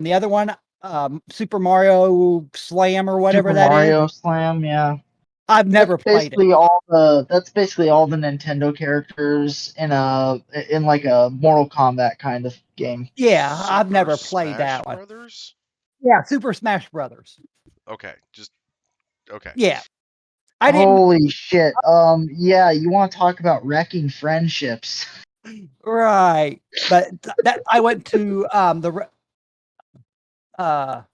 And the other one, Super Mario Slam or whatever Super that Mario is. Slam, yeah. I've never played it. That's basically all the Nintendo characters in like a Mortal Kombat kind of game. Yeah, I've Super never played Smash that one. Brothers? Yeah, Super Smash Brothers. Okay, just okay. Yeah. I didn't. Holy shit. Yeah, you want to talk about wrecking friendships. Right. But that I went to the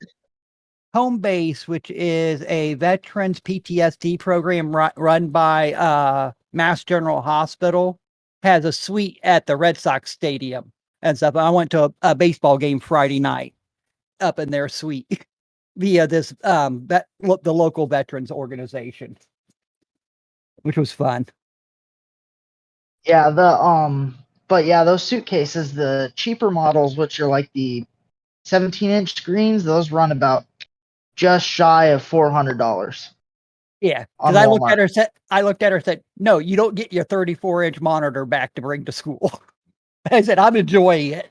home base, which is a veterans PTSD program run by Mass General Hospital, has a suite at the Red Sox stadium and stuff. I went to a baseball game Friday night up in their suite via this the local veterans organization, which was fun. Yeah, but yeah, those suitcases, the cheaper models, which are like the 17-inch screens, those run about just shy of $400. Yeah, On because Walmart. I looked at her, said, "No, you don't get your 34-inch monitor back to bring to school." I said, "I'm enjoying it."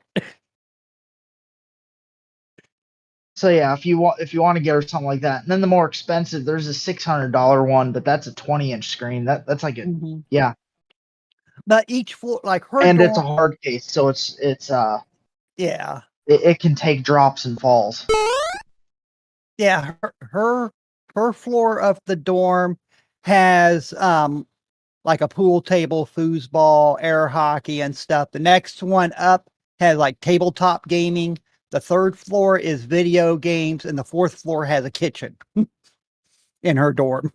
So yeah, if you want to get her something like that, and then the more expensive, there's a $600 one, but that's a 20-inch screen. That's like a Mhm. yeah, But each floor, like her and it's a dorm, hard case, so yeah, it can take drops and falls. yeah, her floor of the dorm has like a pool table, foosball, air hockey, and stuff. The next one up has like tabletop gaming. The third floor is video games, and the fourth floor has a kitchen in her dorm.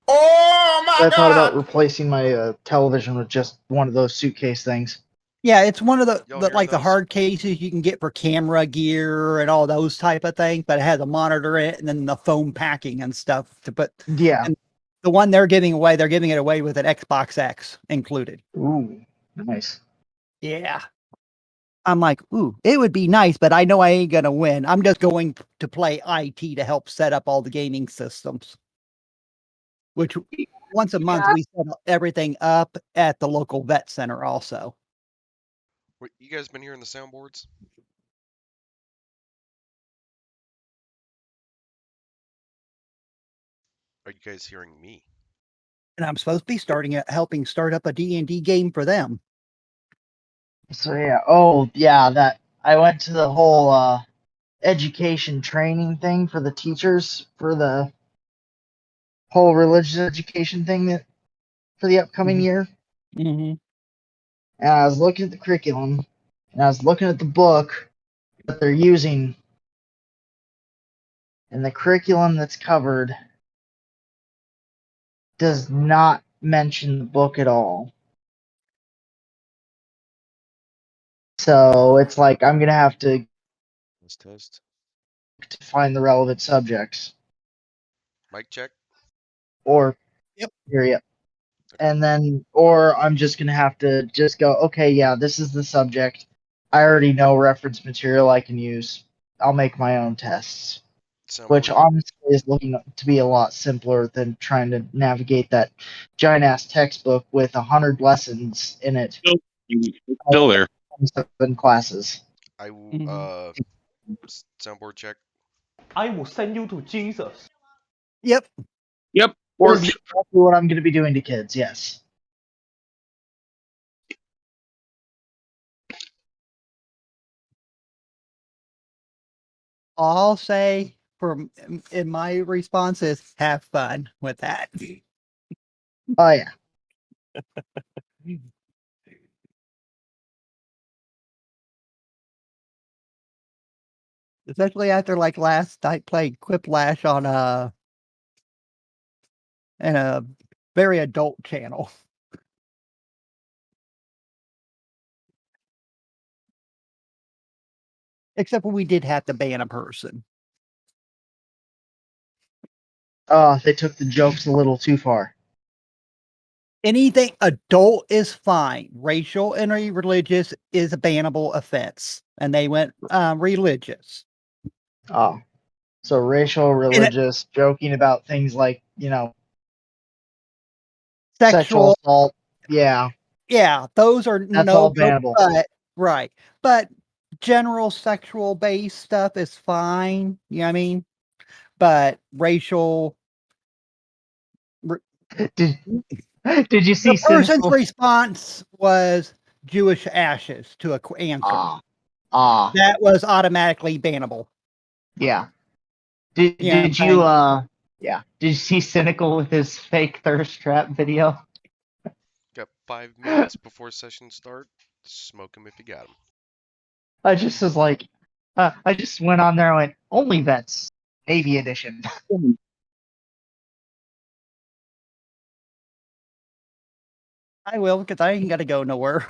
Oh my I thought about God! replacing my television with just one of those suitcase things. Yeah, it's one of Y'all the hearing like the those? hard cases you can get for camera gear and all those type of things, but it has a monitor in it and then the foam packing and stuff to put. Yeah. And the one they're giving it away with an Xbox X included. Ooh, nice. Yeah. I'm like, ooh, it would be nice, but I know I ain't gonna win. I'm just going to play IT to help set up all the gaming systems. Which once a month we set everything up at the local vet center also. Wait, you guys been hearing the soundboards? Are you guys hearing me? And I'm supposed to be helping start up a D&D game for them. So yeah, oh yeah, that I went to the whole education training thing for the teachers for the whole religious education thing for the upcoming year. Mm-hmm. And I was looking at the curriculum, and I was looking at the book that they're using, and the curriculum that's covered does not mention the book at all. So it's like I'm gonna have to Test. find the relevant subjects, Mic check. or Yep. yep. And then, or I'm just gonna have to just go, okay, yeah, this is the subject. I already know reference material I can use. I'll make my own tests, which Soundboard. honestly is looking to be a lot simpler than trying to navigate that giant ass textbook with 100 lessons in it. Still there. 7 classes. I will. Mhm. Soundboard check. I will send you to Jesus. Yep. Yep. This Works. is exactly what I'm going to be doing to kids. Yes. I'll say in my response is have fun with that. Oh yeah. Especially after like last night playing Quiplash on a very adult channel. Except when we did have to ban a person. They took the jokes a little too far. Anything adult is fine. Racial and religious is a bannable offense. And they went religious. Oh. So racial, religious, joking about things like, sexual assault. Yeah. Yeah, those are That's no all go, bannable. but right. But general sexual based stuff is fine. You know what I mean? But racial, Did Did you see the person's cynical? response was Jewish ashes to a answer. Ah, That was automatically bannable. yeah. Did Yeah, Did you yeah? Did you see cynical with his fake thirst trap video? Got 5 minutes before session start. Smoke 'em if you got 'em. I just was like, I just went on there and went only vets, Navy edition. I will because I ain't got to go nowhere.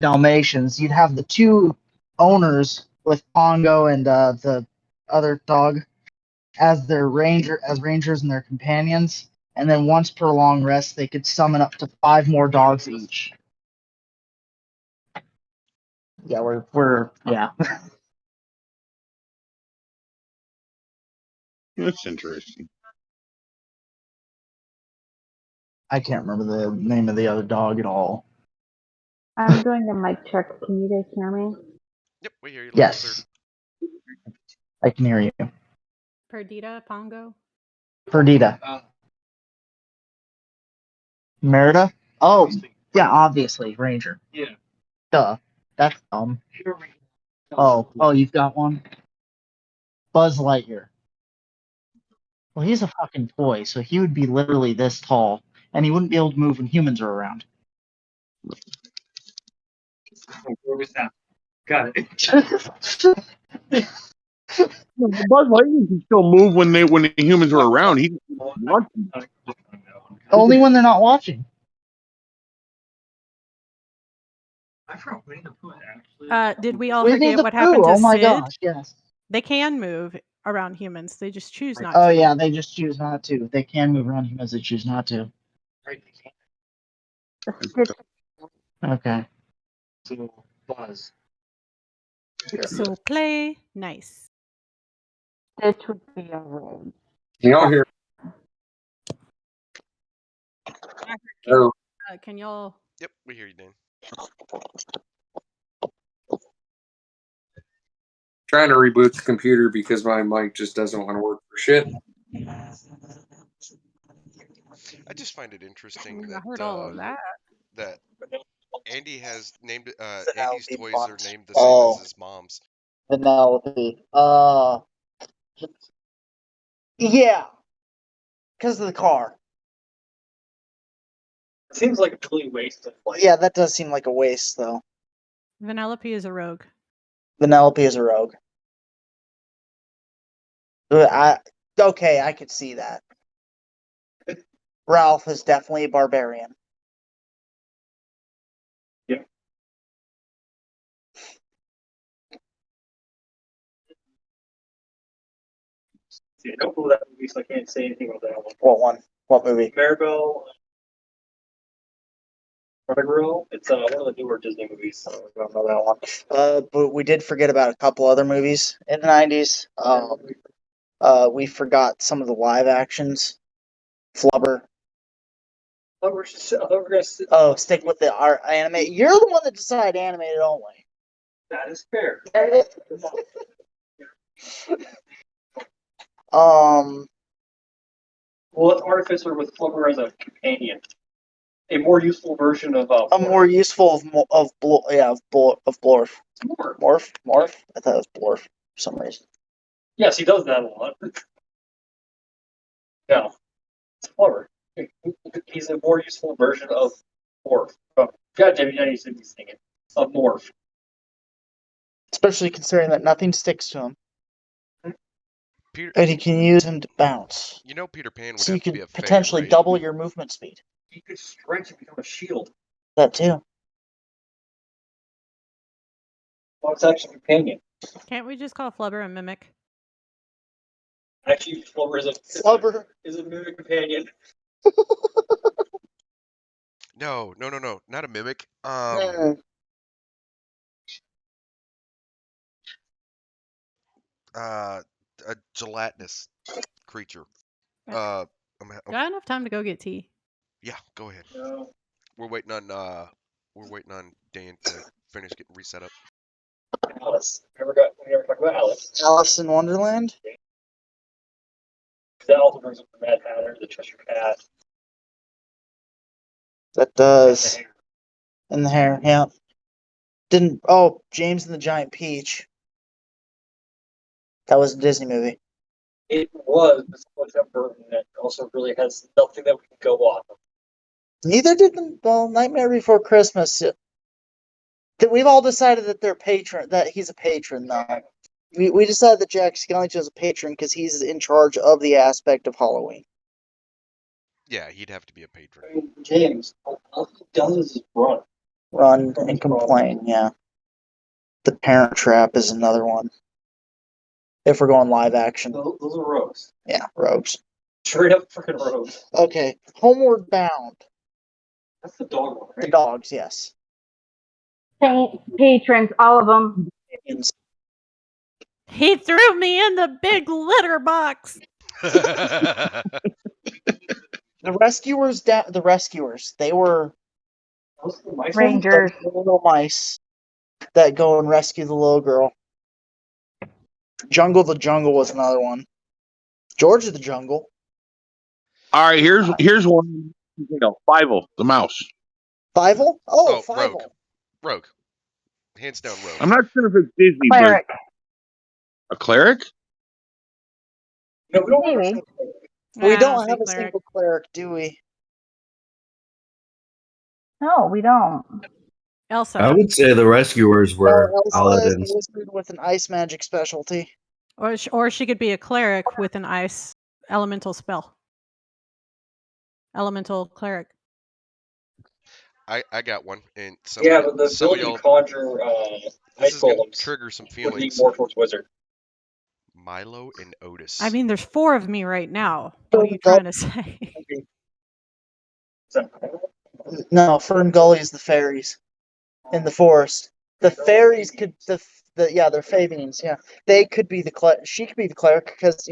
Dalmatians, you'd have the two owners with Pongo and the other dog as rangers and their companions, and then once per long rest, they could summon up to 5 more dogs each. Yeah, we're yeah. That's interesting. I can't remember the name of the other dog at all. I'm doing a mic check. Can you guys hear me? Yep, we hear you. Loud and clear. Yes, I can hear you. Perdita, Pongo. Perdita. Merida? Oh, yeah, obviously, Ranger. Yeah. Duh. That's dumb. Oh, you've got one? Buzz Lightyear. Well, he's a fucking toy, so he would be literally this tall, and he wouldn't be able to move when humans are around. Got it. Buzz Lightyear can still move when the humans are around. He Only when they're not watching. Did we all Winnie forget the what Pooh, happened to oh my Sid? gosh, yes. They can move around humans. They just choose not Oh to. yeah, they just choose not to. They can move around humans, they choose not to. Stitch, Okay. So play nice. Stitch would be a rogue. y'all hear? Can y'all? Yep, we hear you, Dan. Trying to reboot the computer because my mic just doesn't want to work for shit. I just find it interesting I that heard all of that. that Andy has named Vanellope Andy's toys are Bunt. named the same as his mom's. Vanellope. Yeah. Because of the car. It seems like a complete waste of like. Yeah, that does seem like a waste, though. Vanellope is a rogue. Vanellope is a rogue. Okay, I could see that. Ralph is definitely a barbarian. See, I don't know that movie, so I can't say anything about that one. What one? What movie? Maribel, Girl. It's one of the newer Disney movies. I don't know that one. But we did forget about a couple other movies in the 90s. We forgot some of the live actions. Flubber. We're gonna. Oh, stick with the art anime. You're the one that decided animated only. That is fair. Well, it's Artificer with Flubber as a companion. A more useful version of a more useful of Blorf. Morph. I thought it was Blorf for some reason. Yes, he does that a lot. No, it's Flubber. He's a more useful version of Morph. God damn it, I need to be singing. Of Morph. Especially considering that nothing sticks to him. And he can use him to bounce. You know, Peter Pan would So have you to be could a Fae, potentially right? double your movement speed. He could stretch and become a shield. That too. Well, it's actually a companion. Can't we just call Flubber a mimic? Actually, Flubber is a mimic companion. No, not a mimic. A gelatinous creature. Got enough time to go get tea. Yeah, go ahead. No. We're waiting on Dan to finish getting reset up. Alice. We never talked about Alice. Alice in Wonderland? That also brings up the Mad Hatter, the Cheshire Cat. That does. In the hair, yeah. James and the Giant Peach. That was a Disney movie. It was, but so much of Burton that also really has nothing that we can go off of. Neither did Nightmare Before Christmas. We've all decided that he's a patron, though. We decided that Jack Skellington is a patron because he's in charge of the aspect of Halloween. Yeah, he'd have to be a patron. I mean, James, all he does is run. Run and complain, yeah. The Parent Trap is another one. If we're going live action. Those are rogues. Yeah, rogues. Straight up freaking rogues. Okay, Homeward Bound. That's the dog one, The right? dogs, yes. Saints, patrons, all of them. Minions. He threw me in the big litter box. The rescuers, they were Those are the mice ones? Rangers. the little mice that go and rescue the little girl. Jungle the Jungle was another one. George of the Jungle. All right, here's one. Fievel, the mouse. Fievel? Oh, Fievel. Rogue. Rogue. Hands down, Rogue. I'm not sure if it's Disney, Cleric. but a cleric. No, we don't have Maybe. We I don't see have a cleric. single cleric, do we? No, we don't. Elsa. I would say the rescuers were Elsa is paladins. a wizard with an ice magic specialty. Or she could be a cleric with an ice elemental spell. Elemental cleric. I got one, and Yeah, but the some of ability to y'all. conjure This ice is gonna golems trigger some would lean feelings. more towards wizard. Milo and Otis. I mean, there's 4 of me right now. What are you trying to say? No, Fern Gully is the fairies in the forest. The fairies could they're Fabians, yeah. They could be she could be the cleric because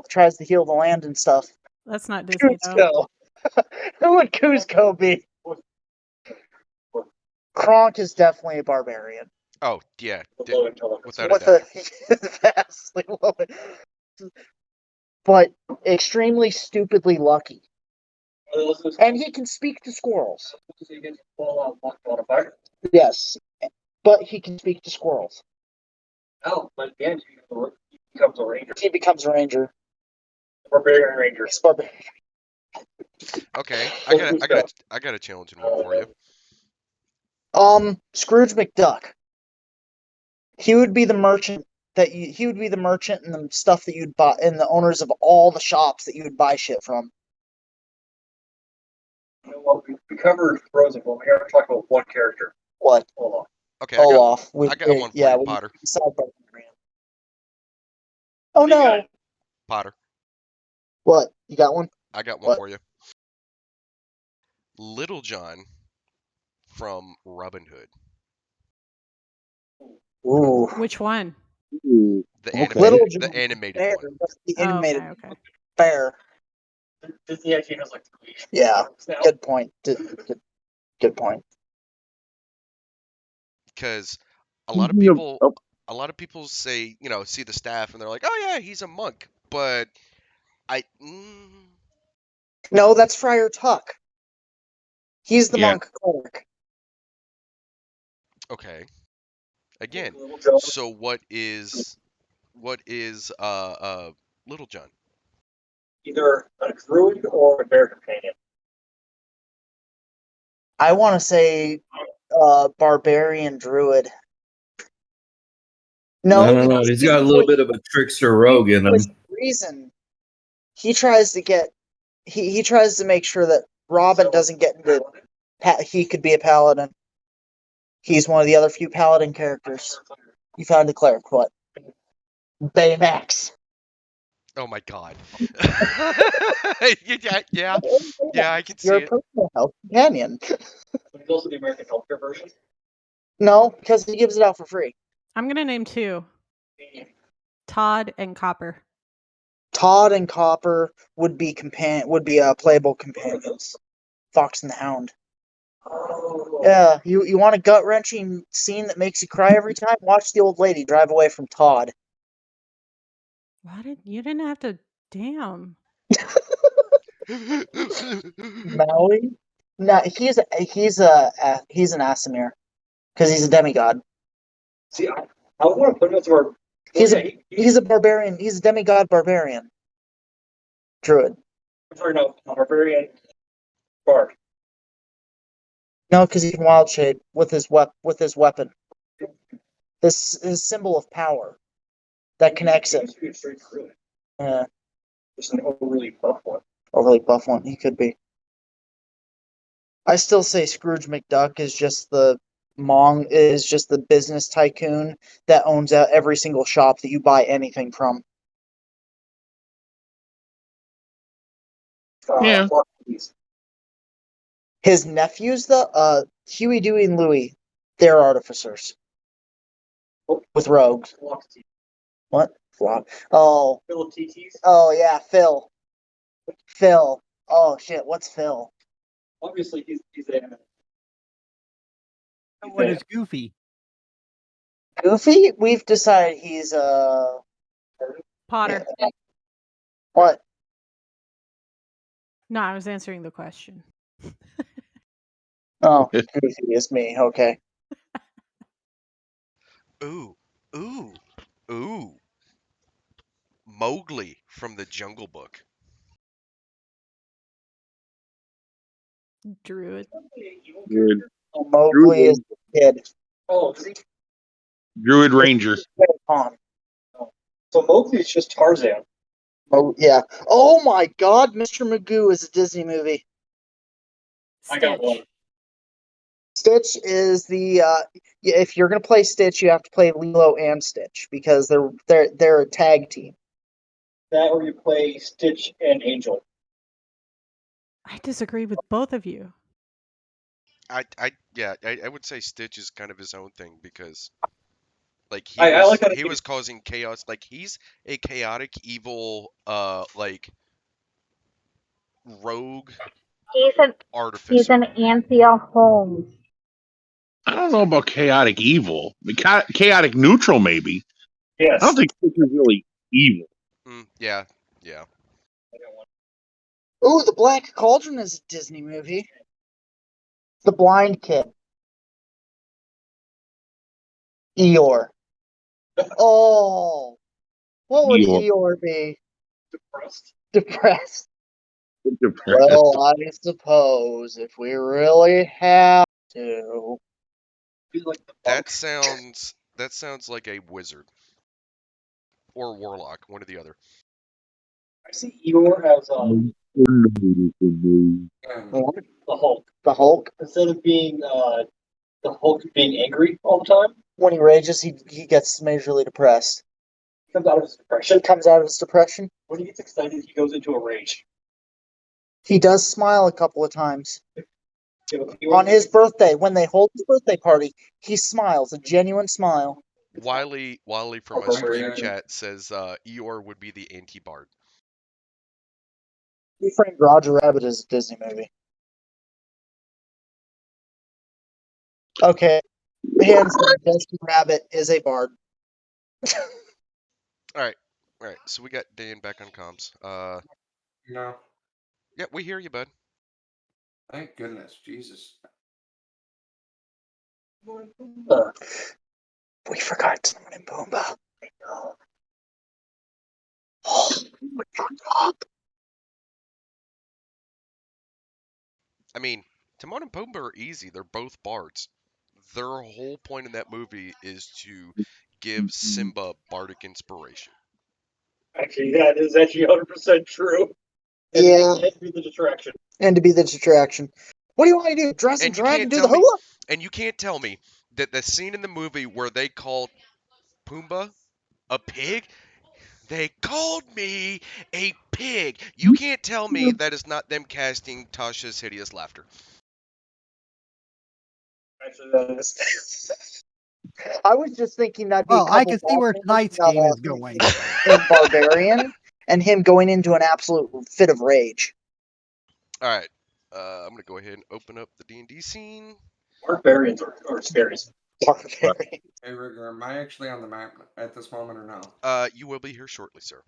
tries to heal the land and stuff. That's not Disney though. Cusco. Who would Cusco be? Kronk is definitely a barbarian. Oh yeah, Low intelligence. without a With doubt. a vastly low, but extremely stupidly lucky. And he can speak to squirrels. Yes, but he can speak to squirrels. Oh, but at the end he becomes a ranger. He becomes a ranger. Barbarian ranger. He's barbarian. Okay, I got a challenging one for you. Scrooge McDuck. He would be the merchant he would be the merchant and the stuff that you'd buy, and the owners of all the shops that you would buy shit from. You know what? We covered Frozen, but we haven't talked about one character. What? Olaf. Okay, Olaf. I got one for you, Potter. Oh no! Potter, What? You got one? I got one for you. Little John from Robin Hood. Ooh. Which one? Ooh, The okay. Little the John. animated Fair. one. That's the Oh, animated okay. fair. Disney actually has like 3 Yeah. now. Good point. Good point. Because a lot of Speaking of- people, oh, a lot of people say, see the staff and they're like, oh yeah, he's a monk. But No, that's Friar Tuck. He's the Yeah. monk cleric. okay. Again, Little John. so what is Little John? Either a druid or a bear companion. I want to say barbarian druid. No, because he's got a little bit of a trickster rogue in him. Reason he tries to get he tries to make sure that Robin doesn't get into he could be a paladin. He's one of the other few paladin characters. You found a cleric, what? Baymax. Oh my god. yeah, I can see Your it. personal health companion. But he's also the American healthcare version. No, because he gives it out for free. I'm gonna name 2. Todd and Copper. Todd and Copper would be playable companions. Fox and the Hound. Oh. Yeah, you want a gut wrenching scene that makes you cry every time? Watch the old lady drive away from Todd. You didn't have to? Damn. Maui? No, he's an Asimir because he's a demigod. See, I want to put him into our. He's a barbarian. He's a demigod barbarian. Druid. I'm sorry, no, a barbarian bard. No, because he can wild shape with his weapon. This is symbol of power that connects it. He could be a straight druid. Yeah, Just an overly buff one. overly buff one. He could be. I still say Scrooge McDuck is just the business tycoon that owns out every single shop that you buy anything from. Yeah. His nephews, Huey, Dewey, and Louie, they're artificers with rogues. What? Flop. Oh. Phil TTs. Oh yeah, Phil. Phil. Oh shit, what's Phil? Obviously, he's animated. What is Goofy? Goofy? We've decided he's Potter. what? No, I was answering the question. Oh, Goofy is me. Okay. Ooh, ooh, ooh. Mowgli from the Jungle Book. Druid. Druid, Oh, Mowgli is the kid. Oh, is he? Druid Ranger. On. So Mowgli's just Tarzan. Oh yeah. Oh my God, Mr. Magoo is a Disney movie. I got one. Stitch. Stitch is the if you're gonna play Stitch, you have to play Lilo and Stitch because they're a tag team. That or you play Stitch and Angel. I disagree with both of you. I would say Stitch is kind of his own thing because like I like how he was causing chaos. Like he's a chaotic, evil, like rogue He's an artificer. Ansel Holmes. I don't know about chaotic evil. Chaotic neutral, maybe. Yes. I don't think Stitch is really evil. Yeah. Ooh, The Black Cauldron is a Disney movie. The Blind Kid. Eeyore. Oh, what would Eeyore. Eeyore be? Depressed. Depressed. Well, I suppose if we really have to. He's like the That monk. sounds like a wizard or warlock, one or the other. I see Eeyore as the Hulk. The Hulk. Instead of being the Hulk being angry all the time, When he rages, he gets majorly depressed. he comes out of his depression. He comes out of his depression. When he gets excited, he goes into a rage. He does smile a couple of times. Yeah, but Eeyore- On his birthday, when they hold his birthday party, he smiles, a genuine smile. Wiley from a stream chat says Eeyore would be the anti-bard. Who Framed Roger Rabbit is a Disney movie. Okay, hands down, Dusty Rabbit is a bard. All right. So we got Dan back on comms. No. Yeah, we hear you, bud. Thank goodness. Jesus. We forgot someone in Boomba. Oh, we forgot. I mean, Timon and Pumbaa are easy. They're both bards. Their whole point in that movie is to give Simba bardic inspiration. Actually, that is actually 100% true. And Yeah. to be the distraction. And to be the distraction. What do you want to do? Dress and And you drag can't and do tell the me, hula? and you can't tell me that the scene in the movie where they called Pumbaa a pig, they called me a pig. You can't tell me that is not them casting Tasha's hideous laughter. Actually, that is. I was just thinking that'd be Well, a I couple can see where tonight's game is going. in Barbarian and him going into an absolute fit of rage. All right, I'm gonna go ahead and open up the D&D scene. Barbarians are scary. Barbarian. Hey, Rigger, am I actually on the map at this moment or no? You will be here shortly, sir.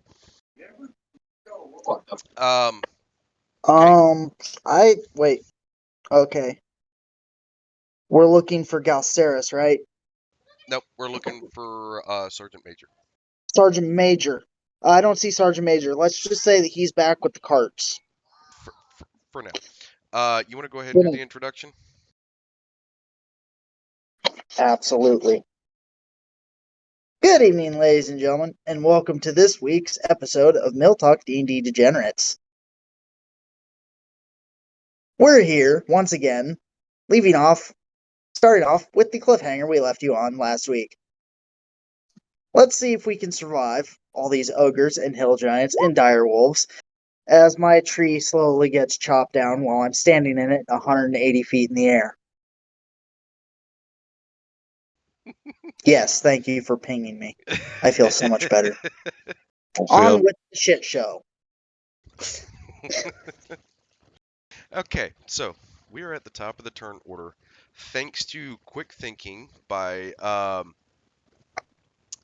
Wait. Okay. We're looking for Galceris, right? Nope, we're looking for Sergeant Major. Sergeant Major. I don't see Sergeant Major. Let's just say that he's back with the carts. For now. You want to go ahead and do the introduction? Absolutely. Good evening, ladies and gentlemen, and welcome to this week's episode of MilTalk D&D Degenerates. We're here once again, starting off with the cliffhanger we left you on last week. Let's see if we can survive all these ogres and hill giants and dire wolves as my tree slowly gets chopped down while I'm standing in it 180 feet in the air. Yes, thank you for pinging me. I feel so much better. On with the shit show. Okay, so we are at the top of the turn order, thanks to quick thinking by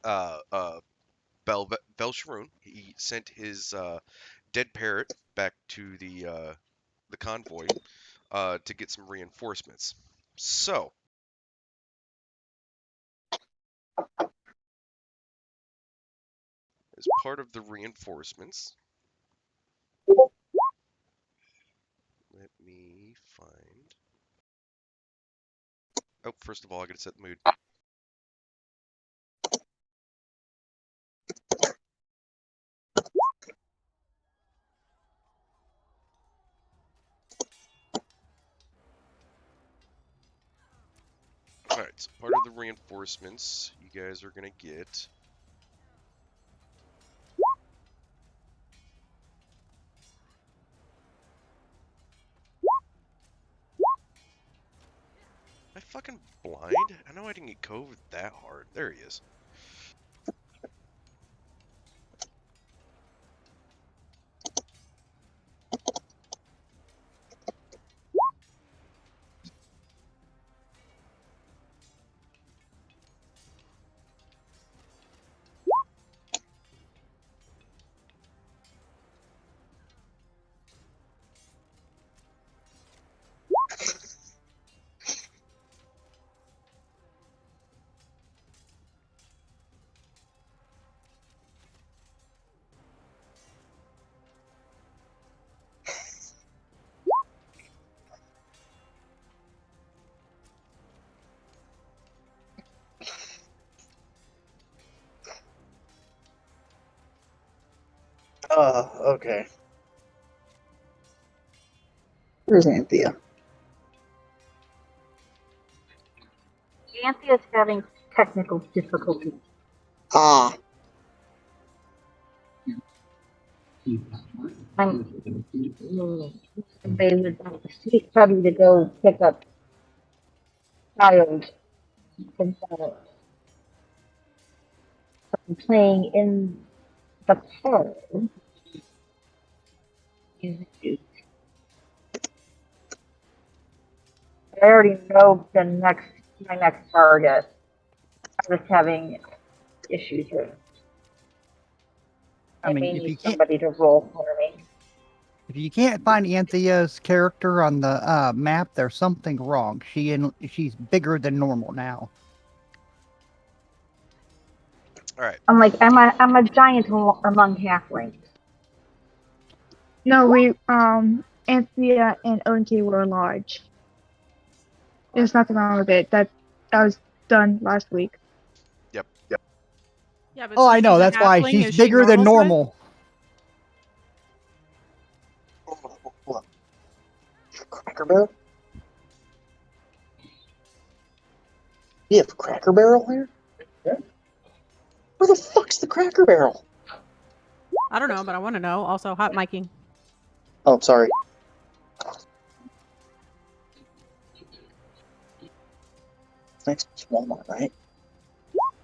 Belsharoon. He sent his dead parrot back to the convoy to get some reinforcements. So, as part of the reinforcements, let me find. Oh, first of all, I gotta set the mood. Alright, so part of the reinforcements you guys are gonna get. Am I fucking blind? I know I didn't get COVID that hard. There he is. Okay. Where's Anthea? Anthea's having technical difficulties. Ah. I'm they would like to see somebody to go pick up child from playing in the park. I already know my next target. I was having issues with. I mean, may if need you can't somebody to roll for me. if you can't find Anthea's character on the map, there's something wrong. She's bigger than normal now. Alright. I'm a giant among halflings. No, Anthea and Odenki were large. There's nothing wrong with it. That was done last week. Yep. Yeah, but Oh, I since know. she's a That's why halfling, she's is she bigger than normal size? normal. Cracker Barrel? You have a Cracker Barrel here? Yeah. Where the fuck's the Cracker Barrel? I don't know, but I want to know. Also, hot miking. Oh, sorry. Next to Walmart, right?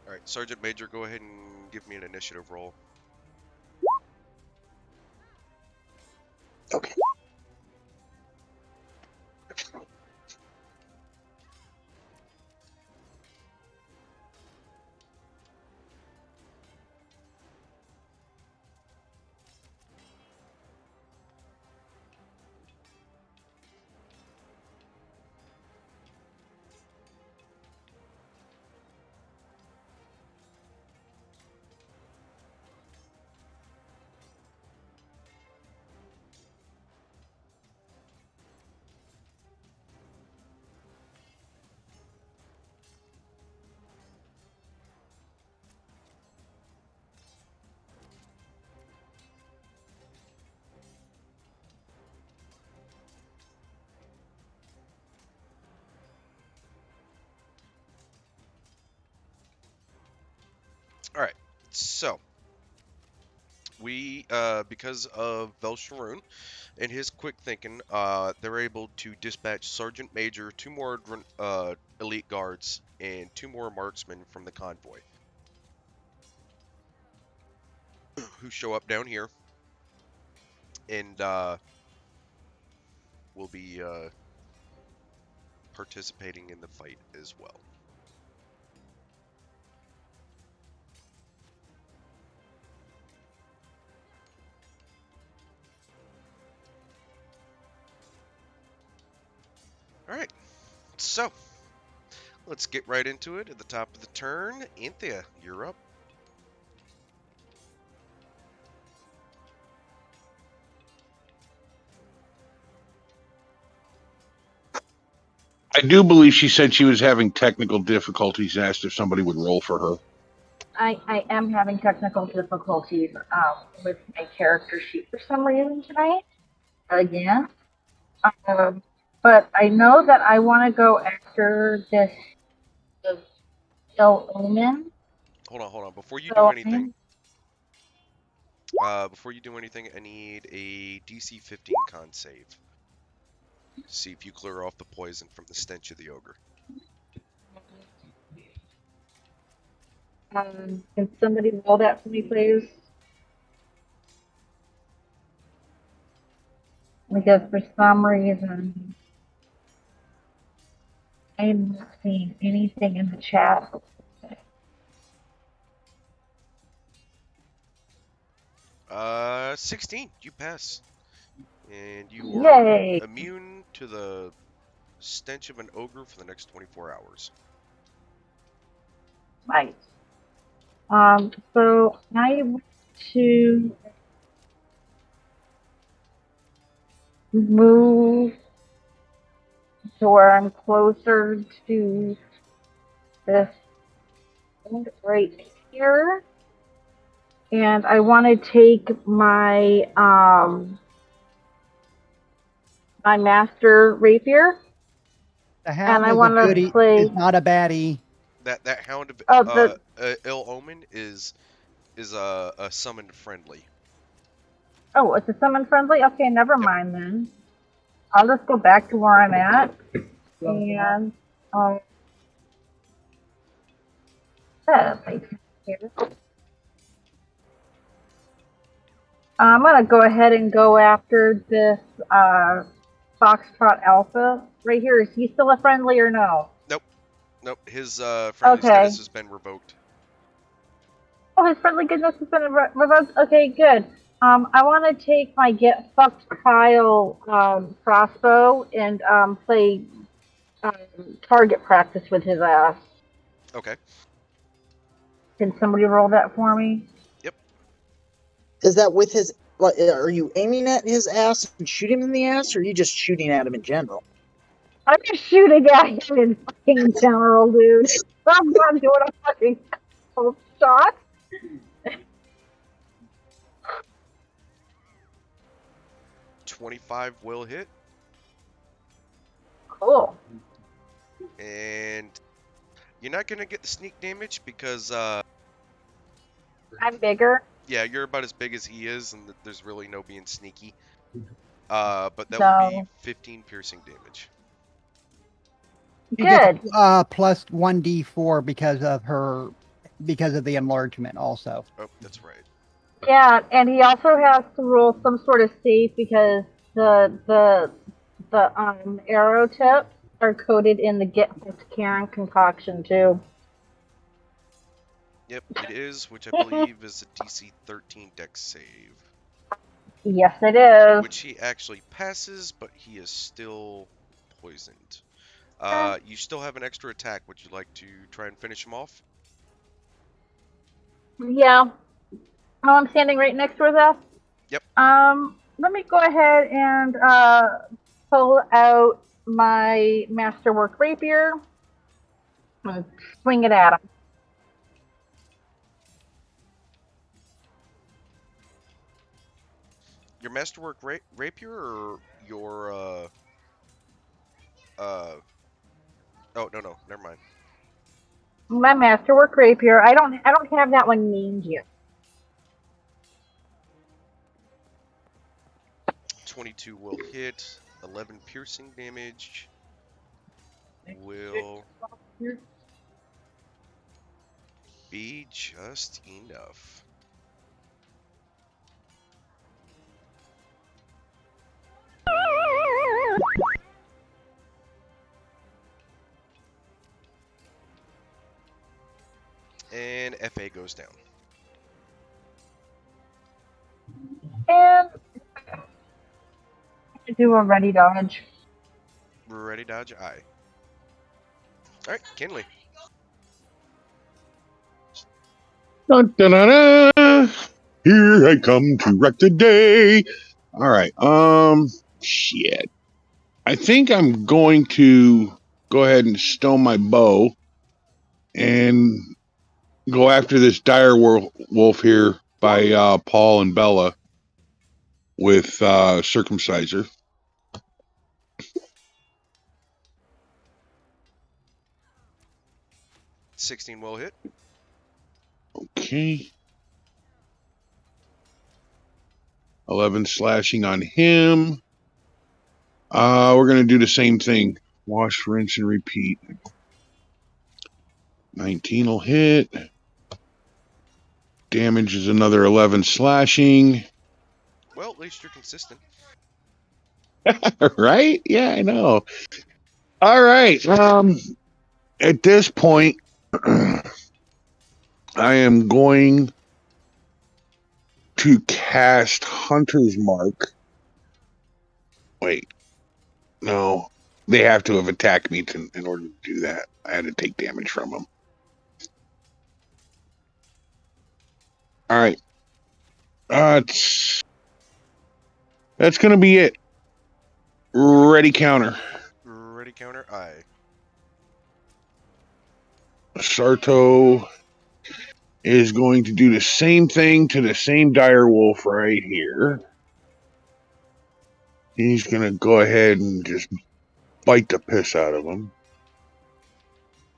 Alright, Sergeant Major, go ahead and give me an initiative roll. Okay. So we, because of Velsharoon and his quick thinking, they're able to dispatch Sergeant Major, 2 more elite guards, and 2 more marksmen from the convoy, who show up down here and will be participating in the fight as well. Alright, so let's get right into it. At the top of the turn, Anthea, you're up. I do believe she said she was having technical difficulties and asked if somebody would roll for her. I am having technical difficulties with my character sheet for some reason tonight. Again. But I know that I want to go after this ill omen. Hold on. Before you do So anything, I need a DC 15 con save. See if you clear off the poison from the stench of the ogre. Can somebody roll that for me, please? Because for some reason, I'm not seeing anything in the chat. 16, you pass. And you Yay! are immune to the stench of an ogre for the next 24 hours. Right. So I want to move to where I'm closer to this end right here. And I want to take my my master rapier. The hound I is a wanna goodie. play- Is not a baddie. That hound of Oh, ill omen is a summoned friendly. Oh, it's a summon friendly? Okay, never Yep. mind then. I'll just go back to where I'm at. And I'm gonna go ahead and go after this Foxtrot Alpha right here. Is he still a friendly or no? Nope, his friendly status has been revoked. Oh, his friendly goodness has been revoked? Okay, good. I want to take my Get Fucked Kyle crossbow and play target practice with his ass. Okay. Can somebody roll that for me? Yep. Is that with his? Like, are you aiming at his ass and shoot him in the ass, or are you just shooting at him in general? I'm just shooting at him in fucking general, dude. I'm not doing a fucking shot. 25 will hit. Cool. And you're not gonna get the sneak damage because I'm bigger. yeah, you're about as big as he is, and there's really no being sneaky. But that will be 15 piercing damage. She gets plus 1d4 because of the enlargement also. Oh, that's right. Yeah, and he also has to roll some sort of save because the arrow tips are coated in the Get Fucked Karen concoction too. Yep, it is, which I believe is a DC 13 dex save. Yes, it is. Which he actually passes, but he is still poisoned. You still have an extra attack. Would you like to try and finish him off? Yeah. Oh, I'm standing right next to his ass? Yep. Let me go ahead and pull out my masterwork rapier and swing it at him. Your masterwork rapier or your oh no, never mind. My masterwork rapier. I don't have that one named yet. 22 will hit. 11 piercing damage will be just enough. And FA goes down. And do a ready dodge. Ready, dodge, aye. Alright, Kinley. Dun, dun, dun, dun. Here I come to wreck the day. All right. Shit. I think I'm going to go ahead and stow my bow and go after this dire wolf here by Paul and Bella with circumciser. $16 will hit. Okay. 11 slashing on him. We're going to do the same thing. Wash, rinse, and repeat. 19 will hit. Damage is another 11 slashing. Well, at least you're consistent. Right? Yeah, I know. All right. At this point, I am going to cast Hunter's Mark. Wait. No. They have to have attacked me in order to do that. I had to take damage from them. All right. That's going to be it. Ready counter. Ready, counter, aye. Sarto is going to do the same thing to the same dire wolf right here. He's going to go ahead and just bite the piss out of him.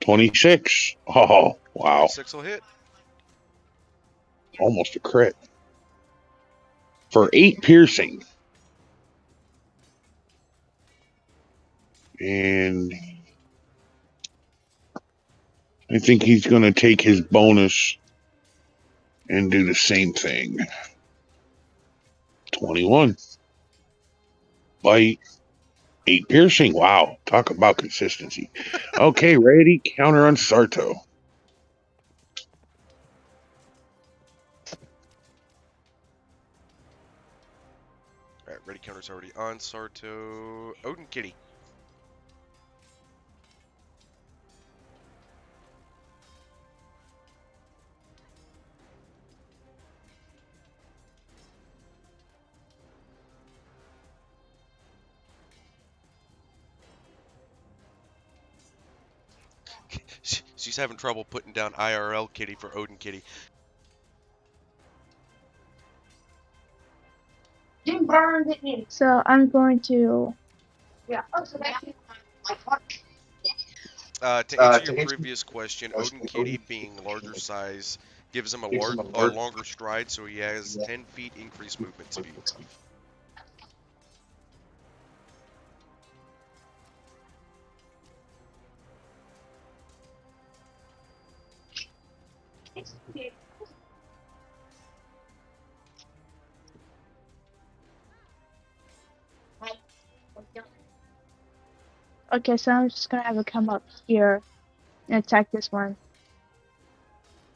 26. Oh, wow. 26 will hit. Almost a crit. For 8 piercing. And I think he's going to take his bonus and do the same thing. 21. Bite. 8 piercing. Wow. Talk about consistency. Okay, ready. Counter on Sarto. Alright, ready, counter's already on Sarto. Odin Kitty. She's having trouble putting down IRL Kitty for Odin Kitty. So I'm going to. To answer your previous question, Odin Kitty being larger size gives him a longer stride, so he has 10 feet increased movement speed. Okay, so I'm just gonna have it come up here and attack this one.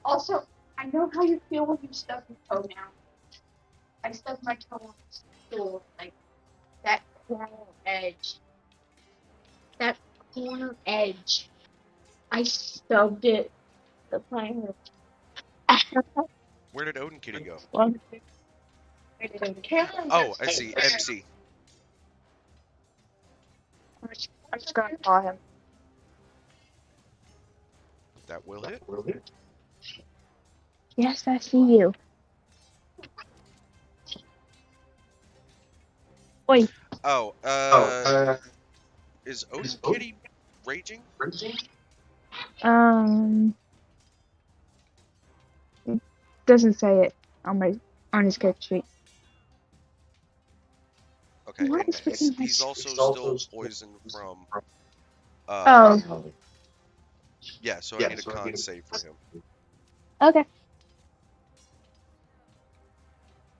Also, I know how you feel when you stub your toe now. I stubbed my toe on the stool, like that corner edge. That corner edge. I stubbed it. The player. Where did Odin Kitty go? Karen, Oh, I see. MC. I'm just gonna call him. That will hit. Yes, I see you. Oi. Oh, is Odin Kitty raging? doesn't say it on his character sheet. Okay, What and is written he's like- also still poisoned from. Oh, Yeah, so I need a con save for him. okay.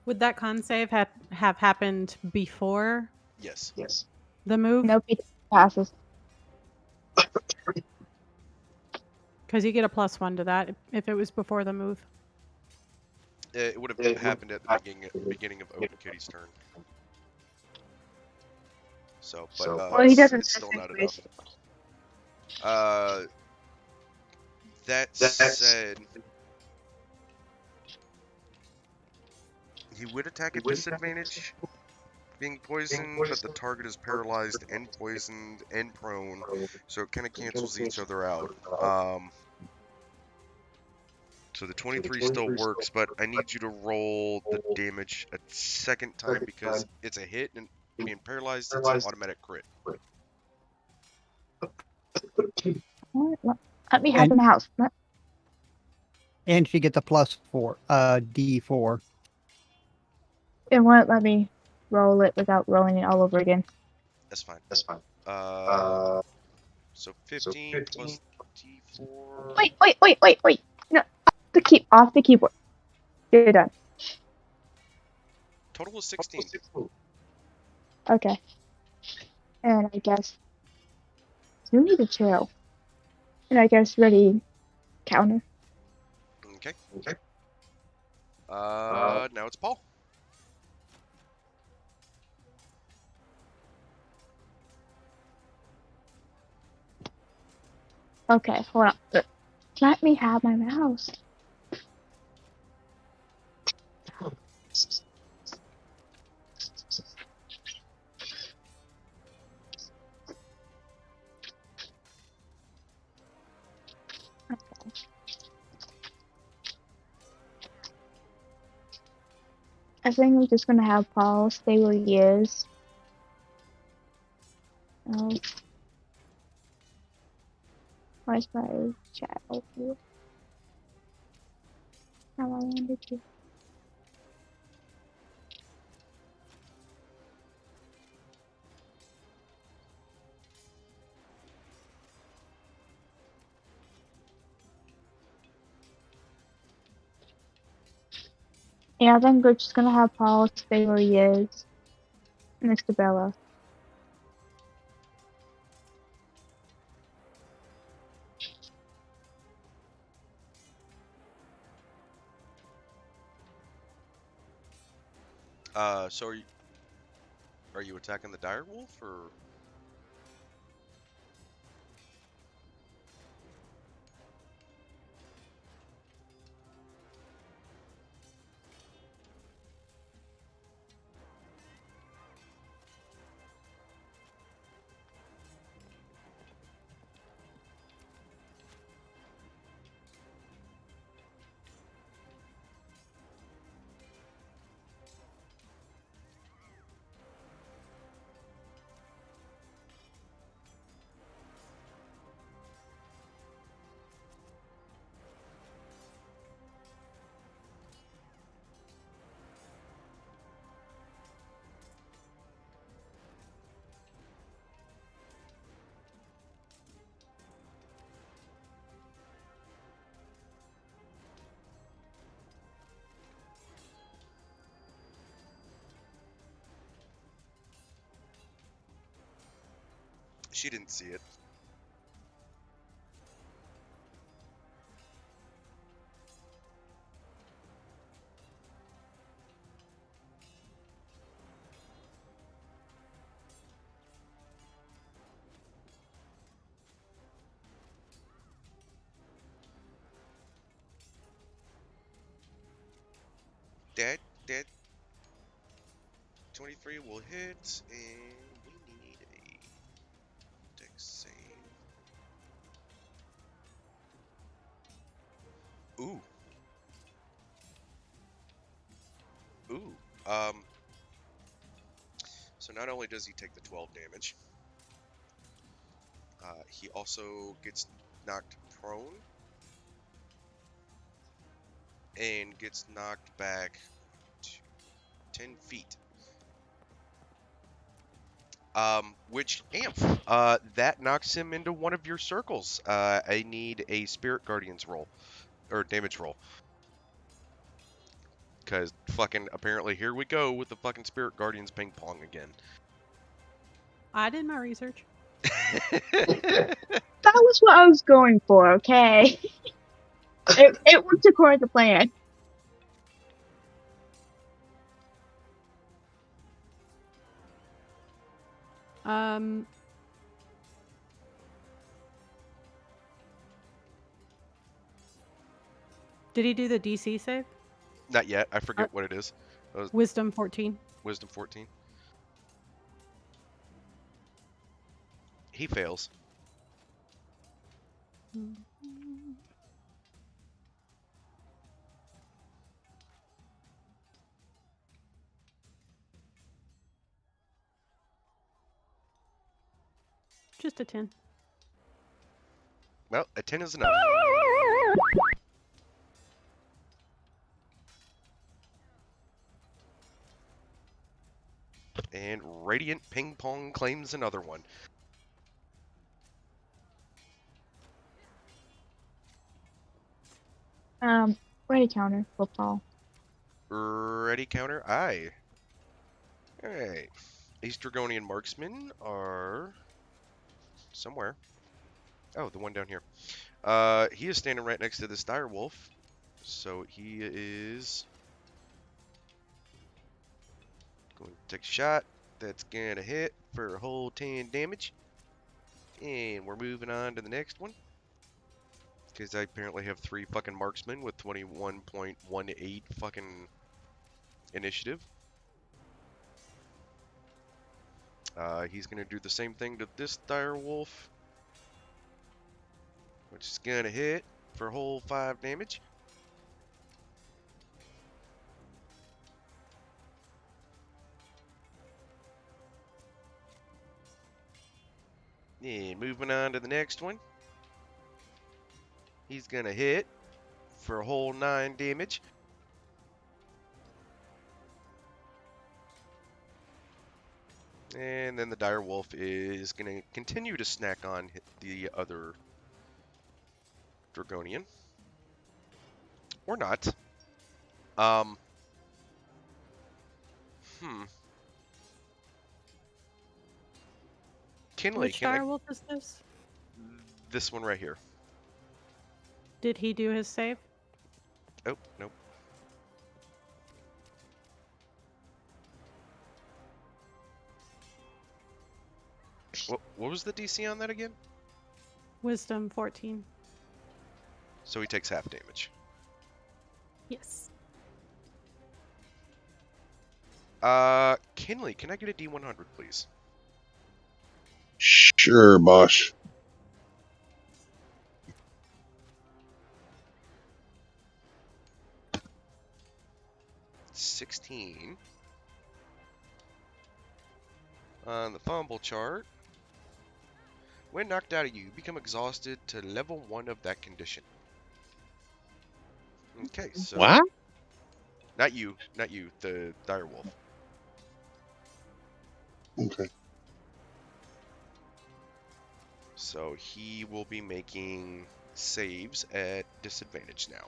Would that con save have happened before Yes. the move? Nope, he passes. Because you get a +1 to that if it was before the move. It would have happened at the beginning of Open Kitty's turn. So, but Well, he doesn't it's still miss not anyways. enough. That said, he would attack at disadvantage, being poisoned, but the target is paralyzed and poisoned and prone, so it kind of cancels each other out. So the 23 still works, but I need you to roll the damage a second time because it's a hit, and being paralyzed, it's an automatic crit. Let me have in the house. And she gets a +4, D4. It won't let me roll it without rolling it all over again. That's fine. So 15 plus D4. Wait. No, off the keyboard. You're done. Total is 16. Okay. And I guess you need a chill. And I guess ready counter. Okay. Now it's Paul. Okay, hold on. Let me have my mouse. I think we're just gonna have Paul stay where he is. Oh. Where's my chat over here? How I landed you. Yeah, I think we're just gonna have Paul stay where he is. Next to Bella. So are you attacking the dire wolf or? She didn't see it. That 23 will hit, and we need a dex save. Ooh. So not only does he take the 12 damage, he also gets knocked prone. and gets knocked back to 10 feet. Which Amph, that knocks him into one of your circles. I need a Spirit Guardians roll, or damage roll. Because fucking apparently here we go with the fucking Spirit Guardians ping pong again. I did my research. That was what I was going for, okay? It worked according to plan. Did he do the DC save? Not yet. I forget what it is. Wisdom 14. Wisdom 14. He fails. Just a 10. Well, a 10 is enough. And Radiant Ping Pong claims another one. Ready counter, football. Ready counter, aye. Alright. These Dragonian marksmen are somewhere. Oh, the one down here. He is standing right next to this dire wolf. So he is going to take a shot. That's gonna hit for a whole 10 damage. And we're moving on to the next one. Because I apparently have 3 fucking marksmen with 21.18 fucking initiative. He's gonna do the same thing to this dire wolf, which is gonna hit for a whole 5 damage. And moving on to the next one. He's gonna hit for a whole 9 damage. And then the dire wolf is gonna continue to snack on the other Dragonian. Or not. Kinley, Which dire wolf is this? This one right here. Did he do his save? Oh, nope. What was the DC on that again? Wisdom 14. So he takes half damage. Yes. Kinley, can I get a D100, please? Sure, boss. $16. On the fumble chart, when knocked out of you, become exhausted to level 1 of that condition. Okay, so... What? Not you, the dire wolf. Okay. So he will be making saves at disadvantage now.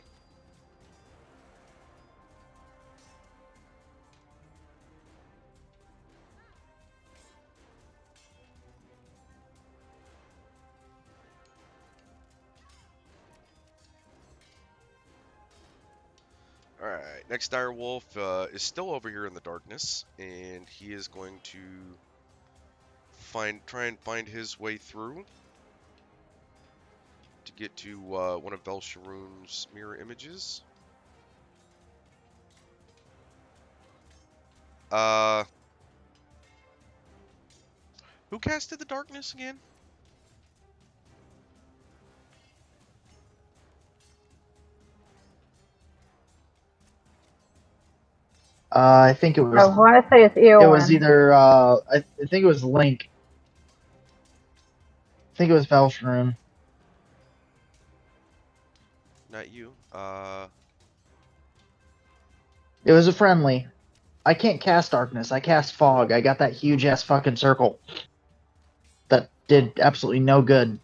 Alright, next dire wolf is still over here in the darkness, and he is going to try and find his way through to get to one of Velsharoon's mirror images. Who casted the darkness again? I think it was. I want to say it's Eowyn. It was either. I think it was Link. I think it was Velsharoon. Not you. It was a friendly. I can't cast darkness. I cast fog. I got that huge ass fucking circle that did absolutely no good.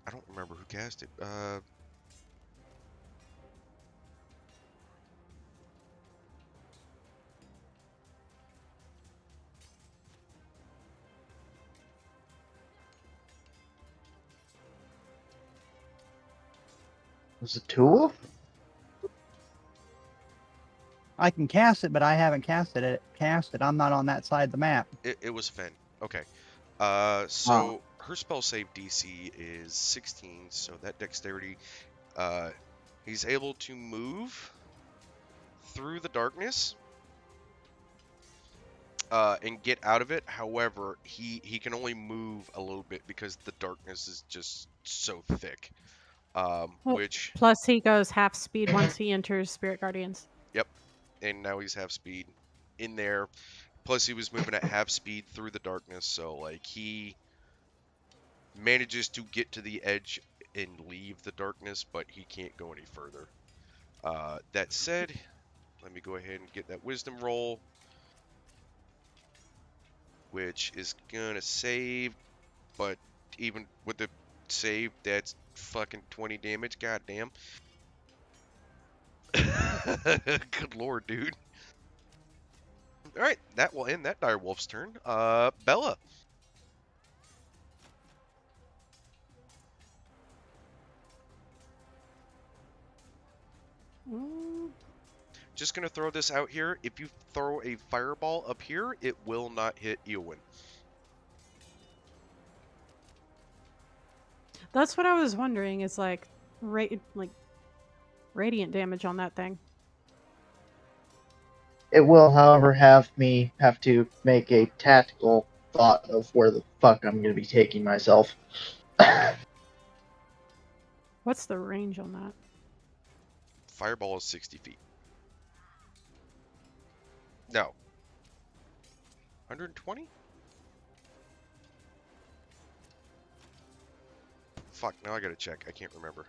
I don't remember who cast it. Was it Tool? I can cast it, but I haven't casted it. I'm not on that side of the map. It was Fen. Okay. Ah. So her spell save DC is 16, so that dexterity, he's able to move through the darkness, and get out of it. However, he can only move a little bit because the darkness is just so thick. Which, Plus, he goes half speed once he enters Spirit Guardians. yep, and now he's half speed in there. Plus, he was moving at half speed through the darkness, so like he manages to get to the edge and leave the darkness, but he can't go any further. That said, let me go ahead and get that wisdom roll, which is gonna save, but even with the save, that's fucking 20 damage. Goddamn. Good lord, dude. Alright, that will end that dire wolf's turn. Bella. Just gonna throw this out here. If you throw a fireball up here, it will not hit Eowyn. That's what I was wondering. Is like radiant damage on that thing. It will, however, have me have to make a tactical thought of where the fuck I'm going to be taking myself. What's the range on that? Fireball is 60 feet. No. 120? Fuck, now I gotta check. I can't remember.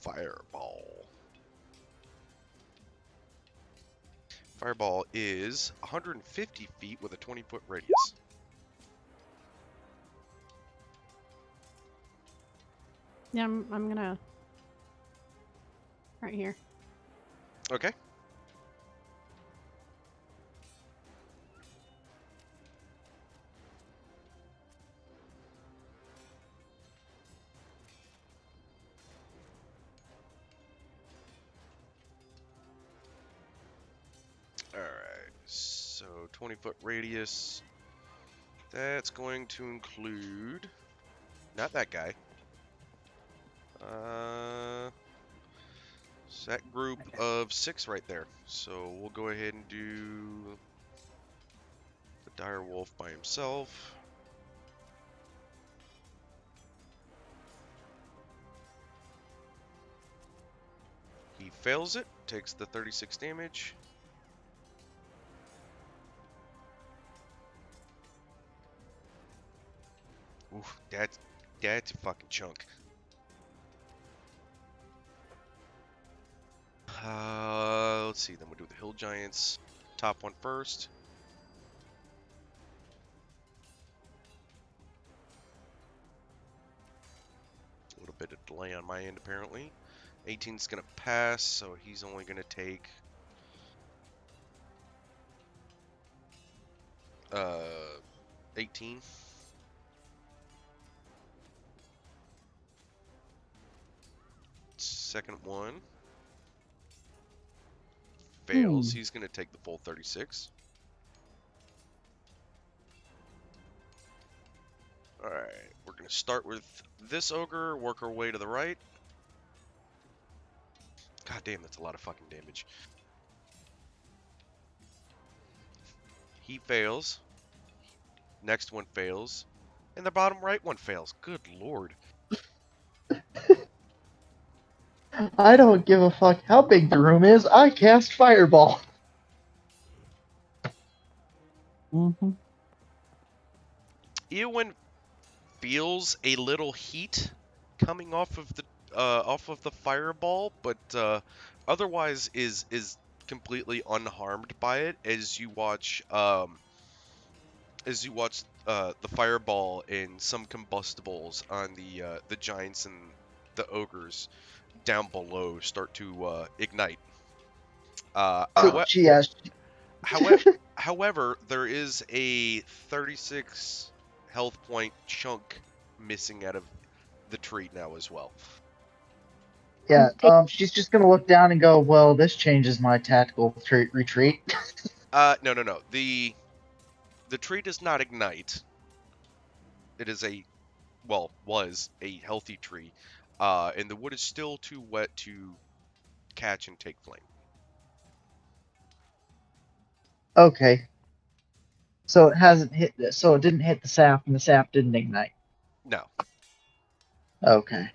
Fireball. Fireball is 150 feet with a 20-foot radius. Yeah, I'm gonna... Right here. Okay. Alright, so 20-foot radius. That's going to include... Not that guy. It's that group of 6 right there. So we'll go ahead and do the dire wolf by himself. He fails it, takes the 36 damage. Oof, that's a fucking chunk. Let's see, then we'll do the hill giants. Top one first. A little bit of delay on my end, apparently. 18's gonna pass, so he's only gonna take 18. Second one fails. He's gonna take the full 36. Alright, we're gonna start with this ogre, work our way to the right. God damn, that's a lot of fucking damage. He fails. Next one fails. And the bottom right one fails. Good lord. I don't give a fuck how big the room is. I cast Fireball. Mm-hmm. Eowyn feels a little heat coming off of the fireball, but otherwise is completely unharmed by it as you watch the fireball and some combustibles on the giants and the ogres down below start to ignite. Yeah. However, there is a 36 health point chunk missing out of the tree now as well. Yeah. She's just gonna look down and go, well, this changes my tactical retreat. No. The tree does not ignite. It is was a healthy tree, and the wood is still too wet to catch and take flame. Okay. So it hasn't hit. So it didn't hit the sap, and the sap didn't ignite. No. Okay.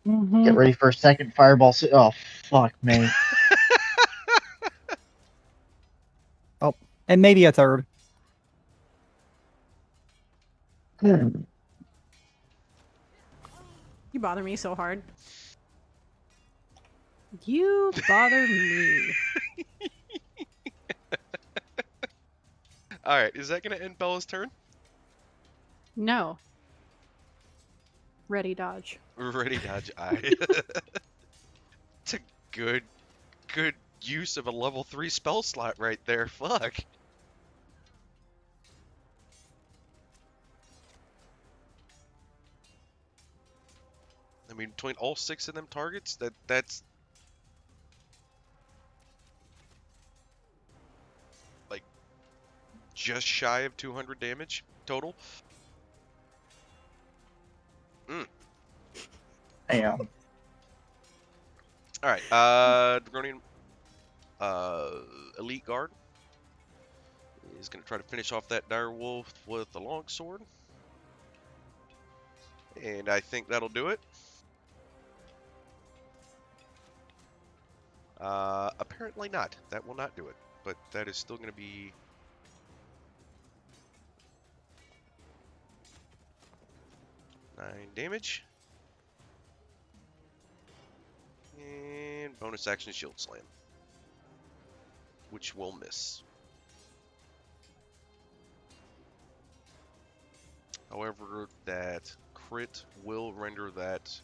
Mm-hmm. Get ready for a second fireball. Oh, fuck me. Oh, and maybe a third. You bother me so hard. You bother me. All right, is that going to end Bella's turn? No. Ready, dodge. Ready, dodge, eye. It's a good use of a level 3 spell slot right there. Fuck. I mean, between all 6 of them targets, that's like just shy of 200 damage total. Damn. All right, Draconian Elite Guard is going to try to finish off that dire wolf with the longsword. And I think that'll do it. Apparently not. That will not do it. But that is still going to be 9 damage. And bonus action shield slam, which will miss. However, that crit will render that.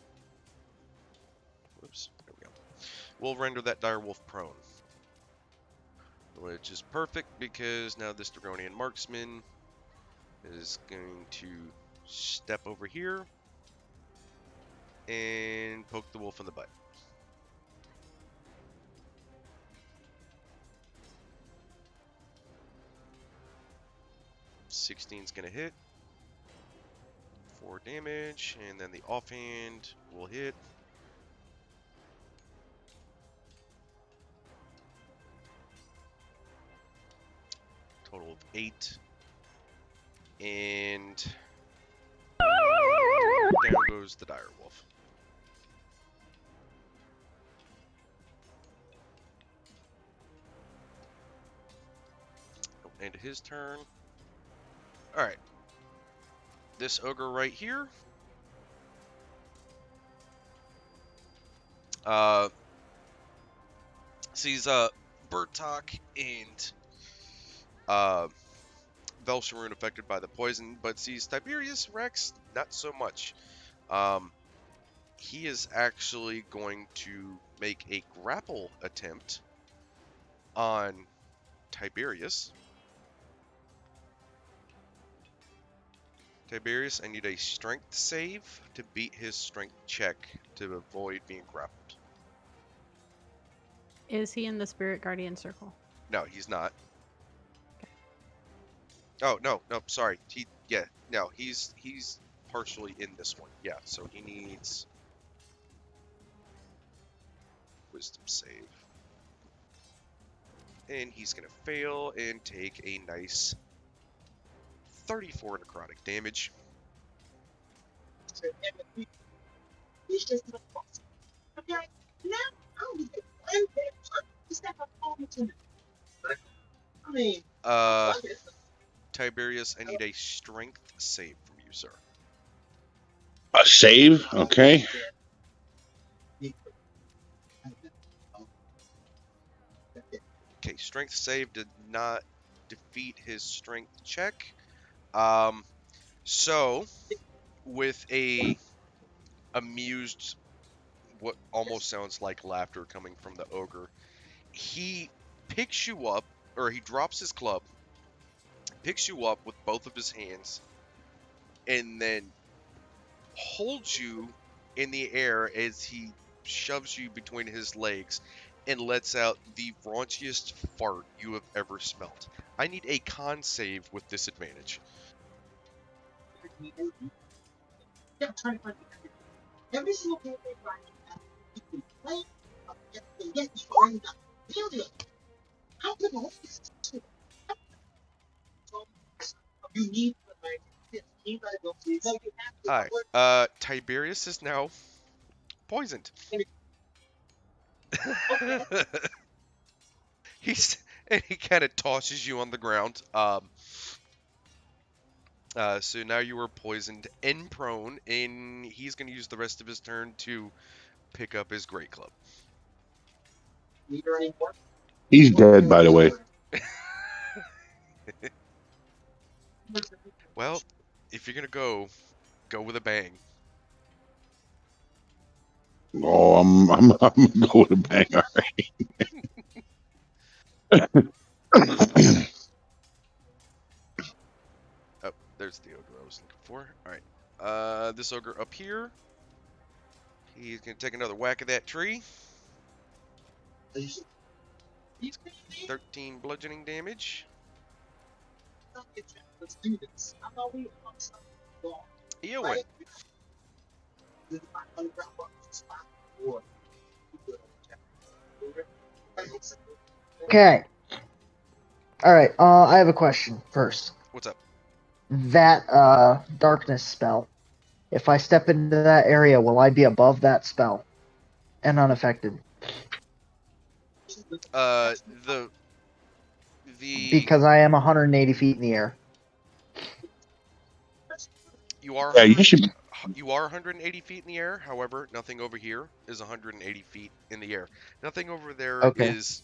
Whoops, there we go. Will render that direwolf prone. Which is perfect because now this Dragonian marksman is going to step over here and poke the wolf in the butt. .16's gonna hit. 4 damage, and then the offhand will hit. Total of 8. And down goes the direwolf. End of his turn. Alright. This ogre right here sees Bertok and Velsharoon affected by the poison, but sees Tiberius Rex not so much. He is actually going to make a grapple attempt on Tiberius. Tiberius, I need a strength save to beat his strength check to avoid being grappled. Is he in the Spirit Guardian circle? No, he's not. Oh, no, sorry. He's partially in this one. Yeah, so he needs wisdom save. And he's going to fail and take a nice 34 necrotic damage. Tiberius, I need a strength save from you, sir. A save? Okay. Okay, strength save did not defeat his strength check. So with a amused, what almost sounds like laughter coming from the ogre, he picks you up, or he drops his club, picks you up with both of his hands, and then holds you in the air as he shoves you between his legs and lets out the raunchiest fart you have ever smelt. I need a con save with disadvantage. Alright, Tiberius is now poisoned. And he kind of tosses you on the ground. So now you are poisoned and prone, and he's going to use the rest of his turn to pick up his great club. He's dead, by the way. Well, if you're going to go with a bang. Oh, I'm gonna go with a bang. All right. Oh, there's the ogre I was looking for. Alright. This ogre up here. He's going to take another whack at that tree. 13 bludgeoning damage. Eowyn. Okay. All right. I have a question first. What's up? That darkness spell. If I step into that area, will I be above that spell and unaffected? The Because I am 180 feet in the air. You are Yeah, you should. you are 180 feet in the air. However, nothing over here is 180 feet in the air. Nothing over there Okay. is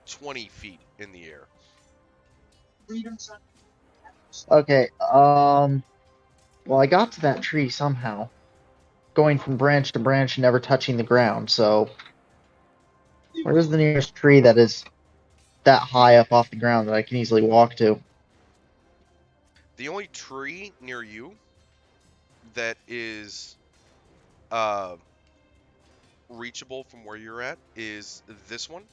20 feet in the air. Okay. Well, I got to that tree somehow, going from branch to branch, never touching the ground. So, where is the nearest tree that is that high up off the ground that I can easily walk to? The only tree near you that is reachable from where you're at is this one.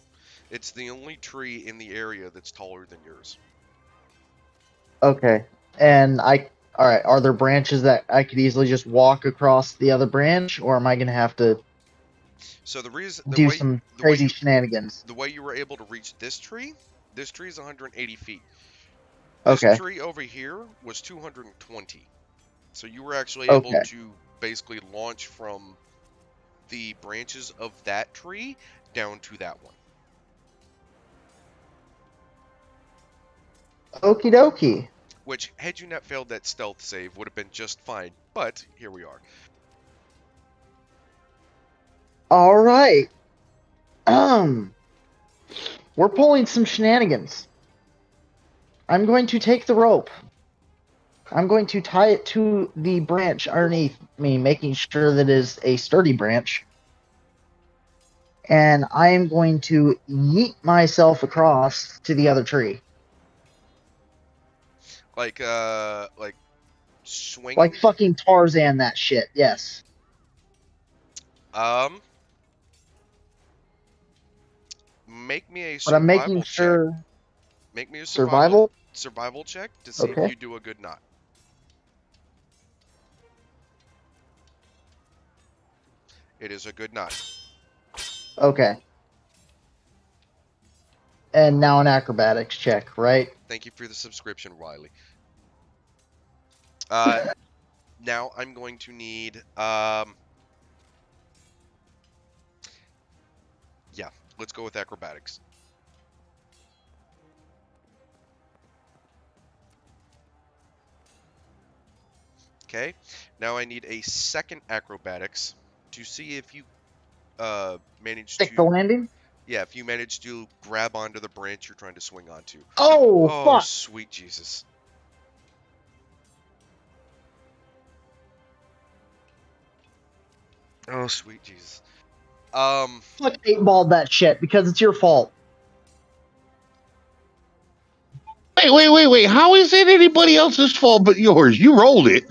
It's the only tree in the area that's taller than yours. Okay. And all right, are there branches that I could easily just walk across the other branch, or am I gonna have to So do some crazy shenanigans? The way you were able to reach this tree is 180 feet. This Okay. tree over here was 220. So you were actually able Okay. to basically launch from the branches of that tree down to that one. Okie dokie. Which, had you not failed that stealth save, would have been just fine. But here we are. All right. We're pulling some shenanigans. I'm going to take the rope. I'm going to tie it to the branch underneath me, making sure that it is a sturdy branch. And I am going to yeet myself across to the other tree. Like swinging? Like fucking Tarzan that shit, yes. Make me a But I'm making survival check. sure. Make me a Survival? survival check to see Okay. if you do a good knot. It is a good knot. Okay. And now an acrobatics check, right? Thank you for the subscription, Riley. Now I'm going to need yeah, let's go with acrobatics. Okay. Now I need a second acrobatics to see if you manage Stick the to. landing. Yeah, if you manage to grab onto the branch you're trying to swing onto. Oh, Oh, fuck. sweet Jesus. Oh, sweet Jesus. Fuck 8-balled that shit because it's your fault. Wait. How is it anybody else's fault but yours? You rolled it.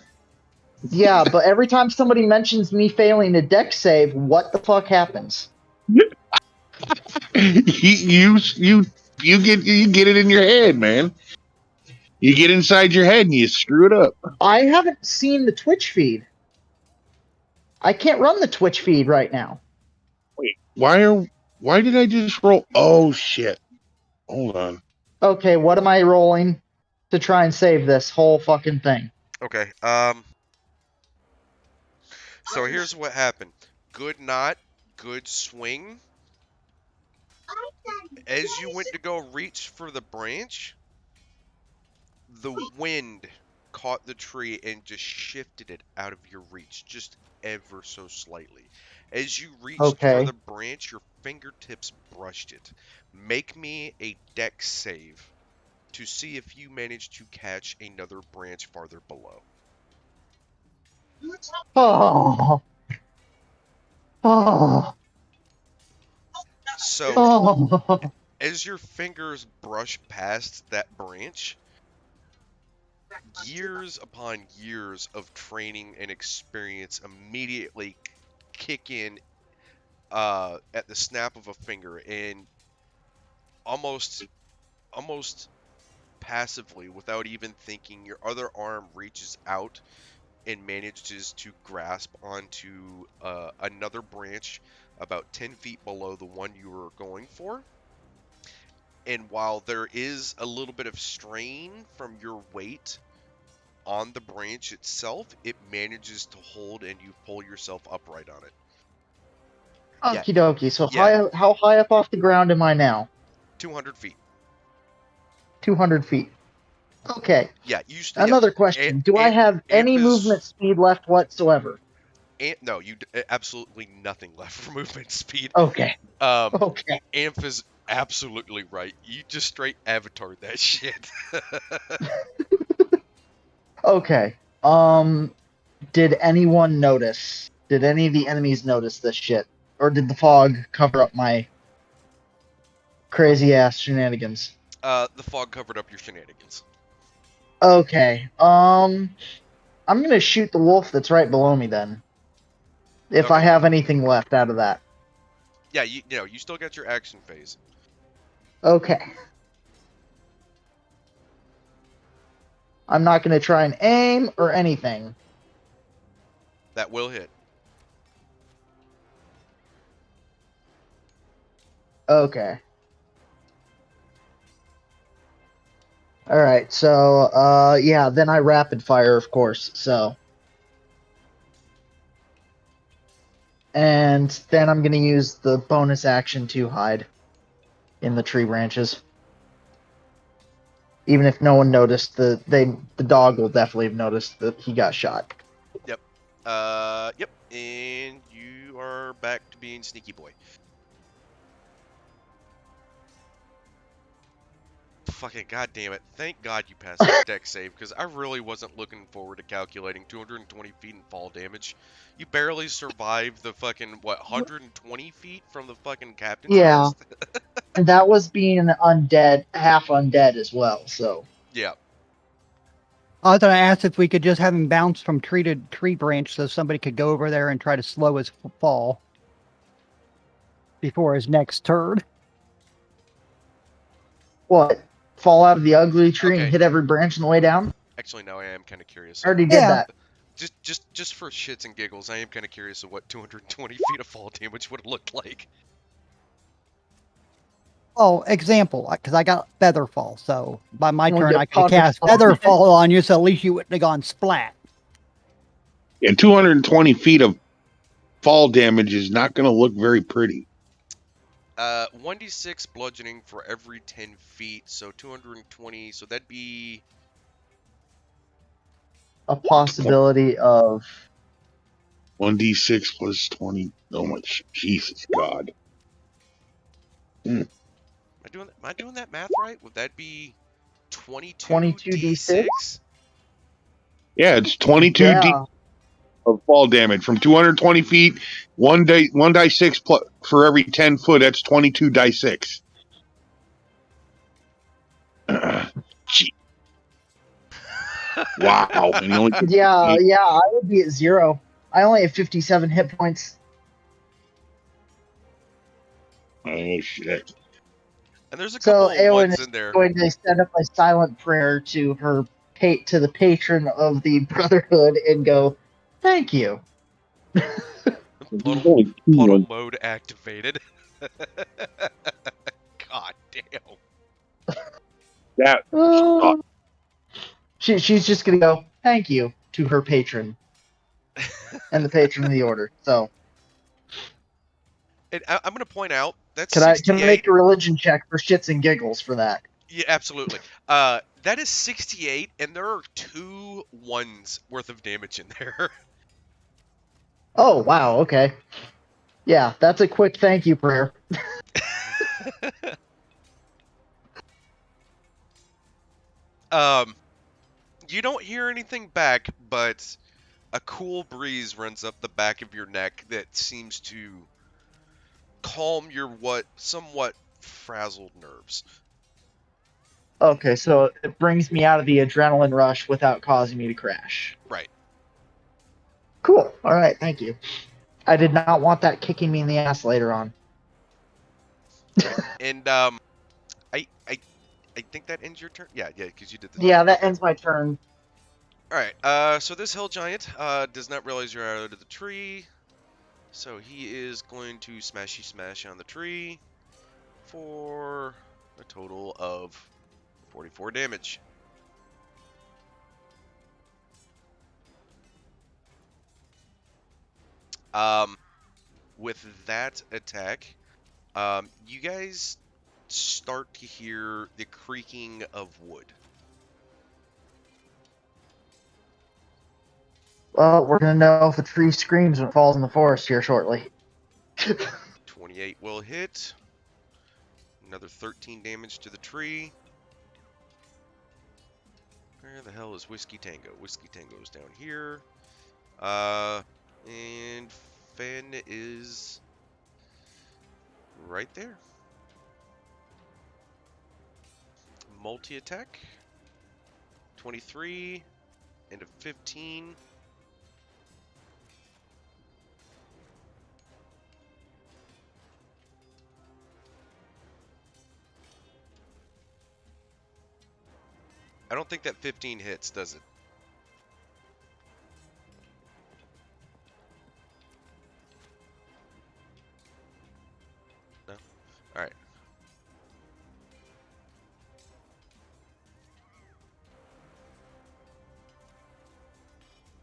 Yeah, but every time somebody mentions me failing a deck save, what the fuck happens? You get it in your head, man. You get inside your head and you screw it up. I haven't seen the Twitch feed. I can't run the Twitch feed right now. Wait, why did I just roll? Oh shit. Hold on. Okay, what am I rolling to try and save this whole fucking thing? Okay. So here's what happened. Good knot, good swing. As you went to go reach for the branch, the wind caught the tree and just shifted it out of your reach, just ever so slightly. As you reached for Okay. the branch, your fingertips brushed it. Make me a dex save to see if you manage to catch another branch farther below. Oh. Oh. So, Oh. as your fingers brush past that branch, years upon years of training and experience immediately kick in at the snap of a finger, and almost passively, without even thinking, your other arm reaches out and manages to grasp onto another branch about 10 feet below the one you were going for. And while there is a little bit of strain from your weight on the branch itself, it manages to hold and you pull yourself upright on it. Yeah, Okie dokie. So yeah. how high up off the ground am I now? 200 feet. 200 feet. Okay. Yeah, Another question. Do I have any movement speed left whatsoever? No, absolutely nothing left for movement speed. Okay. Okay. Okay. Amph is absolutely right. You just straight avatared that shit. Okay. Did anyone notice? Did any of the enemies notice this shit? Or did the fog cover up my crazy ass shenanigans? The fog covered up your shenanigans. Okay. I'm gonna shoot the wolf that's right below me then. If I have anything left out of that. Yeah, you still got your action phase. Okay. I'm not gonna try and aim or anything. That will hit. Okay. Alright, so yeah, then I rapid fire, of course, so. And then I'm gonna use the bonus action to hide in the tree branches. Even if no one noticed, the dog will definitely have noticed that he got shot. Yep. Yep. And you are back to being sneaky boy. Fucking goddamn it. Thank God you passed that deck save, because I really wasn't looking forward to calculating 220 feet in fall damage. You barely survived the fucking, 120 feet from the fucking captain's Yeah. nest? And that was being undead, half undead as well, so. Yeah. I was going to ask if we could just have him bounce from tree to tree branch so somebody could go over there and try to slow his fall before his next turn. What? Fall out of the ugly tree Okay. and hit every branch on the way down? Actually, no, I am kind of curious. I already did that. Just for shits and giggles, I am kind of curious of what 220 feet of fall damage would have looked like. Oh, example, because I got Featherfall, so by my We'll turn get I could cast Featherfall. Featherfall on you, so at least you wouldn't have gone splat. And 220 feet of fall damage is not going to look very pretty. 1d6 bludgeoning for every 10 feet, so 220, so that'd be a possibility of 1d6 plus 20. Oh my Jesus God. Am I doing that math right? Would that be 22d6. 22d6? Yeah, it's 22 Yeah. of fall damage from 220 feet. One die 6 plus, for every 10 foot. That's 22 die 6. Gee. Wow. And he only took Yeah, 58. yeah, I would be at 0. I only have 57 hit points. Oh shit. And there's a So couple of Eowyn ones is in there. going to send up a silent prayer to to the patron of the Brotherhood and go, "Thank you." Puddle mode activated. God damn. That She's just gonna go, "Thank you" to her patron and the patron of the order. So And I'm going to point out that's can I 68. make a religion check for shits and giggles for that? Yeah, absolutely. That is 68, and there are 2 ones worth of damage in there. Oh wow, okay. Yeah, that's a quick thank you prayer. You don't hear anything back, but a cool breeze runs up the back of your neck that seems to calm your somewhat frazzled nerves. Okay, so it brings me out of the adrenaline rush without causing me to crash. Right. Cool. All right, thank you. I did not want that kicking me in the ass later on. Right. And I think that ends your turn. Yeah, because you did the. Yeah, that okay. ends my turn. All right. So this hill giant does not realize you're out of the tree, so he is going to smash on the tree for a total of 44 damage. With that attack, you guys start to hear the creaking of wood. Well, we're gonna know if a tree screams when it falls in the forest here shortly. 28 will hit. Another 13 damage to the tree. Where the hell is Whiskey Tango? Whiskey Tango's down here. And Fen is right there. Multi-attack. 23 and a 15. I don't think that 15 hits, does it? No? Alright.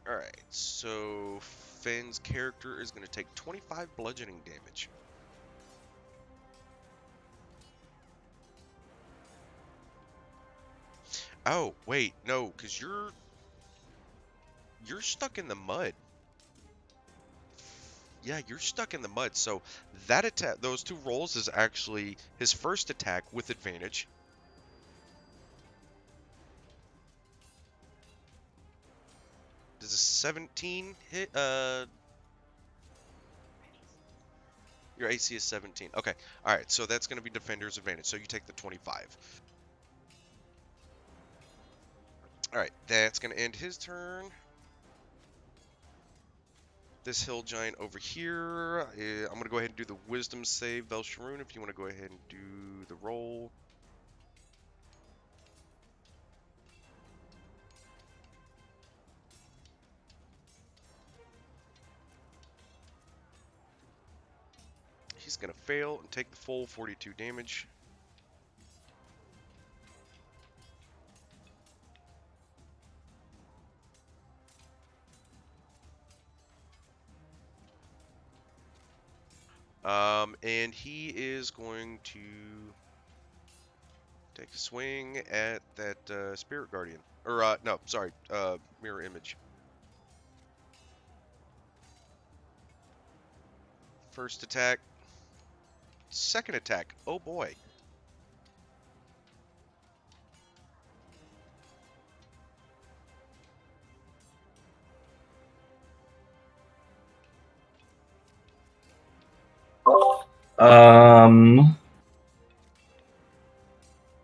Alright, so Fenn's character is going to take 25 bludgeoning damage. Oh, wait, no, because you're stuck in the mud. Yeah, you're stuck in the mud. So that attack, those 2 rolls is actually his first attack with advantage. Does a 17 hit? Your AC is 17. Okay. All right. So that's going to be defender's advantage. So you take the 25. All right. That's going to end his turn. This hill giant over here. I'm going to go ahead and do the wisdom save, Velsharoon, if you want to go ahead and do the roll. He's going to fail and take the full 42 damage. And he is going to take a swing at that Spirit Guardian. Or no, sorry, mirror image. First attack. Second attack. Oh boy.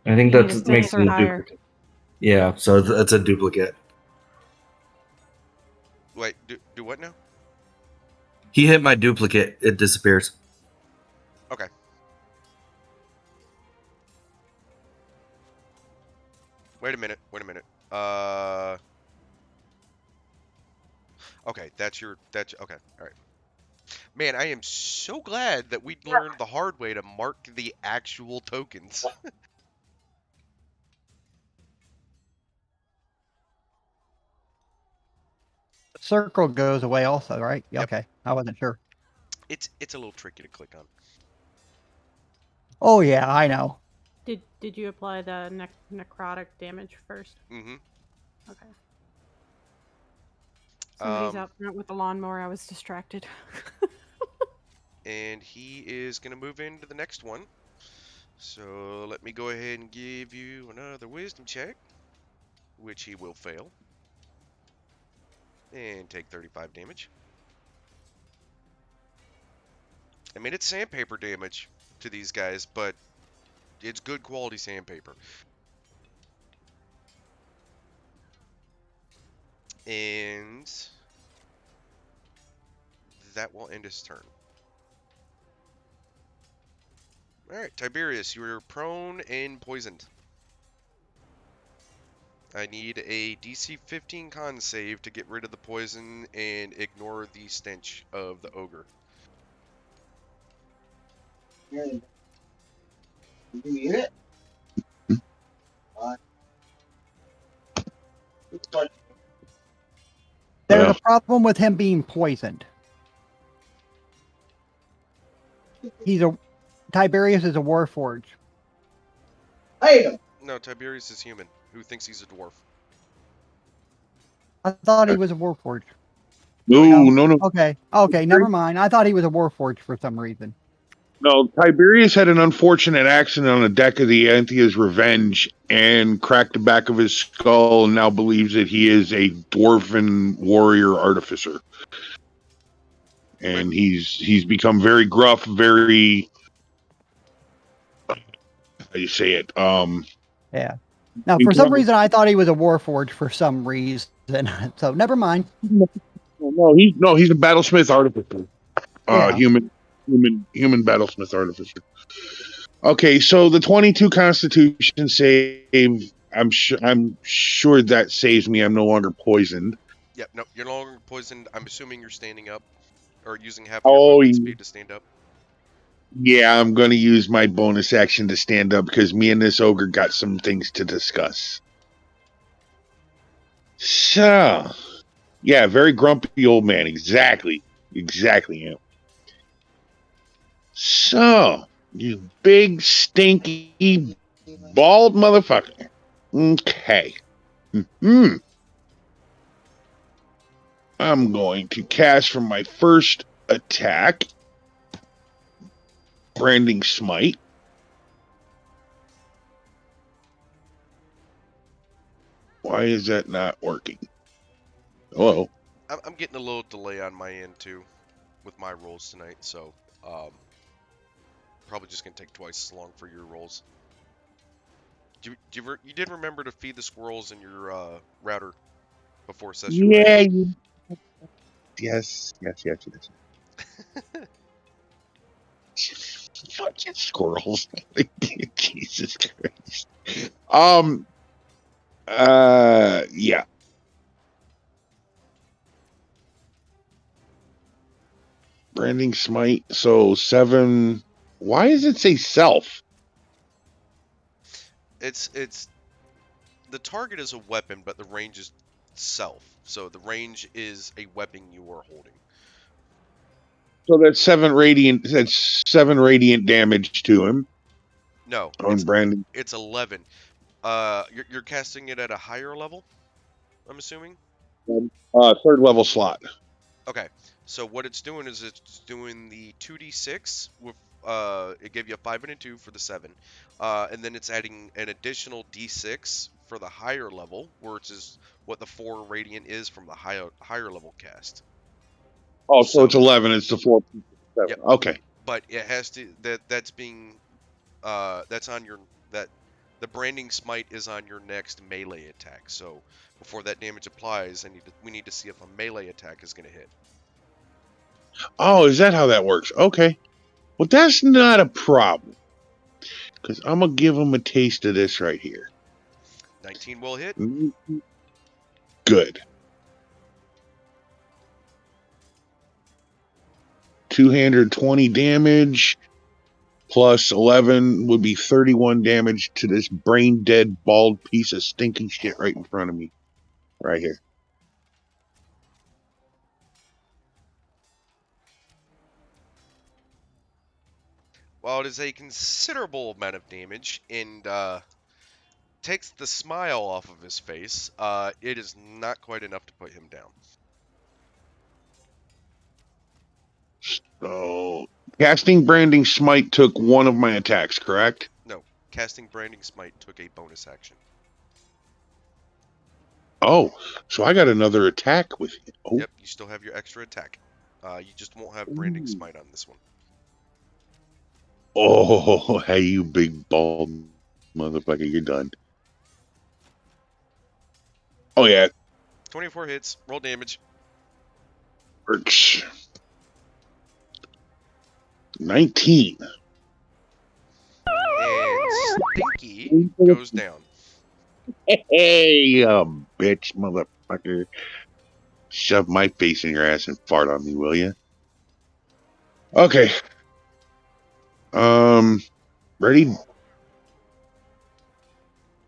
I think You need a that makes 6 it or a higher. duplicate. Yeah, so that's a duplicate. Wait, do what now? He hit my duplicate. It disappears. Okay. Wait a minute. Okay, that's okay. All right. Man, I am so glad that we learned the hard way to mark the actual tokens. Circle goes away also, right? Yep. Okay, I wasn't sure. It's a little tricky to click on. Oh yeah, I know. Did you apply the necrotic damage first? Mm-hmm. Okay. Somebody's Um, out front with the lawnmower. I was distracted. and he is gonna move into the next one. So let me go ahead and give you another wisdom check, which he will fail, and take 35 damage. I mean, it's sandpaper damage to these guys, but it's good quality sandpaper. And that will end his turn. Alright, Tiberius, you're prone and poisoned. I need a DC 15 con save to get rid of the poison and ignore the stench of the ogre. You eat it? There's Yeah. a problem with him being poisoned. Tiberius is a warforged. No, Tiberius is human, who thinks he's a dwarf. I thought he was a warforged. No. Okay, never mind. I thought he was a warforged for some reason. No, Tiberius had an unfortunate accident on the deck of the Anthea's Revenge and cracked the back of his skull and now believes that he is a dwarven warrior artificer. And he's become very gruff, very how do you say it? Yeah. Now, for some reason, I thought he was a warforged for some reason. So never mind. No, he's a battlesmith artificer. Yeah. Human battlesmith artificer. Okay, so the 22 Constitution save. I'm sure that saves me. I'm no longer poisoned. Yep, no, you're no longer poisoned. I'm assuming you're standing up, or using half of your movement speed to stand up. Yeah, I'm going to use my bonus action to stand up because me and this ogre got some things to discuss. So, yeah, very grumpy old man. Exactly. Yeah. So, you big, stinky, bald motherfucker. Okay. I'm going to cast from my first attack, Branding Smite. Why is that not working? Hello? I'm getting a little delay on my end, too, with my rolls tonight, so, probably just gonna take twice as long for your rolls. You did remember to feed the squirrels in your router before session, Yeah. right? Yes. Fucking squirrels. Jesus Christ. Yeah. Branding Smite. So 7. Why does it say self? It's the target is a weapon, but the range is self. So the range is a weapon you are holding. So that's 7 radiant. That's 7 radiant damage to him. No, on Branding. it's 11. You're casting it at a higher level, I'm assuming. Third level slot. Okay, so what it's doing is it's doing the 2d6 with it gave you a 5 and a 2 for the 7, and then it's adding an additional d6 for the higher level, which is what the 4 radiant is from the higher level cast. Oh, so it's So 11. It's the 4. 7. yep, Okay. but it has to that's being that's on your that the branding smite is on your next melee attack. So before that damage applies, we need to see if a melee attack is going to hit. Oh, is that how that works? Okay. Well, that's not a problem. Because I'm going to give them a taste of this right here. 19 will hit. Good. 220 damage plus 11 would be 31 damage to this brain dead, bald piece of stinking shit right in front of me. Right here. While it is a considerable amount of damage and takes the smile off of his face, it is not quite enough to put him down. So, casting Branding Smite took one of my attacks, correct? No, casting Branding Smite took a bonus action. Oh, so I got another attack with it. Oh. Yep, you still have your extra attack. You just won't have Branding Smite on this one. Oh, hey, you big bald motherfucker, you're done. Oh, yeah. 24 hits, roll damage. Works. 19. And Stinky goes down. Hey, you bitch, motherfucker. Shove my face in your ass and fart on me, will you? Okay. Ready?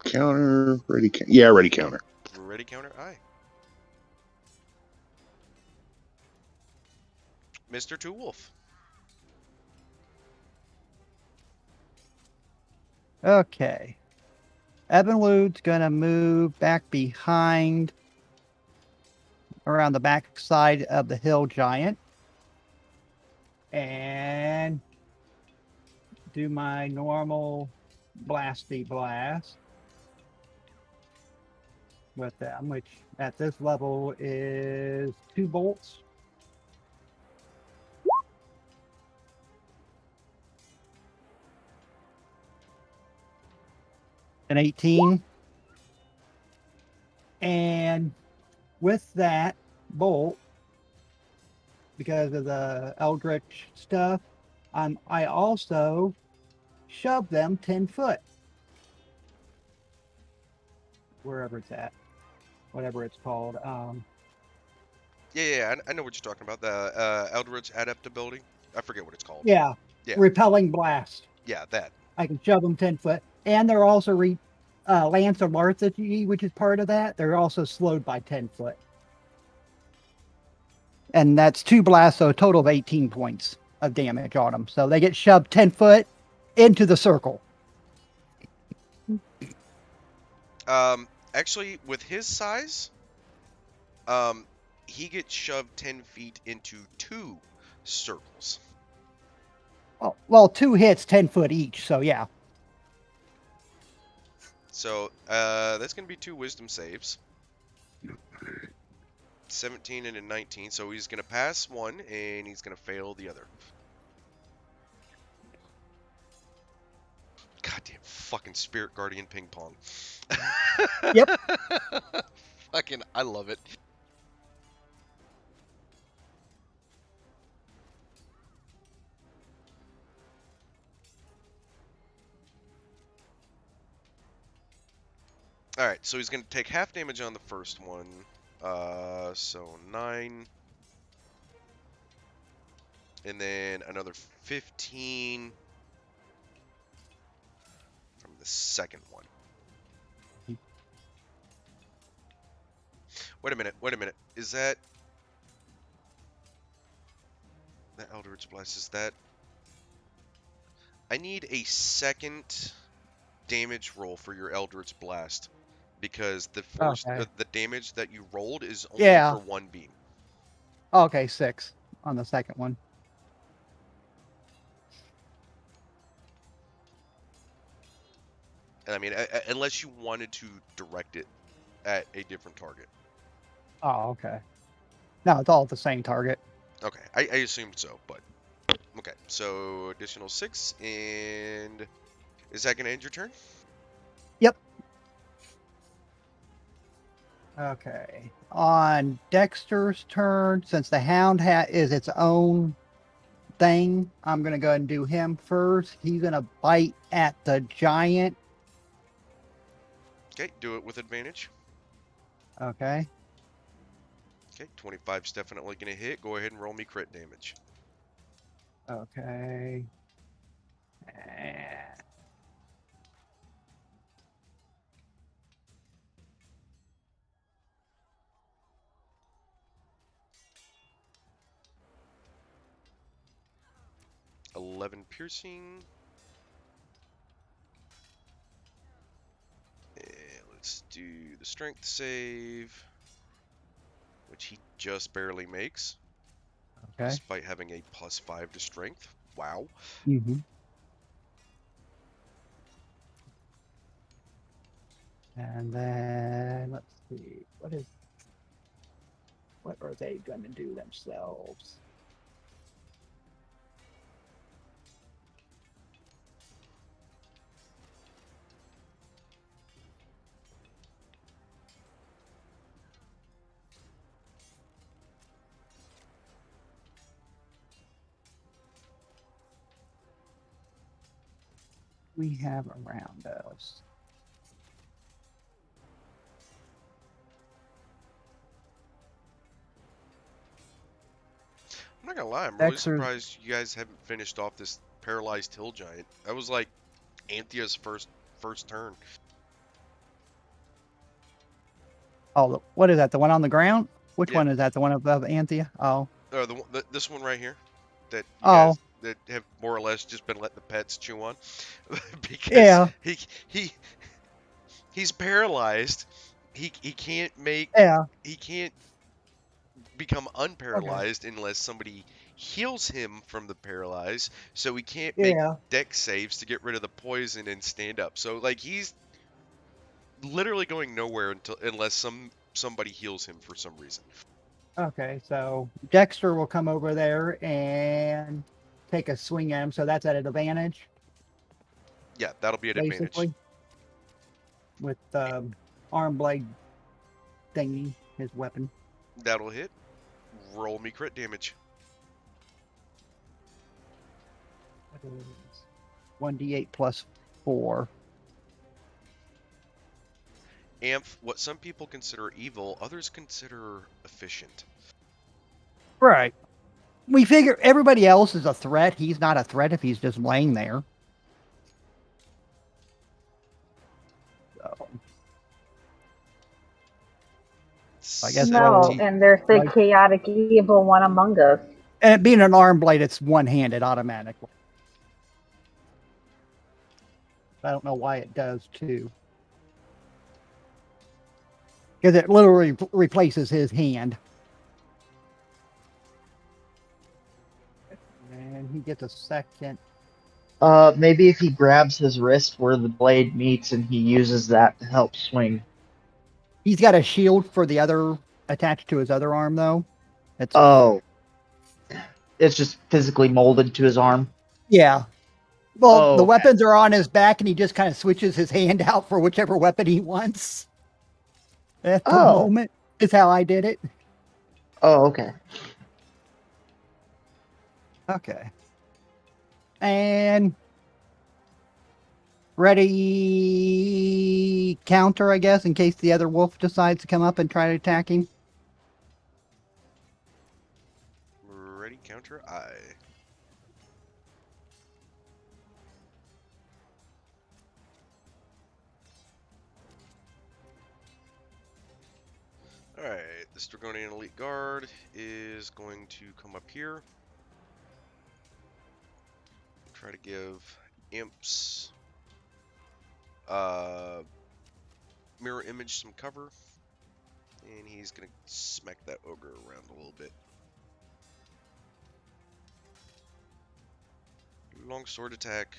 Counter. Ready? Yeah, ready counter. Ready counter, aye. Mr. Two Wolf. Okay. Ebenlude's gonna move back behind around the back side of the hill giant and do my normal blasty blast with them, which at this level is 2 bolts. An 18. And with that bolt, because of the eldritch stuff, I also shove them 10 foot. Wherever it's at. Whatever it's called. Yeah, I know what you're talking about. The Eldritch Adaptability. I forget what it's called. Yeah. Yeah. Repelling blast. Yeah, that. I can shove them 10 foot. And they're also Lance of Larthity, which is part of that. They're also slowed by 10 foot. And that's 2 blasts, so a total of 18 points of damage on them. So they get shoved 10 foot into the circle. Actually, with his size, he gets shoved 10 feet into 2 circles. Oh, well, 2 hits, 10 foot each. So yeah. So that's going to be 2 wisdom saves. 17 and a 19. So he's going to pass one and he's going to fail the other. Goddamn fucking Spirit Guardian ping pong. Yep. Fucking, I love it. Alright, so he's going to take half damage on the first one. So 9. And then another 15 from the second one. Wait a minute. Is that... That Eldritch Blast, is that... I need a second damage roll for your Eldritch Blast, because the force, Okay. the damage that you rolled is only Yeah. for one beam. Okay, 6 on the second one. And I mean, unless you wanted to direct it at a different target. Oh, okay. No, it's all the same target. Okay, I assumed so, but okay. So additional 6, and is that going to end your turn? Yep. Okay. On Dexter's turn, since the Hound Hat is its own thing, I'm going to go ahead and do him first. He's going to bite at the giant. Okay, do it with advantage. Okay. Okay, 25's definitely going to hit. Go ahead and roll me crit damage. Okay. 11 piercing. And let's do the strength save, which he just barely makes, Okay. despite having a +5 to strength. Wow. Mm-hmm. And then let's see, what are they going to do themselves? We have around us. I'm not gonna lie, I'm really Dexter's- surprised you guys haven't finished off this paralyzed hill giant. That was like Anthea's first turn. Oh, what is that? The one on the ground? Which Yeah. one is that? The one above Anthea? Oh. This one right here, that you Oh. guys that have more or less just been letting the pets chew on, because Yeah. he's paralyzed. He can't make Yeah. he can't become unparalyzed unless somebody heals him from the paralyze. So he can't make Yeah. dex saves to get rid of the poison and stand up. So like he's literally going nowhere unless somebody heals him for some reason. Okay, so Dexter will come over there and take a swing at him. So that's at an advantage, Yeah, that'll be an advantage. basically. With arm blade thingy, his weapon. That'll hit. Roll me crit damage. 1d8 plus 4. Amph, what some people consider evil, others consider efficient. Right. We figure everybody else is a threat. He's not a threat if he's just laying there. So I guess No, 17. and there's the chaotic evil one among us. And it being an arm blade, it's one-handed automatically. I don't know why it does too. Because it literally replaces his hand. And he gets a second. Maybe if he grabs his wrist where the blade meets and he uses that to help swing. He's got a shield for the other attached to his other arm, though. It's it's just physically molded to his arm. Yeah. Well, the okay. weapons are on his back, and he just kind of switches his hand out for whichever weapon he wants. At the moment is how I did it. Oh, okay. Okay. And ready counter, I guess, in case the other wolf decides to come up and try to attack him. Ready, counter, aye. Alright, the Stragonian Elite Guard is going to come up here. Try to give imps mirror image some cover. And he's going to smack that ogre around a little bit. Longsword attack.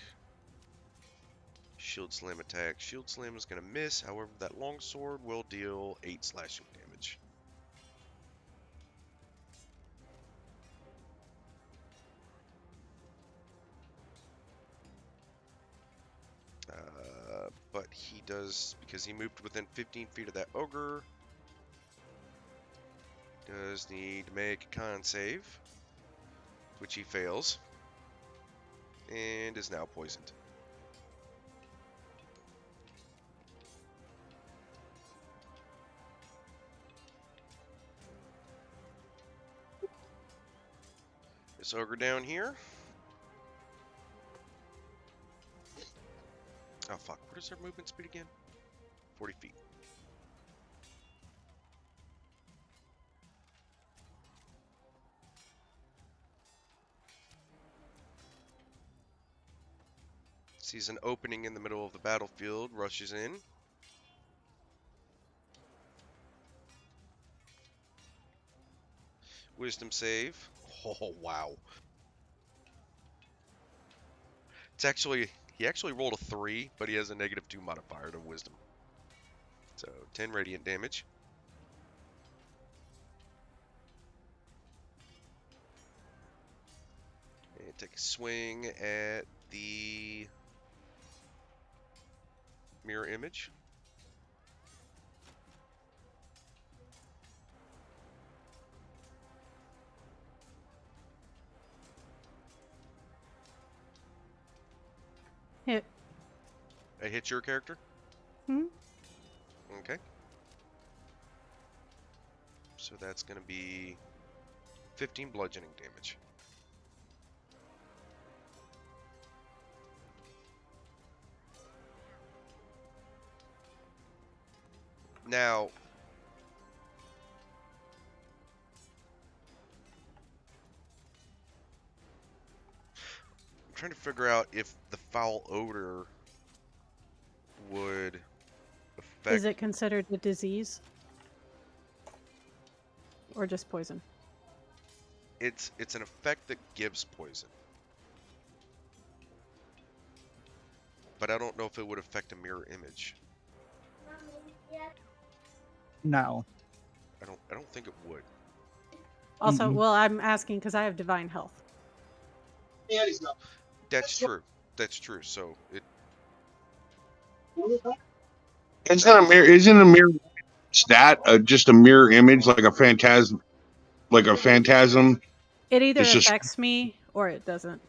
Shield slam attack. Shield slam is going to miss. However, that longsword will deal 8 slashing damage. But he does, because he moved within 15 feet of that ogre, does need to make a con save, which he fails, and is now poisoned. This ogre down here. Oh fuck, what is their movement speed again? 40 feet. Sees an opening in the middle of the battlefield, rushes in. Wisdom save. Oh wow. It's actually, he actually rolled a 3, but he has a -2 modifier to wisdom. So 10 radiant damage. And take a swing at the mirror image. Hit. I hit your character? Hmm? Okay. So that's going to be 15 bludgeoning damage. Now, I'm trying to figure out if the foul odor would affect... Is it considered a disease? Or just poison? It's an effect that gives poison. But I don't know if it would affect a mirror image. No. I don't think it would. Also, Mm-mm. well, I'm asking because I have divine health. That's true. That's true. So it Isn't a mirror stat just a mirror image, like a phantasm, It either It's just- affects me or it doesn't.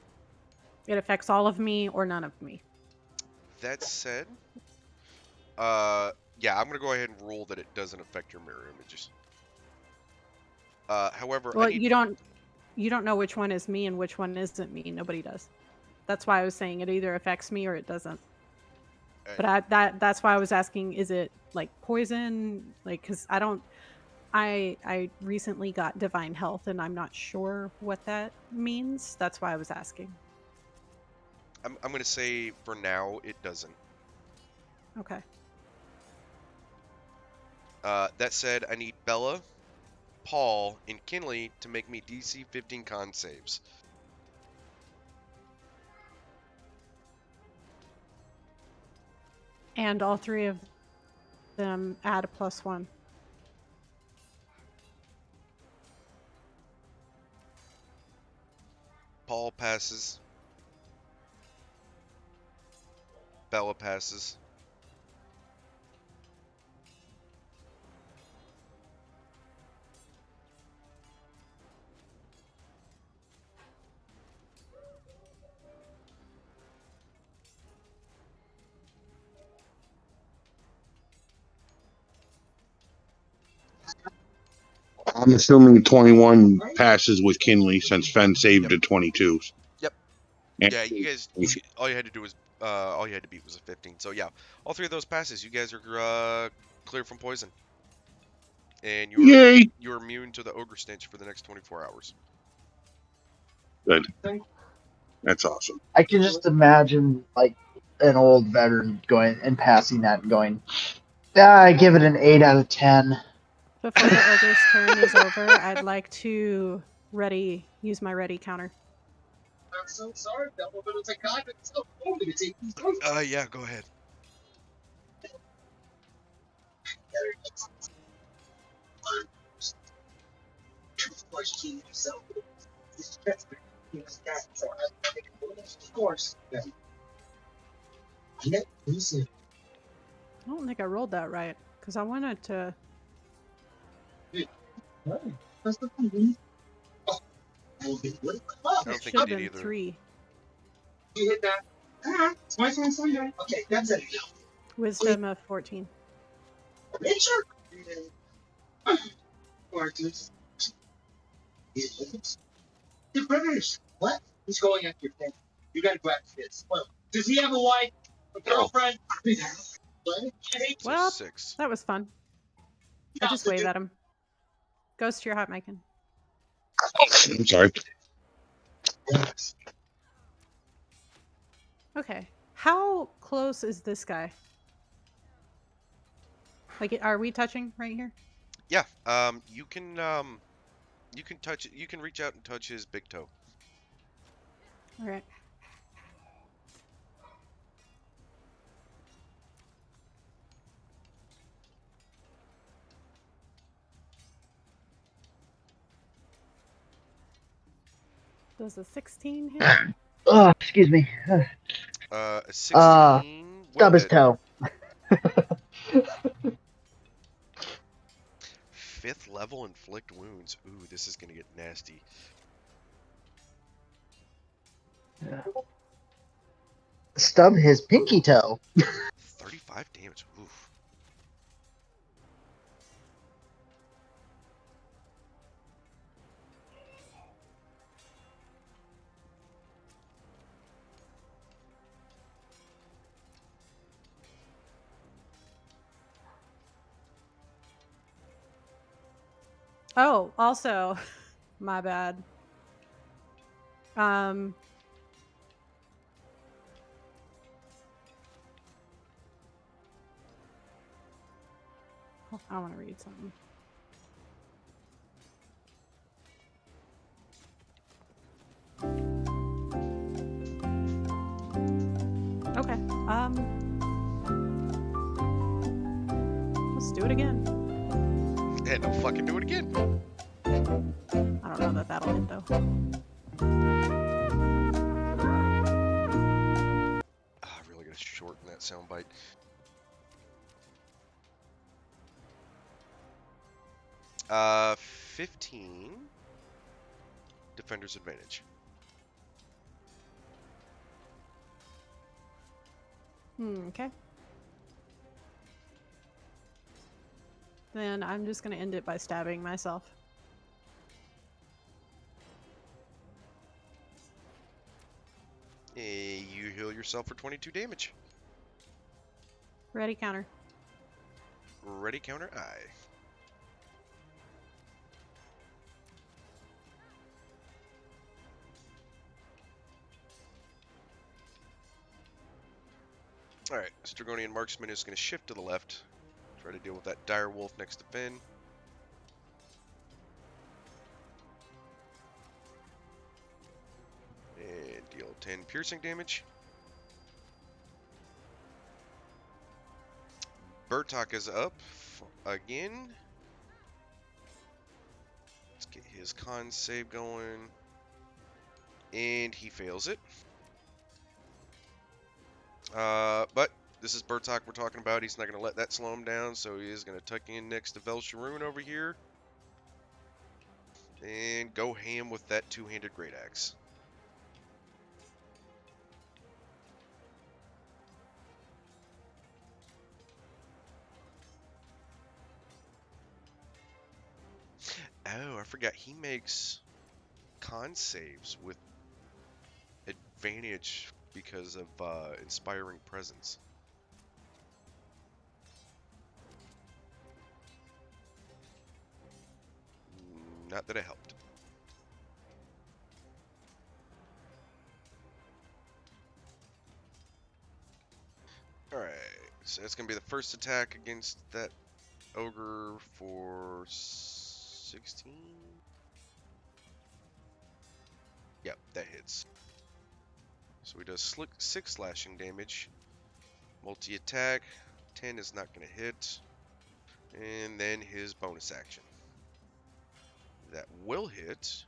It affects all of me or none of me. That said, yeah, I'm gonna go ahead and rule that it doesn't affect your mirror images. However, Well, I need... you don't know which one is me and which one isn't me. Nobody does. That's why I was saying it either affects me or it doesn't. But that's why I was asking, is it like poison? Like, because I recently got divine health and I'm not sure what that means. That's why I was asking. I'm gonna say for now it doesn't. Okay. That said, I need Bella, Paul, and Kinley to make me DC 15 con saves. And all three of them add a +1. Paul passes. Bella passes. I'm assuming 21 passes with Kinley since Fen saved a 22. Yep. And Yeah, you guys. All you had to do was all you had to beat was a 15. So yeah, all three of those passes, you guys are clear from poison, and you're immune to the ogre stench for the next 24 hours. Good. That's awesome. I can just imagine like an old veteran going and passing that and going, I give it an 8 out of 10. Before the ogre's turn is over, I'd like to use my ready counter. I'm so sorry, Devil, but it's a guy that's so old to take these Yeah, go ahead. Of course. I don't think I rolled that right because I wanted to. That's the thing. I don't think Should you have did been either. 3. You hit that. It's my turn Sunday. Okay, that's it. Wisdom of 14. Nature. Marcus. The British. What? He's going after your family. You gotta go after this. Well, does he have a wife? A girlfriend? Well, 6. that was fun. I just wave at him. Ghost, you're hot, Micah. I'm sorry. Okay. How close is this guy? Like, are we touching right here? Yeah. You can touch it. You can reach out and touch his big toe. All right. Does a 16 hit? Oh, excuse me. A 16. Stub his hit. toe. 5th level inflict wounds. Ooh, this is gonna get nasty. Stub his pinky toe. 35 damage. Oof. Oh, also, my bad. I want to read something. Okay. Let's do it again. And I'll fucking do it again. I don't know that that'll hit though. I really gotta shorten that soundbite. Uh, 15. Defender's advantage. Okay. Then I'm just gonna end it by stabbing myself. You heal yourself for 22 damage. Ready counter. Ready counter I. Alright, Stragonian Marksman is going to shift to the left. Try to deal with that dire wolf next to Finn. And deal 10 piercing damage. Bertok is up again. Let's get his con save going. And he fails it. But this is Bertok we're talking about. He's not going to let that slow him down, so he is going to tuck in next to Velsharoon over here. And go ham with that two-handed great axe. Oh, I forgot. He makes con saves with advantage because of inspiring presence. Not that it helped. So that's going to be the first attack against that ogre for 16. Yep, that hits. So he does 6 slashing damage. Multi-attack. 10 is not going to hit. And then his bonus action. That will hit.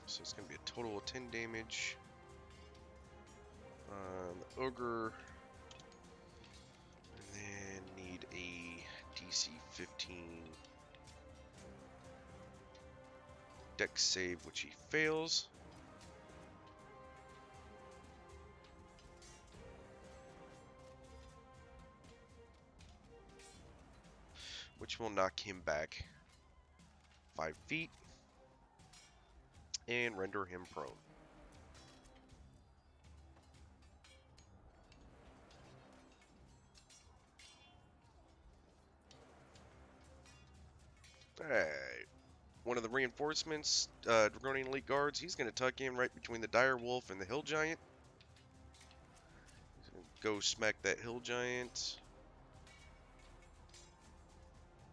So it's going to be a total of 10 damage. The ogre. And then need a DC 15 dex save, which he fails. Which will knock him back 5 feet and render him prone. Alright. One of the reinforcements, Dragonian Elite Guards, he's going to tuck in right between the Dire Wolf and the Hill Giant. He's going to go smack that Hill Giant.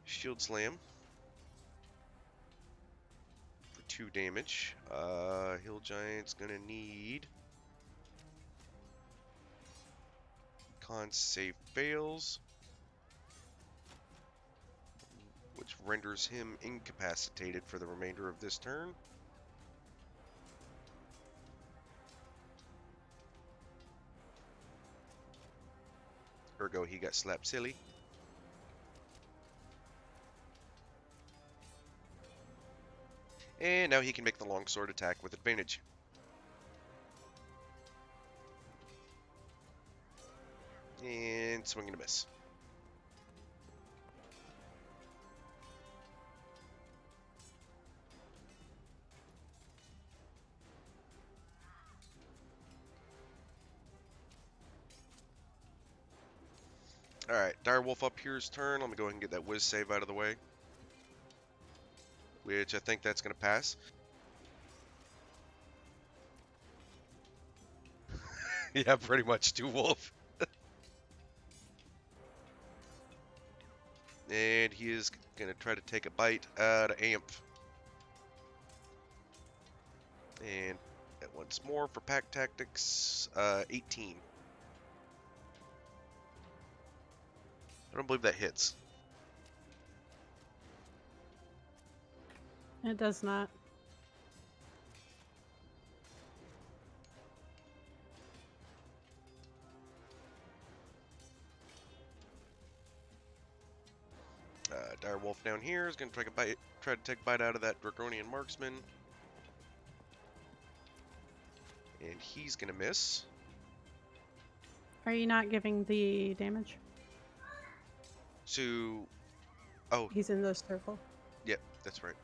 Shield Slam. For 2 damage. Hill Giant's going to need... Con save fails. Which renders him incapacitated for the remainder of this turn. Ergo, he got slapped silly. And now he can make the longsword attack with advantage. And swing and a miss. Alright, Direwolf up here's turn. Let me go ahead and get that whiz save out of the way. Which I think that's going to pass. Yeah, pretty much. 2 wolf. And he is going to try to take a bite out of Amp. And once more for pack tactics, 18. I don't believe that hits. It does not. Direwolf down here is going to try to take a bite out of that Draconian Marksman. And he's going to miss. Are you not giving the damage? To... Oh. He's in the circle. Yep, that's right.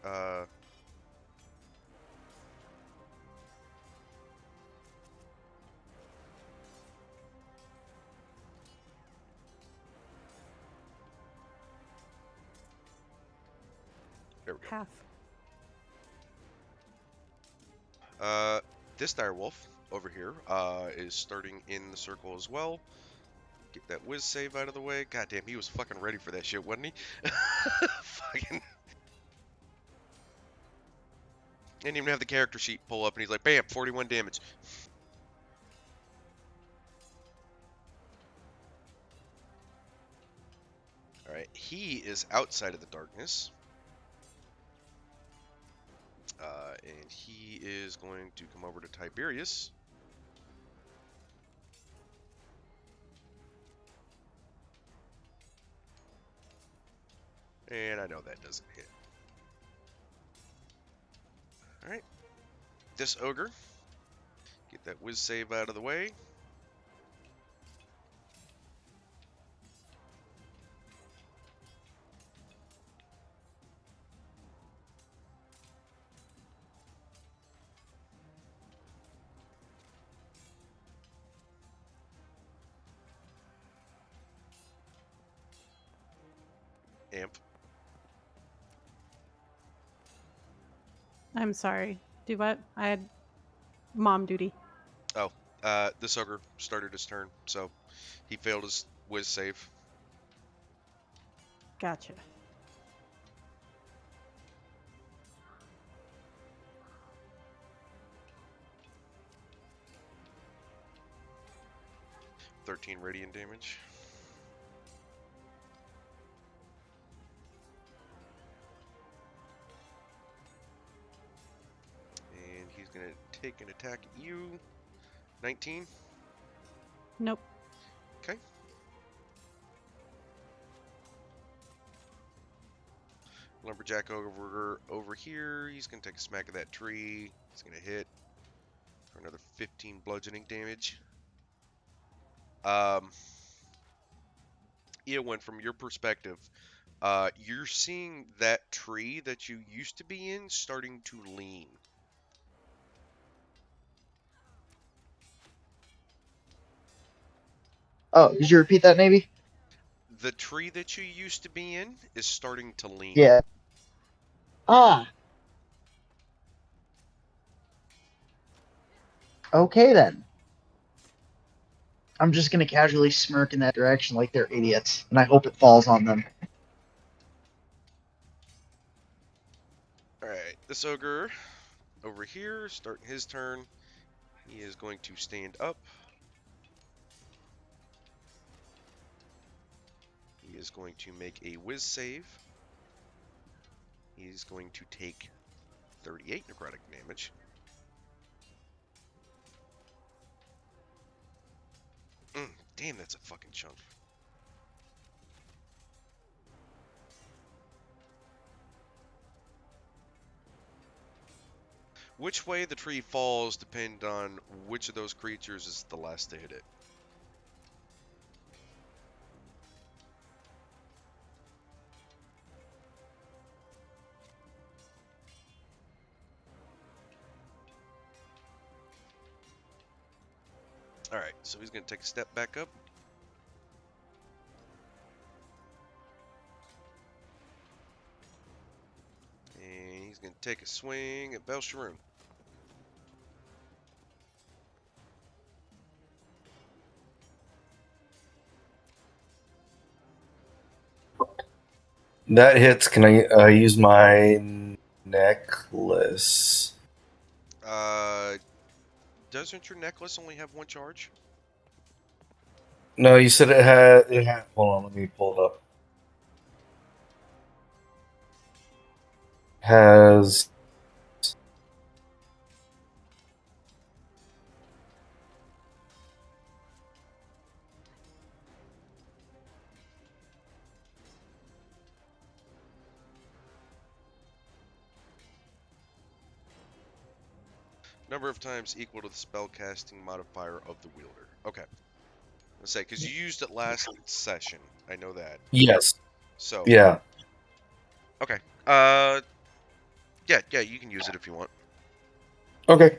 There we go. Half. This Direwolf over here is starting in the circle as well. Get that whiz save out of the way. God damn, he was fucking ready for that shit, wasn't he? Fucking. Didn't even have the character sheet pull up, and he's like, bam, 41 damage. Alright, he is outside of the darkness. And he is going to come over to Tiberius. And I know that doesn't hit. Alright. This ogre. Get that whiz save out of the way. Amp. I'm sorry. Do what? I had mom duty. Oh, this ogre started his turn, so he failed his whiz save. Gotcha. $13 radiant damage. And he's gonna take an attack at you. 19. Nope. Okay. Lumberjack over here. He's gonna take a smack at that tree. He's gonna hit for another 15 bludgeoning damage. Eowyn, from your perspective, you're seeing that tree that you used to be in starting to lean. Oh, did you repeat that, Navy? The tree that you used to be in is starting to lean. Yeah. Ah. Okay then. I'm just gonna casually smirk in that direction like they're idiots, and I hope it falls on them. Alright, this ogre over here, starting his turn. He is going to stand up. He is going to make a whiz save. He's going to take 38 necrotic damage. Damn, that's a fucking chunk. Which way the tree falls depends on which of those creatures is the last to hit it. Alright, so he's going to take a step back up. And he's going to take a swing at Belsharoon. That hits. Can I use my necklace? Doesn't your necklace only have one charge? No, you said it had. Hold on, let me pull it up. Has. Number of times equal to the spellcasting modifier of the wielder. Okay. Let's say, because you used it last session. I know that. Yes. So. Yeah. Okay. Yeah, you can use it if you want. Okay.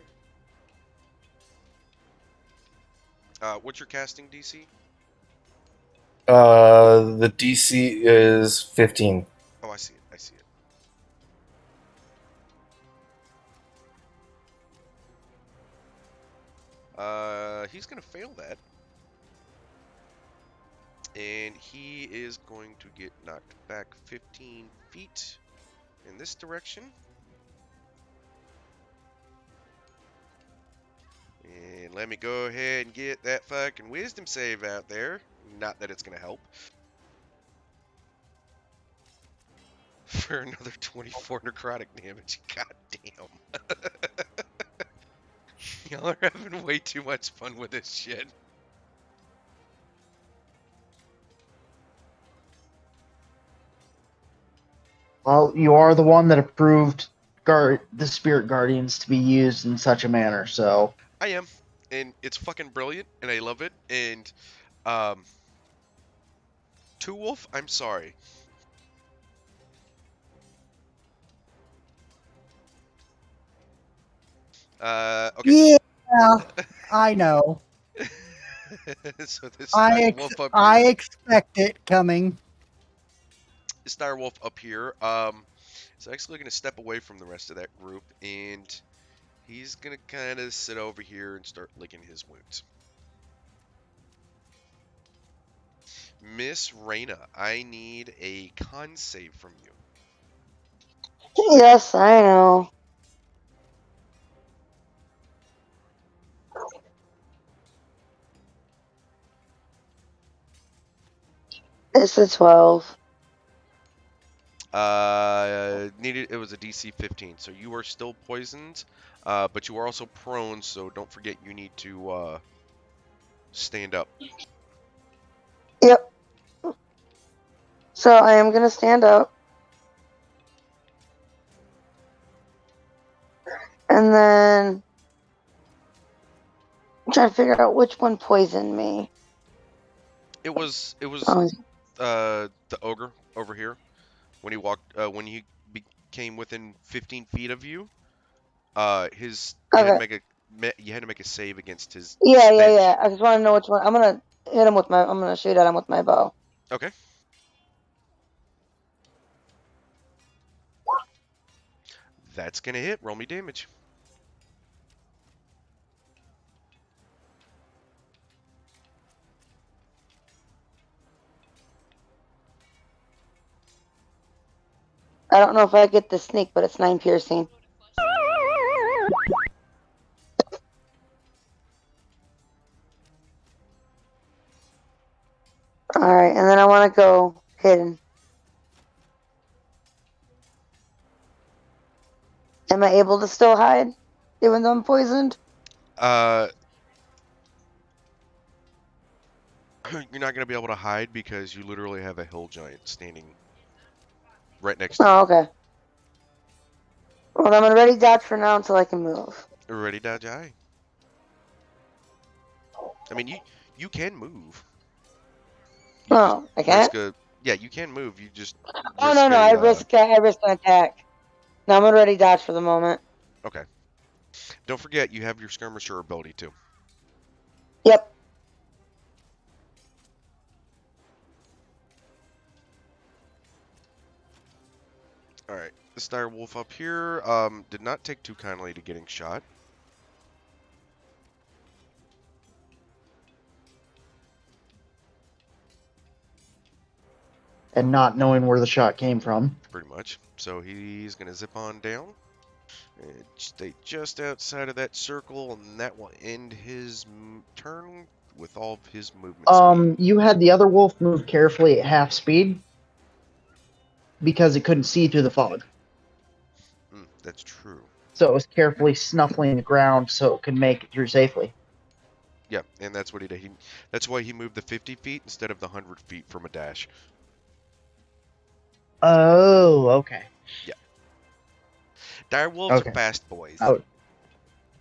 What's your casting DC? The DC is 15. Oh, I see it. I see it. He's gonna fail that. And he is going to get knocked back 15 feet in this direction. And let me go ahead and get that fucking wisdom save out there. Not that it's gonna help. For another 24 necrotic damage. God damn. Y'all are having way too much fun with this shit. Well, you are the one that approved the Spirit Guardians to be used in such a manner, so... I am. And it's fucking brilliant, and I love it, and, Two Wolf, I'm sorry. Okay. Yeah, I know. So this I wolf up I here, expect it coming. Direwolf up here. Is actually going to step away from the rest of that group, and he's going to kind of sit over here and start licking his wounds. Miss Reyna, I need a con save from you. Yes, I know. It's a 12. It was a DC 15, so you are still poisoned, but you are also prone, so don't forget you need to stand up. Yep. So I am gonna stand up. And then I'm trying to figure out which one poisoned me. It was Oh, the ogre over here when he walked when he became within 15 feet of you. okay. You had to make a save against his Yeah. stench. I just want to know which one. I'm gonna shoot at him with my bow. Okay. That's gonna hit. Roll me damage. I don't know if I get the sneak, but it's 9 piercing. Alright, and then I want to go hidden. Am I able to still hide, even though I'm poisoned? You're not gonna be able to hide because you literally have a hill giant standing right next to you. Oh, okay. Well, I'm gonna ready dodge for now until I can move. Ready, dodge, eye. I mean, you can move. You just I can't? yeah, you can move. You just Oh, risk no, I risk an attack. No, I'm gonna ready dodge for the moment. Okay. Don't forget, you have your skirmisher ability too. Yep. All right, this dire wolf up here did not take too kindly to getting shot. And not knowing where the shot came from. Pretty much. So he's gonna zip on down and stay just outside of that circle, and that will end his turn with all of his movement speed. You had the other wolf move carefully at half speed because it couldn't see through the fog. That's true. So it was carefully snuffling the ground so it could make it through safely. Yeah, and that's what he did. That's why he moved the 50 feet instead of the 100 feet from a dash. Oh, okay. Yeah. Dire wolves are fast boys. Oh,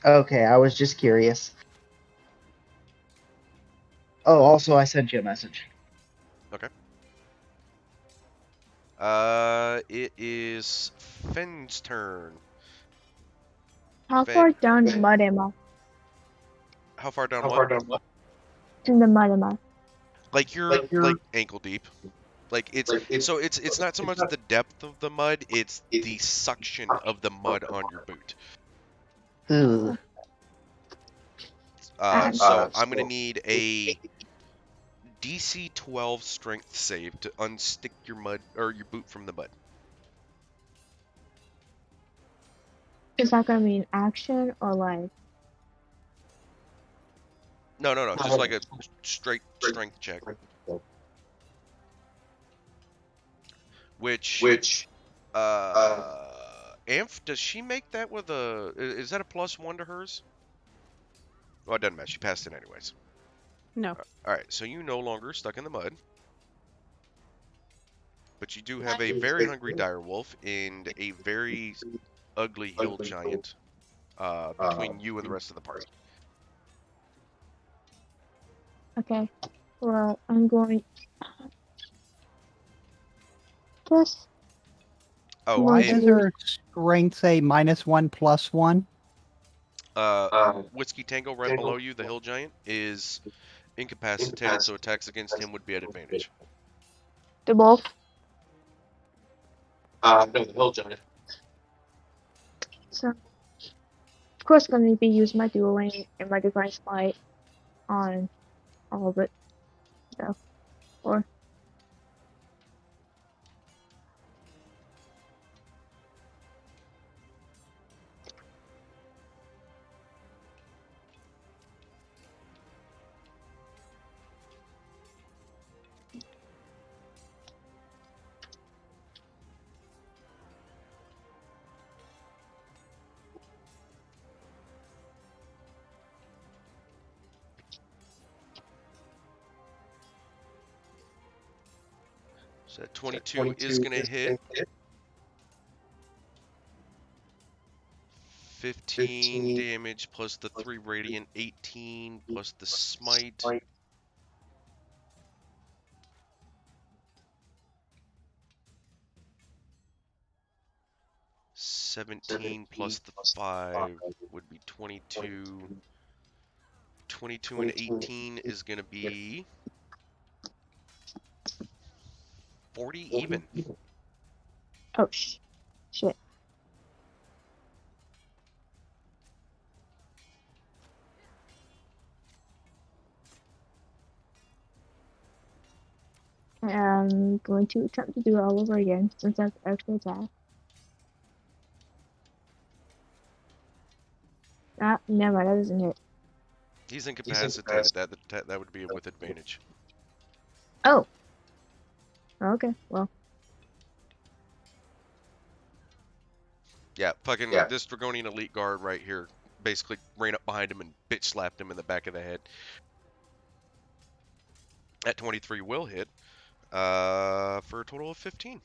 okay, I was just curious. Oh, also, I sent you a message. Okay. It is Finn's turn. How far down the mud am I? How far down what? In the mud am I? Like you're like ankle deep. Like it's not so much the depth of the mud, it's the suction of the mud on your boot. Ugh. So I'm gonna need a DC 12 strength save to unstick your your boot from the mud. Is that gonna be an action or like? No, just like a straight strength check. Which Amph, does she make that with is that a +1 to hers? Well, it doesn't matter. She passed it anyways. No. Alright, so you no longer stuck in the mud. But you do have a very hungry dire wolf and a very ugly hill giant between you and the rest of the party. Okay. Well, I'm going. Plus. Oh, why is her strength say -1 +1? Whiskey Tango right below you, the hill giant, is incapacitated, so attacks against him would be at advantage. The wolf? No, the hill giant. So, of course, going to be using my dual lane and my divine smite on all of it. So, or So that 22 is going to hit. 15 damage plus the 3 radiant, 18 plus the smite. 17 plus the 5 would be 22. 22 and 18 is going to be 40 even. oh shit. I'm going to attempt to do it all over again since that's extra attack. Ah, never mind, that doesn't hit. He's incapacitated. That would be with advantage. Oh. Okay, well. Yeah, fucking this Dragonian Elite Guard right here basically ran up behind him and bitch slapped him in the back of the head. That 23 will hit for a total of 15.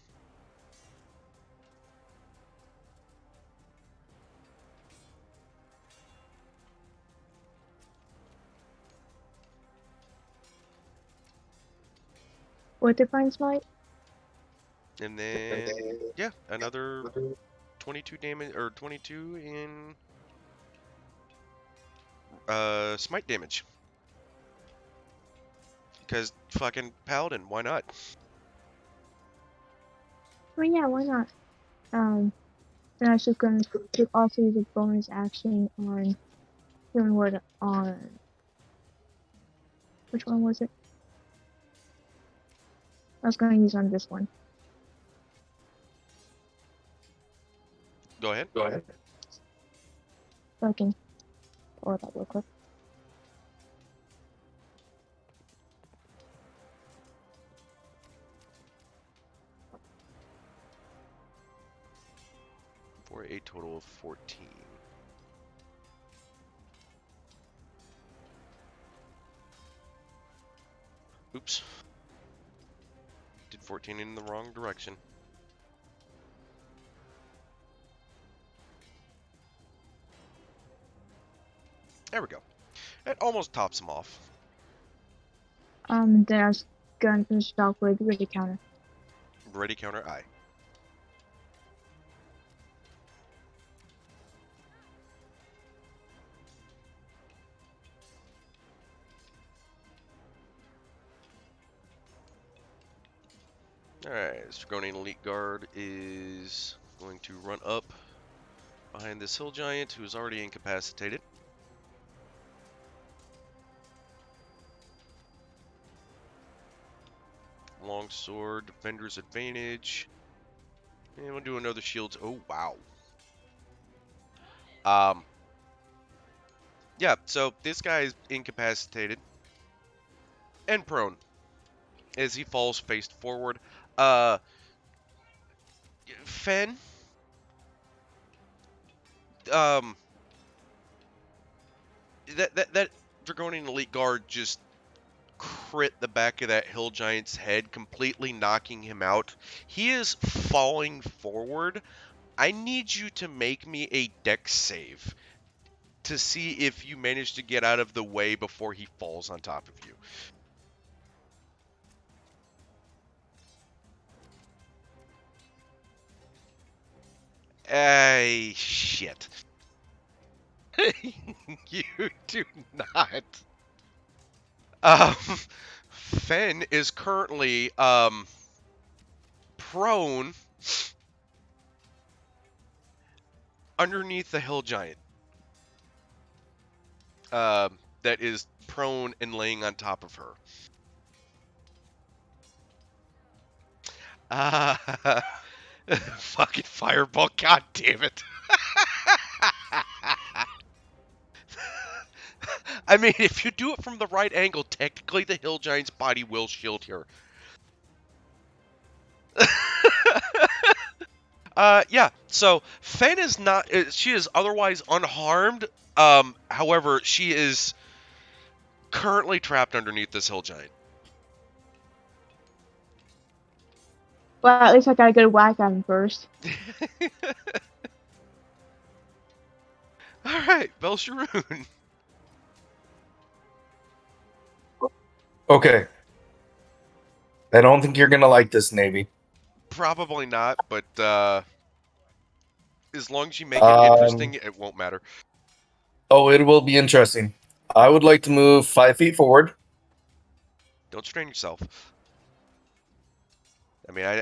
What define smite? And then, yeah, another 22 damage, or 22 in smite damage. Because fucking Paladin, why not? Well, yeah, why not? And I was going to also use a bonus action on Healing Word on. Which one was it? I was going to use on this one. Go ahead. So I can pull it up real quick. For a total of 14. Oops. Did 14 in the wrong direction. There we go. That almost tops him off. Then I was going to finish it off with Ready Counter. Ready counter I. Alright, this Dragonian Elite Guard is going to run up behind this Hill Giant who is already incapacitated. Longsword, Defender's Advantage. And we'll do another Shields. Oh, wow. Yeah, so this guy is incapacitated and prone as he falls face forward. Fen, that Dragonian Elite Guard just crit the back of that Hill Giant's head, completely knocking him out. He is falling forward. I need you to make me a dex save to see if you manage to get out of the way before he falls on top of you. Shit. You do not. Fen is currently, prone underneath the hill giant. That is prone and laying on top of her. Fucking fireball, god damn it. I mean, if you do it from the right angle, technically the hill giant's body will shield her. Yeah, so Fen is not, she is otherwise unharmed. However, she is currently trapped underneath this hill giant. Well, at least I got a good whack at him first. Alright, Belsharoon. Okay. I don't think you're gonna like this, Navy. Probably not, but as long as you make it interesting, it won't matter. Oh, it will be interesting. I would like to move 5 feet forward. Don't strain yourself. I mean, I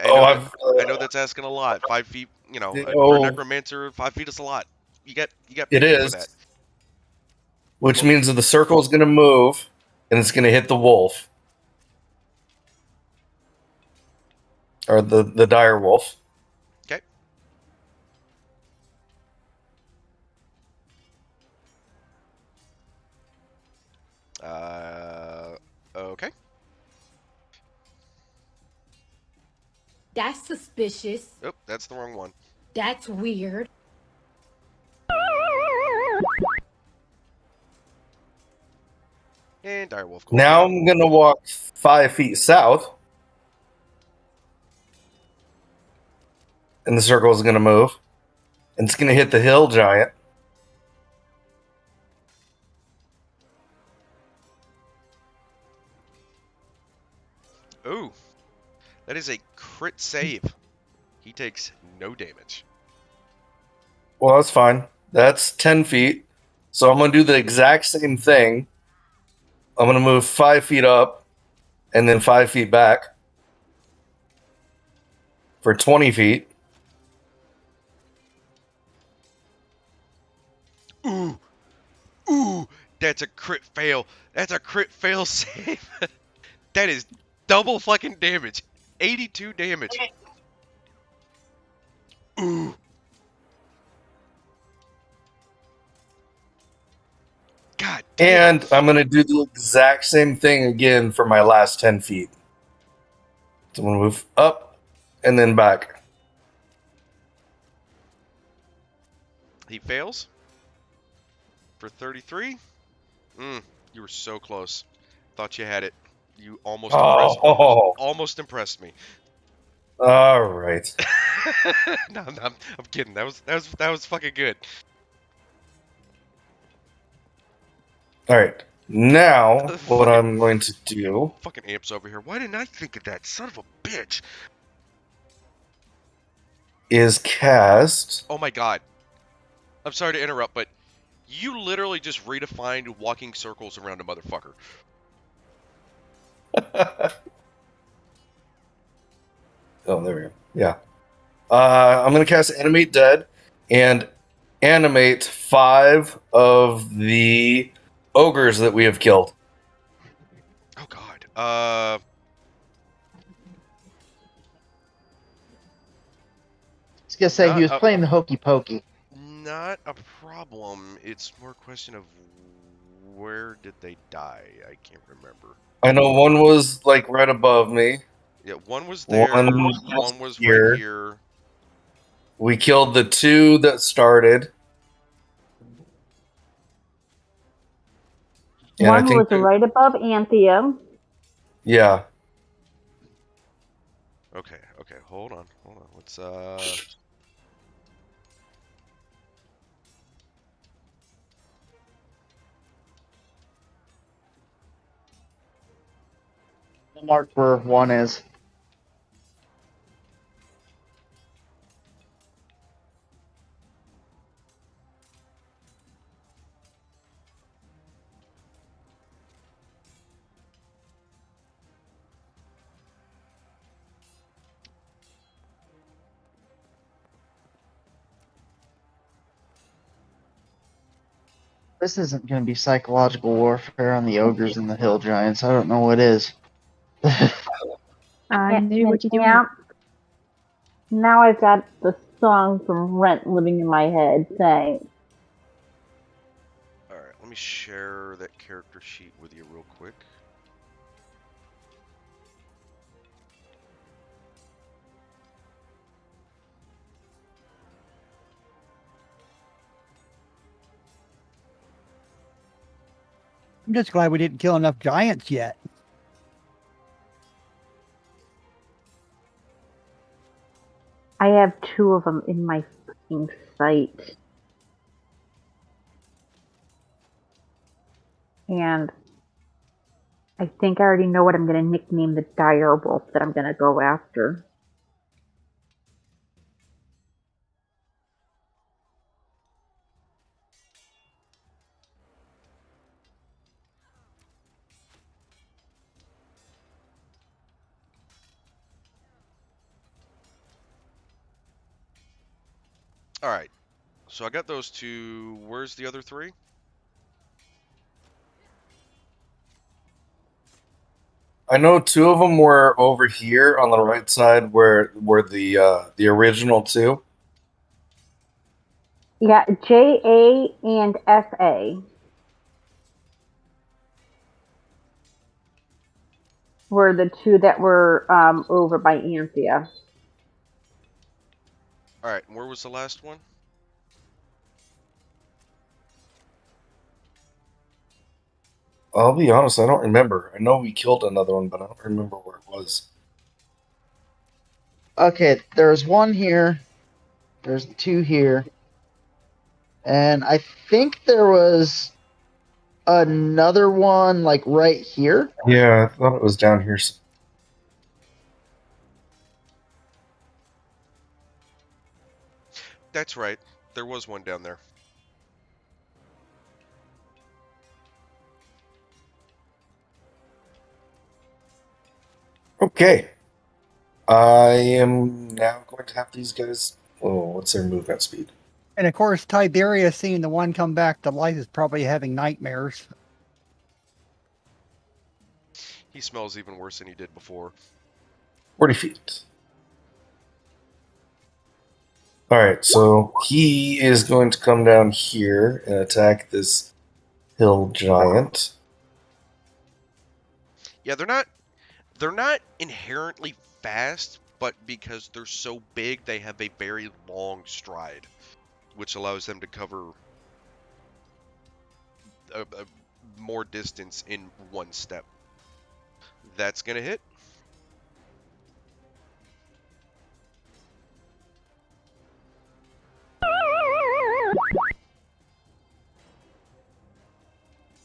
know that's asking a lot. 5 feet, you know, for a necromancer, 5 feet is a lot. You got It people for is. that. Which means that the circle is going to move, and it's going to hit the wolf. Or the dire wolf. Okay. Okay. That's suspicious. Oh, that's the wrong one. That's weird. And direwolf. Now I'm going to walk 5 feet south. And the circle is going to move. And it's going to hit the hill giant. Ooh. That is a crit save. He takes no damage. Well, that's fine. That's 10 feet. So I'm going to do the exact same thing. I'm going to move 5 feet up and then 5 feet back for 20 feet. Ooh. Ooh. That's a crit fail. That's a crit fail save. That is double fucking damage. 82 damage. Ooh. God damn. And I'm going to do the exact same thing again for my last 10 feet. So I'm going to move up and then back. He fails for 33. You were so close. Thought you had it. You almost impressed me. All right. No, I'm kidding. That was fucking good. All right. Now, what I'm going to do... Fucking amps over here. Why didn't I think of that? Son of a bitch. Is cast... Oh my god. I'm sorry to interrupt, but you literally just redefined walking circles around a motherfucker. Oh, there we go. Yeah. I'm going to cast Animate Dead and animate 5 of the ogres that we have killed. Oh god. I was gonna say he was playing the hokey pokey. Not a problem. It's more a question of where did they die? I can't remember. I know one was like right above me. Yeah, one was there. One was here. right here. We killed the 2 that started. And One was right above Anthea. Yeah. Okay, hold on. Let's Mark where one is. This isn't going to be psychological warfare on the ogres and the hill giants. I don't know what is. I knew what you doing. Yeah. Now I've got the song from Rent living in my head. Thanks. All right, let me share that character sheet with you real quick. I'm just glad we didn't kill enough giants yet. I have 2 of them in my fucking sight. And I think I already know what I'm going to nickname the dire wolf that I'm going to go after. All right, so I got those 2. Where's the other 3? I know 2 of them were over here on the right side where were the original 2. Yeah, JA and FA were the 2 that were over by Anthea. All right, and where was the last one? I'll be honest, I don't remember. I know we killed another one, but I don't remember where it was. Okay, there's 1 here. There's 2 here. And I think there was another one, like, right here. Yeah, I thought it was down here. That's right. There was one down there. Okay. I am now going to have these guys. Oh, what's their movement speed? And of course, Tiberius seeing the one come back to life is probably having nightmares. He smells even worse than he did before. 40 feet. Alright, so he is going to come down here and attack this hill giant. Yeah, they're not inherently fast, but because they're so big, they have a very long stride, which allows them to cover a more distance in one step. That's gonna hit.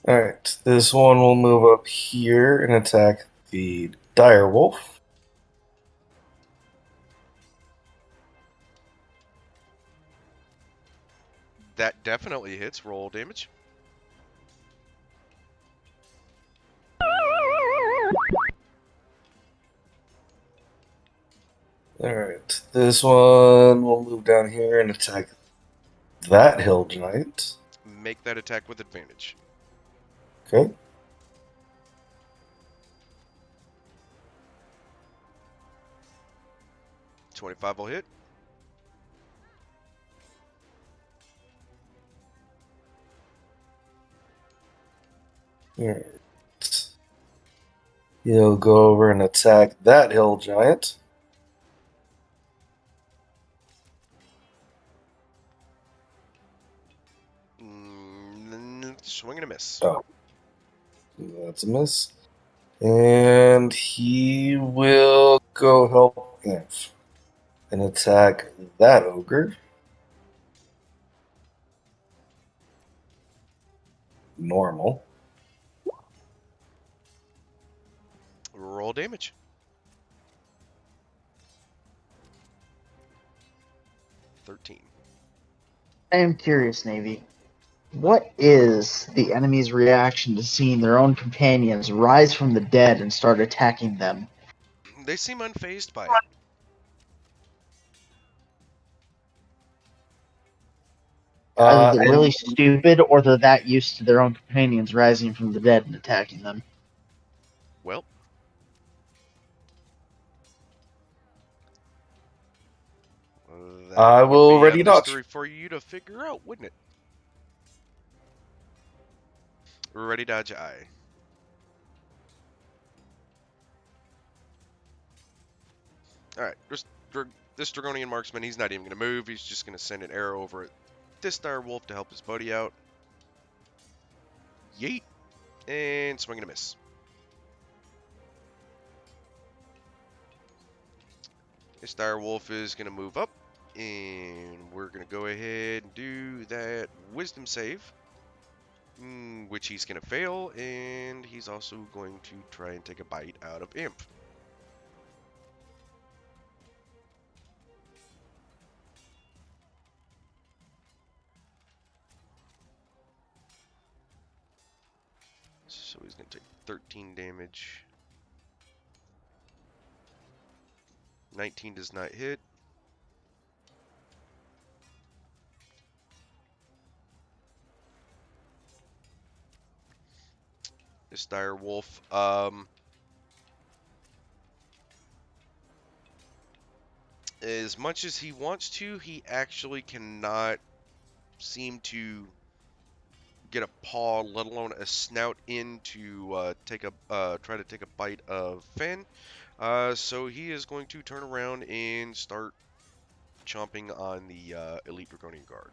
Alright, this one will move up here and attack the dire wolf. That definitely hits. Roll damage. Alright, this one will move down here and attack that hill giant. Make that attack with advantage. Okay. $25 will hit. Alright. He'll go over and attack that hill giant. Swing and a miss. Oh. That's a miss. And he will go help Inf and attack that ogre. Normal. Roll damage. $13. I am curious, Navy. What is the enemy's reaction to seeing their own companions rise from the dead and start attacking them? They seem unfazed by it. Either they're And really stupid or they're that used to their own companions rising from the dead and attacking them. Well, that I would will be ready a dodge. mystery for you to figure out, wouldn't it? Ready dodge eye. Alright, this Dragonian marksman, he's not even going to move. He's just going to send an arrow over at this dire wolf to help his buddy out. Yeet. And swing and a miss. This dire wolf is going to move up. And we're going to go ahead and do that wisdom save. Which he's going to fail. And he's also going to try and take a bite out of Imp. So he's going to take 13 damage. 19 does not hit. This dire wolf, as much as he wants to, he actually cannot seem to get a paw, let alone a snout in to try to take a bite of Finn. So he is going to turn around and start chomping on the Elite Draconian Guard.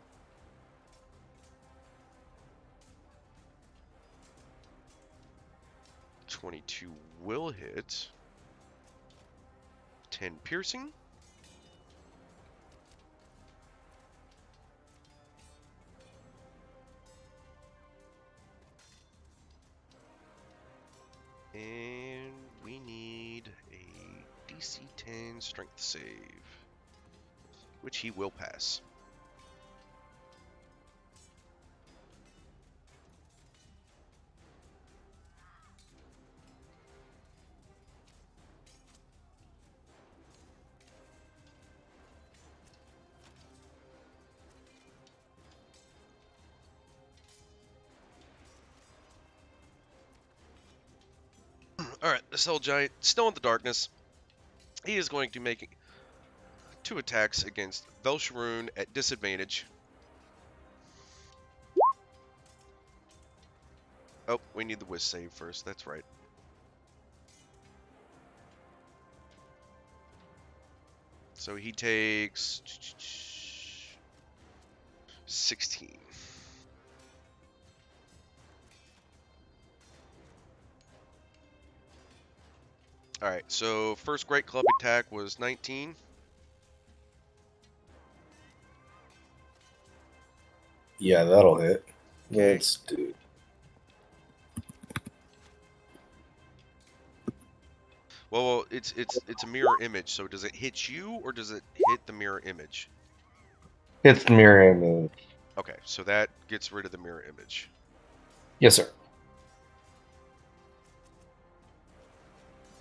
22 will hit. 10 piercing. And we need a DC 10 strength save, which he will pass. Alright, this Hell Giant, still in the darkness. He is going to make 2 attacks against Velsharoon at disadvantage. Oh, we need the Whiz save first, that's right. So he takes 16. Alright, so first Great Club attack was 19. Yeah, that'll hit. Okay. Let's do. Well, it's a mirror image. So does it hit you or does it hit the mirror image? Hits the mirror image. Okay, so that gets rid of the mirror image. Yes, sir.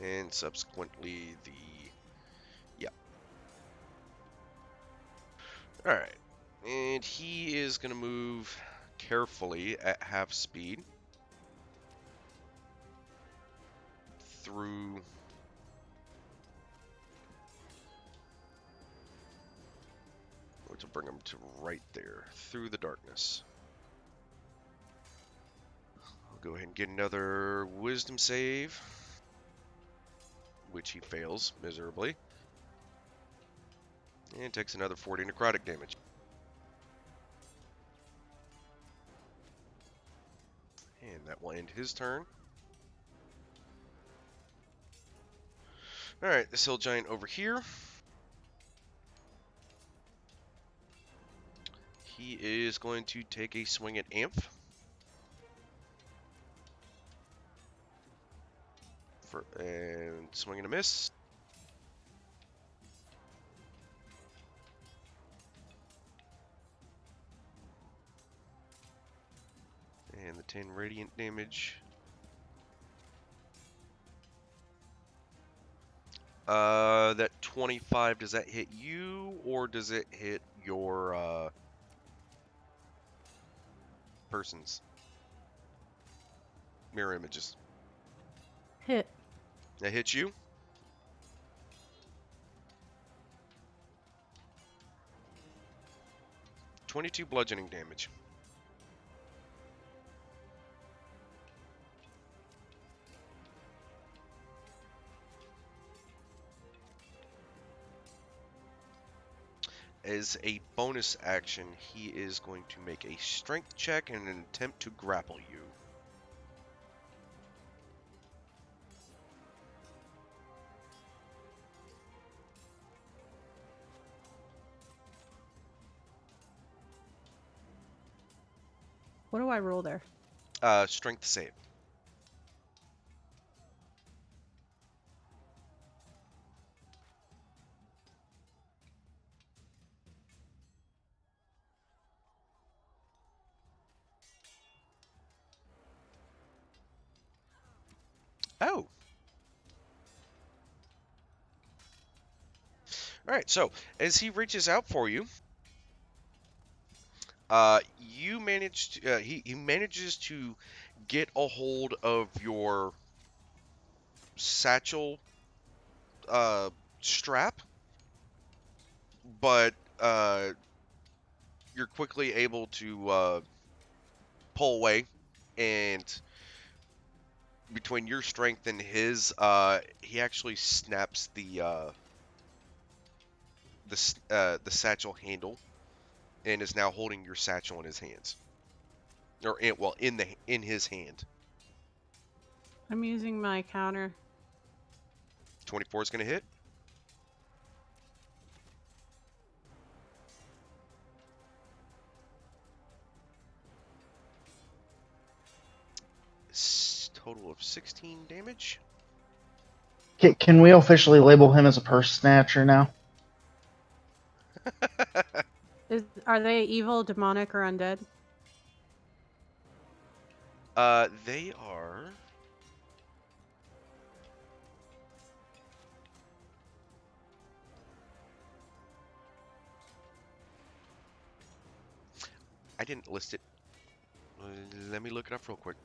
And subsequently the Alright. And he is going to move carefully at half speed through to bring him to right there through the darkness. I'll go ahead and get another wisdom save, which he fails miserably, and takes another 40 necrotic damage. And that will end his turn. Alright, this hill giant over here. He is going to take a swing at Amph. And swing and a miss. And the 10 radiant damage. That 25, does that hit you, or does it hit your, persons. Mirror images. Hit. That hits you. .22 bludgeoning damage. As a bonus action, he is going to make a strength check in an attempt to grapple you. What do I roll there? Strength save. Oh. Alright, so as he reaches out for you, you manage to, he manages to get a hold of your satchel strap, but you're quickly able to pull away, and between your strength and his, he actually snaps the satchel handle, and is now holding your satchel in his hands, or in his hand. I'm using my counter. 24 is going to hit. Total of 16 damage. Can we officially label him as a purse snatcher now? Are they evil, demonic, or undead? They are. I didn't list it. Let me look it up real quick.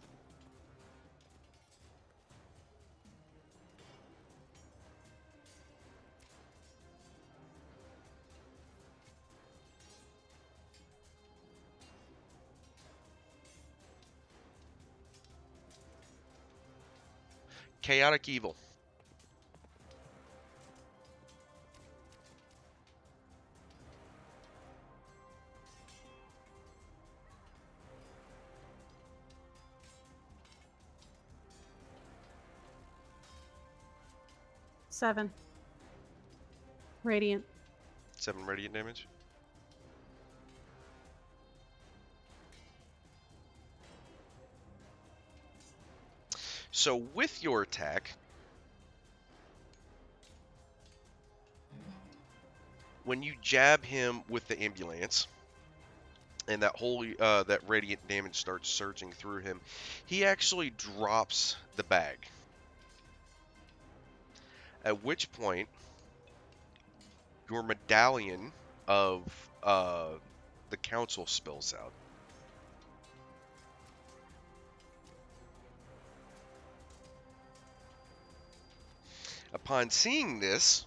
Chaotic evil. Seven. Radiant. 7 radiant damage. So with your attack, when you jab him with the ambulance, and that radiant damage starts surging through him, he actually drops the bag. At which point, your medallion of the council spills out. Upon seeing this,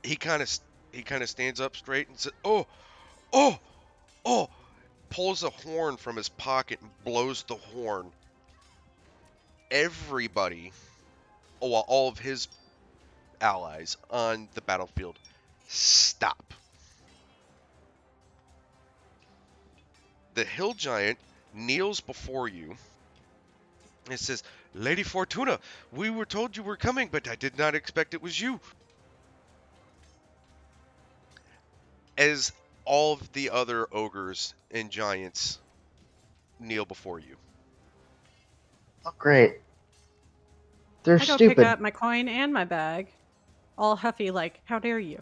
he kind of stands up straight and says, "Oh, oh, oh!" Pulls a horn from his pocket and blows the horn. Everybody, all of his allies on the battlefield, stop. The hill giant kneels before you and says, "Lady Fortuna, we were told you were coming, but I did not expect it was you." As all of the other ogres and giants kneel before you. Oh, great. They're I go stupid. pick up my coin and my bag, all huffy like, "How dare you?"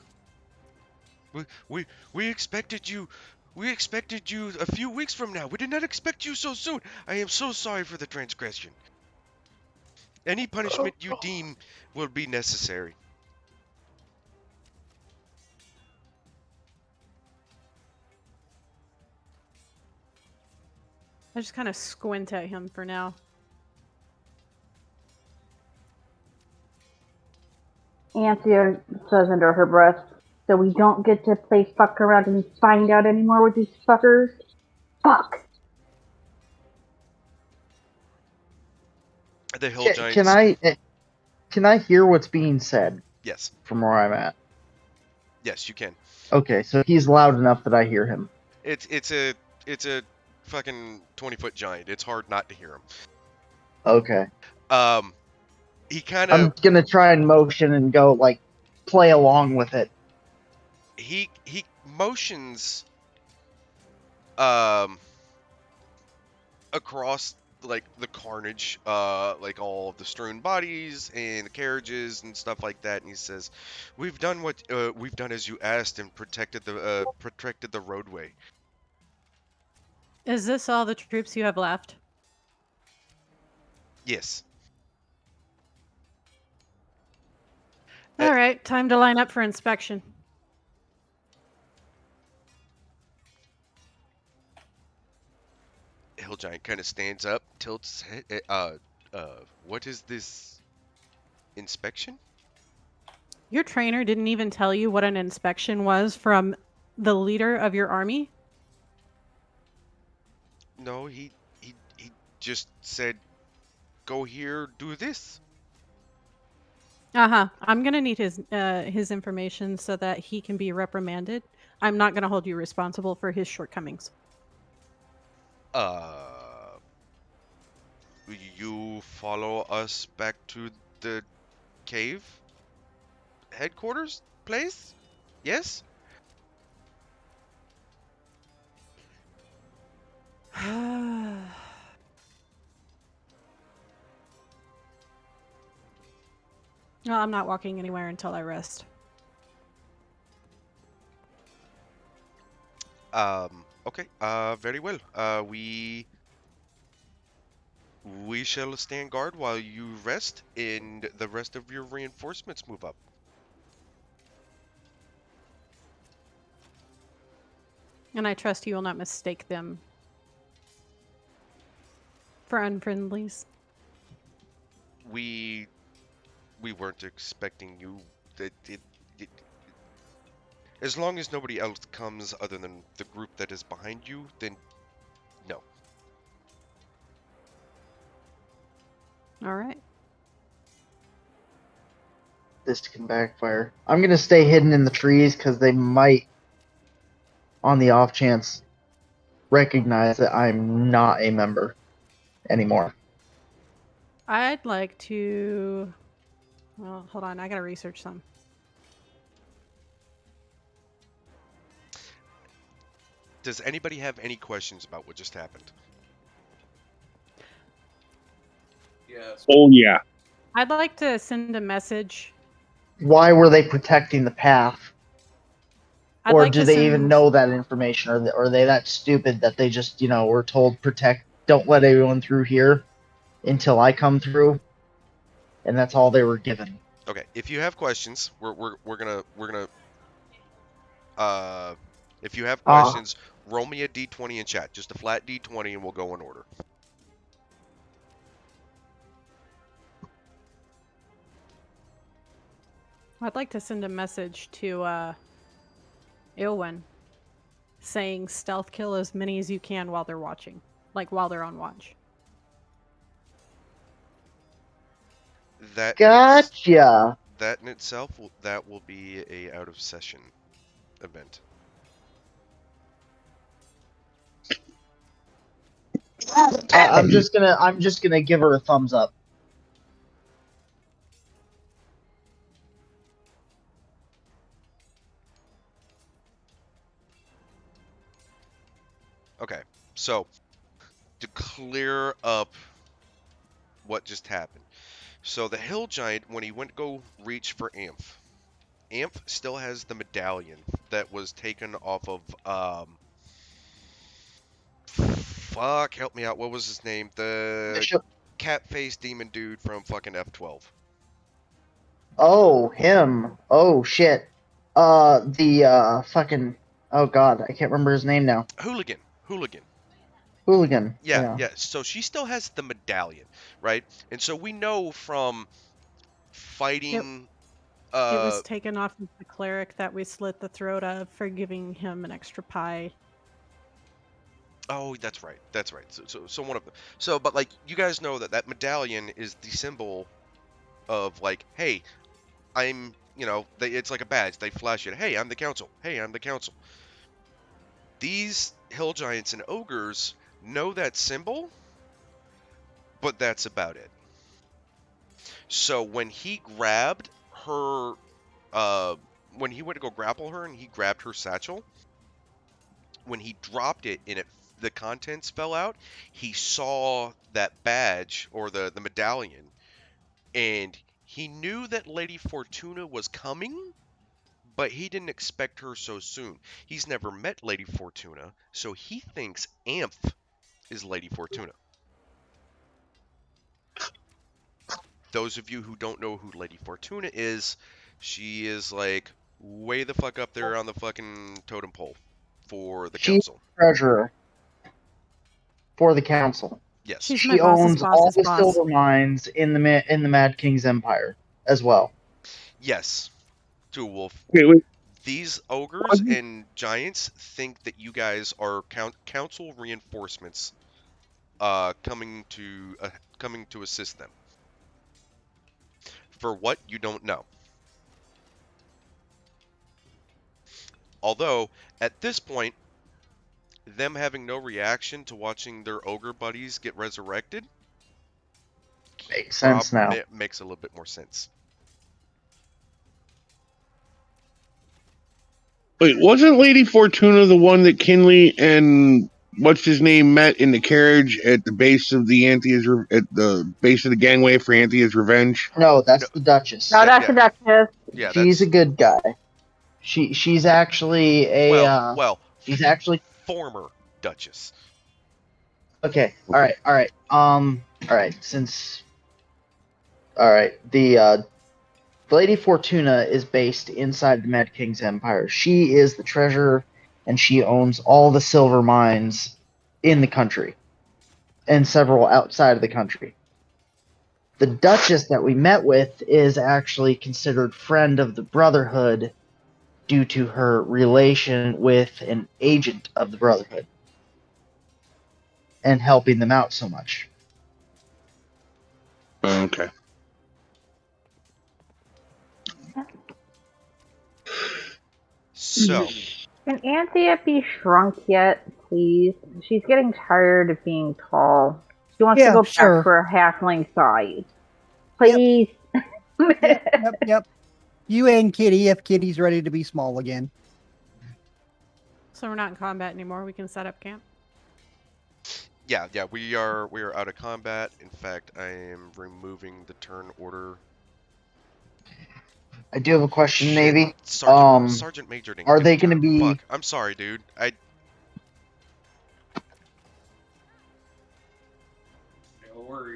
We expected you. We expected you a few weeks from now. We did not expect you so soon. I am so sorry for the transgression. Any punishment you deem will be necessary. I just kind of squint at him for now. Anthea says under her breath, so we don't get to play fuck around and find out anymore with these fuckers? Fuck! The hill giants. Can I hear what's being said? Yes. From where I'm at. Yes, you can. Okay, so he's loud enough that I hear him. It's a fucking 20-foot giant. It's hard not to hear him. Okay. He kind I'm of gonna try and motion and go like play along with it. he motions across like the carnage, like all of the strewn bodies and the carriages and stuff like that, and he says, "We've done what we've done as you asked and protected the roadway." Is this all the troops you have left? Yes. All right, time to line up for inspection. Hill giant kind of stands up, tilts his head. What is this inspection? Your trainer didn't even tell you what an inspection was from the leader of your army? No, he just said, "Go here, do this." I'm gonna need his information so that he can be reprimanded. I'm not gonna hold you responsible for his shortcomings. You follow us back to the cave headquarters place? Yes? No, I'm not walking anywhere until I rest. Okay. Very well. We shall stand guard while you rest and the rest of your reinforcements move up. And I trust you will not mistake them for unfriendlies. We weren't expecting you. As long as nobody else comes other than the group that is behind you, then no. All right. This can backfire. I'm gonna stay hidden in the trees because they might, on the off chance, recognize that I'm not a member anymore. I'd like to... Well, hold on. I gotta research some. Does anybody have any questions about what just happened? Yes. Oh, yeah. I'd like to send a message. Why were they protecting the path? I'd Or like do to they send... even know that information? Or are they that stupid that they just, were told don't let everyone through here until I come through? And that's all they were given. Okay, if you have questions, we're gonna if you have questions, roll me a d20 in chat, just a flat d20, and we'll go in order. I'd like to send a message to Ilwyn saying stealth kill as many as you can while they're watching, like while they're on watch. Gotcha. That in itself, that will be a out of session event. I'm just gonna give her a thumbs up. Okay, so to clear up what just happened. So the hill giant, when he went to go reach for Amph still has the medallion that was taken off of fuck, help me out. What was his name? The Bishop. cat-faced demon dude from fucking F12. Oh, him. Oh shit. Fucking. Oh god, I can't remember his name now. Hooligan. Hooligan. Yeah. So she still has the medallion, right? And so we know from fighting. It was taken off of the cleric that we slit the throat of for giving him an extra pie. Oh, that's right. That's right. So one of them. So, but like you guys know that medallion is the symbol of like, hey, I'm, it's like a badge. They flash it. Hey, I'm the council. Hey, I'm the council. These hill giants and ogres know that symbol, but that's about it. So when he grabbed her, when he went to go grapple her and he grabbed her satchel, when he dropped it and the contents fell out, he saw that badge or the medallion, and he knew that Lady Fortuna was coming, but he didn't expect her so soon. He's never met Lady Fortuna, so he thinks Amph is Lady Fortuna. Those of you who don't know who Lady Fortuna is, she is like way the fuck up there on the fucking totem pole for the council. Treasurer for the council. Yes. She's She my boss's owns all boss's the boss. silver mines in the Mad King's Empire as well. Yes. To a wolf. Wait. These ogres and giants think that you guys are council reinforcements coming to assist them. For what, you don't know. Although, at this point, them having no reaction to watching their ogre buddies get resurrected makes sense now. Makes a little bit more sense. Wait, wasn't Lady Fortuna the one that Kinley and what's his name met in the carriage at the base of the base of the gangway for Anthea's revenge? No, that's the Duchess. No, that's the Duchess. Yeah, she's a good guy. She's actually a she's actually former Duchess. Okay. All right. The Lady Fortuna is based inside the Mad King's Empire. She is the treasurer, and she owns all the silver mines in the country, and several outside of the country. The Duchess that we met with is actually considered friend of the Brotherhood due to her relation with an agent of the Brotherhood and helping them out so much. Okay. So, can Anthea be shrunk yet, please? She's getting tired of being tall. She wants to go back for a halfling size. Please. Yep. You and Kitty, if Kitty's ready to be small again. So we're not in combat anymore. We can set up camp. Yeah, we are out of combat. In fact, I am removing the turn order. I do have a question, maybe. Sergeant Major didn't are give they a going to turn. be? Fuck. I'm sorry, dude.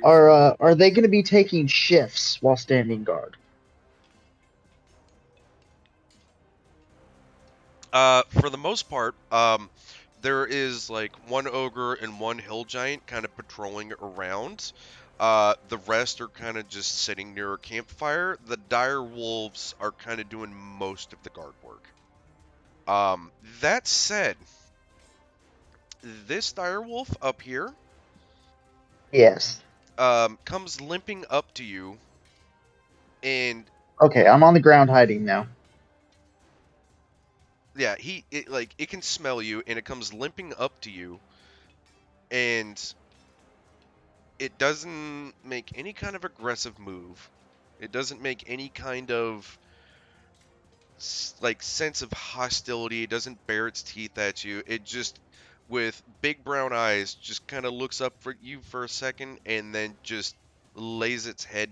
Are they going to be taking shifts while standing guard? For the most part, there is like one ogre and one hill giant kind of patrolling around. The rest are kind of just sitting near a campfire. The dire wolves are kind of doing most of the guard work. That said, this dire wolf up here, yes, comes limping up to you, and okay, I'm on the ground hiding now. Yeah, it can smell you, and it comes limping up to you, and it doesn't make any kind of aggressive move. It doesn't make any kind of sense of hostility. It doesn't bare its teeth at you. It just, with big brown eyes, just kind of looks up for you for a second, and then just lays its head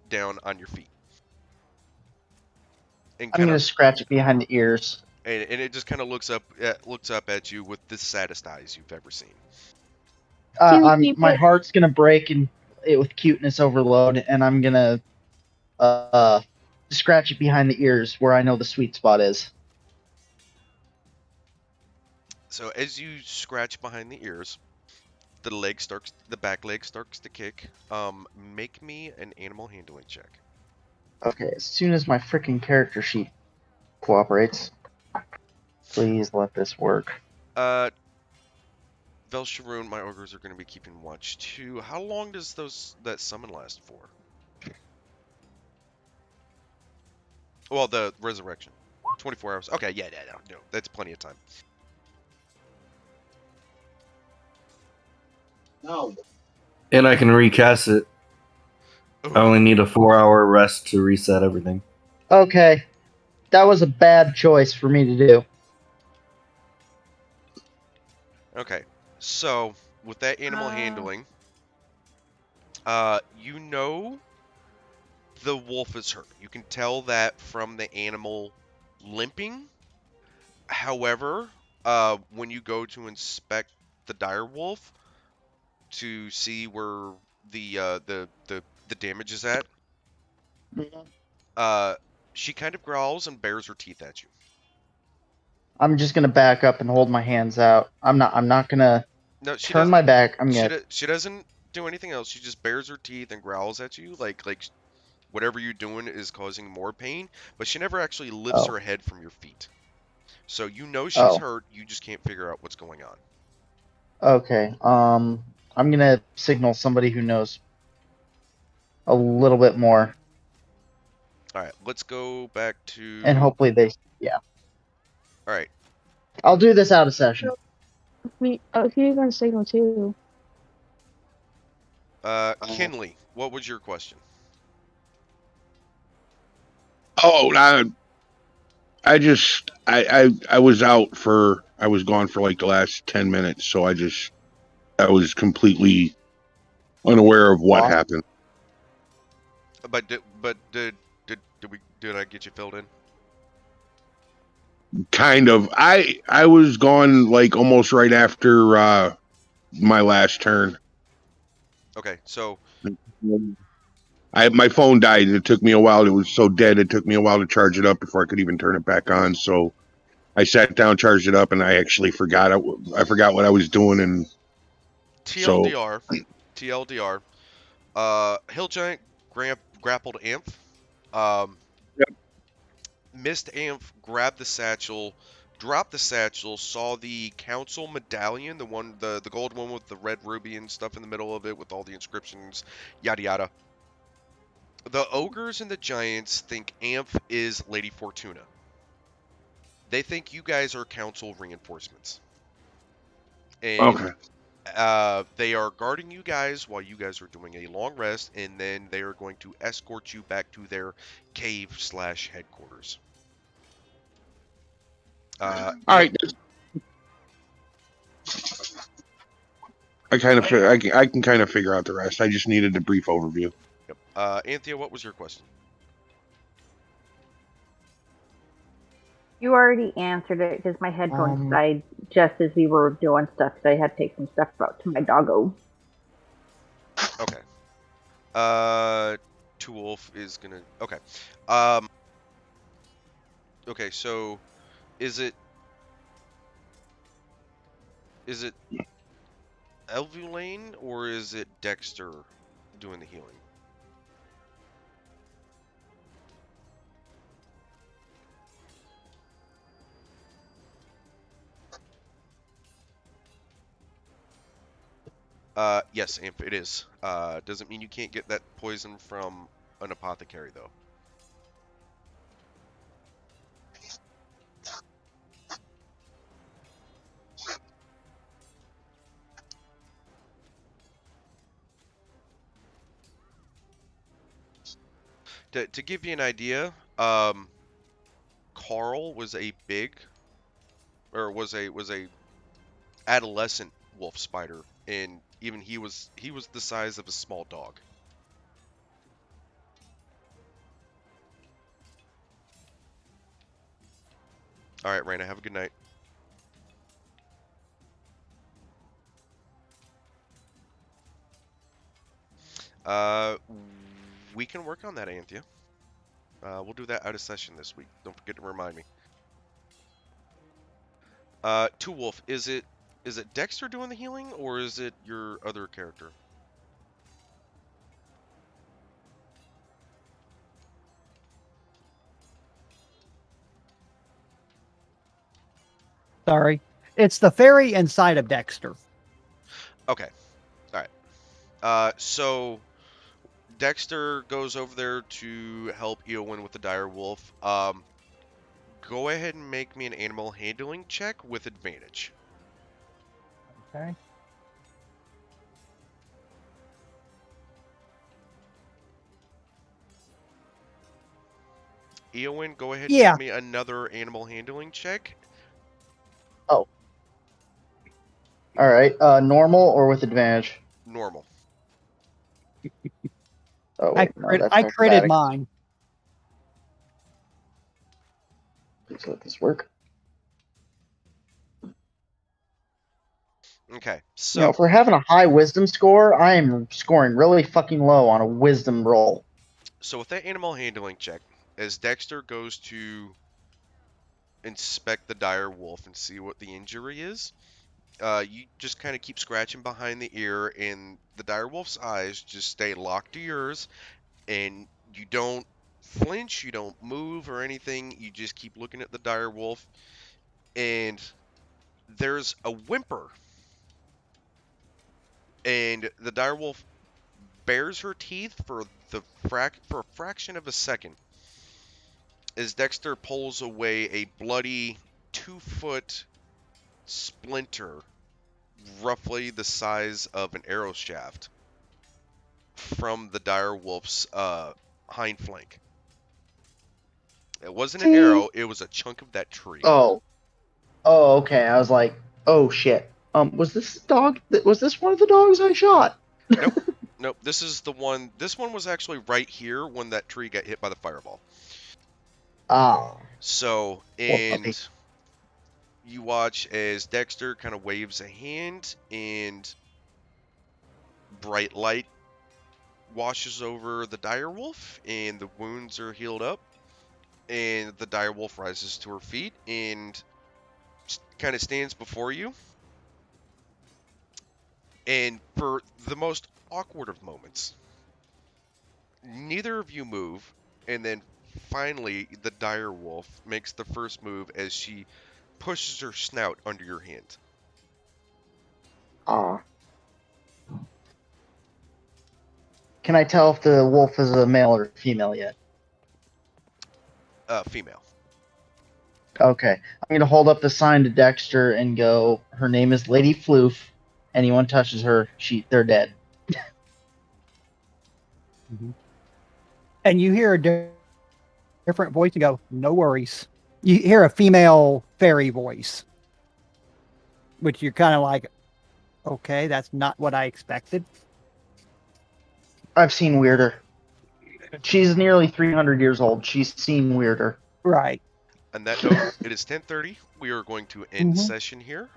down on your feet. I'm going to scratch it behind the ears. And it just kind of looks up at you with the saddest eyes you've ever seen. My heart's gonna break with cuteness overload, and I'm gonna scratch it behind the ears where I know the sweet spot is. So as you scratch behind the ears, the back leg starts to kick. Make me an animal handling check. Okay, as soon as my freaking character sheet cooperates, please let this work. Velsharoon, my ogres are going to be keeping watch too. How long does that summon last for? Well, the resurrection. 24 hours. Okay, yeah, no, that's plenty of time. No. And I can recast it. Ooh. I only need a 4-hour rest to reset everything. Okay, that was a bad choice for me to do. Okay, so with that animal handling, you know the wolf is hurt. You can tell that from the animal limping. However, when you go to inspect the dire wolf to see where the damage is at, she kind of growls and bares her teeth at you. I'm just gonna back up and hold my hands out. I'm not gonna No, she turn doesn't. my back. I'm gonna. She doesn't do anything else. She just bares her teeth and growls at you, like whatever you're doing is causing more pain. But she never actually lifts Oh. her head from your feet. So you know she's Oh. hurt. You just can't figure out what's going on. Okay. I'm gonna signal somebody who knows a little bit more, All right, let's go back to. and hopefully they. Yeah. All right. I'll do this out of session. Who are you gonna signal to? Kinley, what was your question? Oh, I was out for, I was gone for like the last 10 minutes, so I was completely unaware of what happened. But did I get you filled in? Kind of. I was gone like almost right after my last turn. Okay, so my phone died and it took me a while. It was so dead it took me a while to charge it up before I could even turn it back on. So I sat down, charged it up, and I actually forgot. I forgot what I was doing, and TLDR, TLDR. Hill Giant grappled Amph. Yep. Missed Amph, grabbed the satchel, dropped the satchel, saw the council medallion, the gold one with the red ruby and stuff in the middle of it with all the inscriptions, yada yada. The ogres and the giants think Amph is Lady Fortuna. They think you guys are council reinforcements. And okay. they are guarding you guys while you guys are doing a long rest, and then they are going to escort you back to their cave/headquarters. All right. I can kind of figure out the rest. I just needed a brief overview. Yep. Anthea, what was your question? You already answered it because my headphones died just as we were doing stuff. So I had to take some stuff out to my doggo. Okay. Toolf is gonna. Okay. Okay. So, is it Elvulane or is it Dexter doing the healing? Yes, Amp, it is. Doesn't mean you can't get that poison from an apothecary, though. To give you an idea, Carl was a adolescent wolf spider, and even he was the size of a small dog. All right, Raina, have a good night. We can work on that, Anthea. We'll do that out of session this week. Don't forget to remind me. Two Wolf, is it Is it Dexter doing the healing, or is it your other character? Sorry. It's the fairy inside of Dexter. Okay. All right. So Dexter goes over there to help Eowyn with the dire wolf. Go ahead and make me an animal handling check with advantage. Okay. Eowyn, go ahead and Yeah. make me another animal handling check. Oh. All right. Normal or with advantage? Normal. Oh wait, no, that's I critted acrobatics. mine. Please let this work. Okay, You know, so for having a high wisdom score, I am scoring really fucking low on a wisdom roll. with that animal handling check, as Dexter goes to inspect the dire wolf and see what the injury is, you just kind of keep scratching behind the ear, and the dire wolf's eyes just stay locked to yours, and you don't flinch, you don't move or anything. You just keep looking at the dire wolf, and there's a whimper, and the dire wolf bares her teeth for a fraction of a second as Dexter pulls away a bloody 2-foot splinter, roughly the size of an arrow shaft, from the dire wolf's hind flank. It wasn't an arrow; it was a chunk of that tree. Oh, okay. I was like, oh shit. Was this dog? Was this one of the dogs I shot? Nope. This is the one. This one was actually right here when that tree got hit by the fireball. Ah. So, and you watch as Dexter kind of waves a hand, and bright light washes over the dire wolf, and the wounds are healed up, and the dire wolf rises to her feet and kind of stands before you. And for the most awkward of moments, neither of you move, and then finally the dire wolf makes the first move as she pushes her snout under your hand. Ah. Can I tell if the wolf is a male or female yet? Female. Okay. I'm going to hold up the sign to Dexter and go, her name is Lady Floof. Anyone touches her, they're dead. And you hear a different voice and go, no worries. You hear a female fairy voice, which you're kind of like, okay, that's not what I expected. I've seen weirder. She's nearly 300 years old. She's seen weirder. Right. On that note, it is 10:30. We are going to end session here.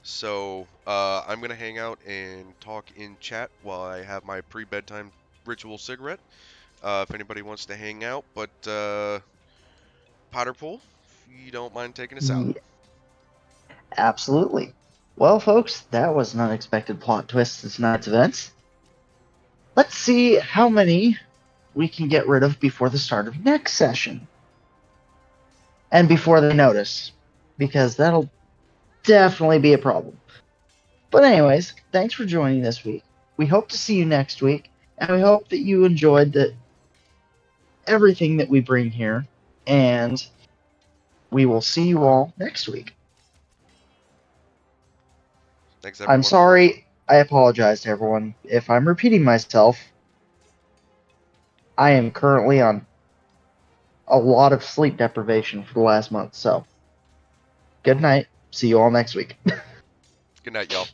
So I'm going to hang out and talk in chat while I have my pre-bedtime ritual cigarette. If anybody wants to hang out, but Potterpool, if you don't mind taking us out. Yeah. Absolutely. Well, folks, that was an unexpected plot twist to tonight's events. Let's see how many we can get rid of before the start of next session. And before they notice, because that'll definitely be a problem. But anyways, thanks for joining this week. We hope to see you next week, and we hope that you enjoyed everything that we bring here, and we will see you all next week. Thanks, everyone. I'm sorry. I apologize to everyone if I'm repeating myself. I am currently on a lot of sleep deprivation for the last month, so good night. See you all next week. Good night, y'all.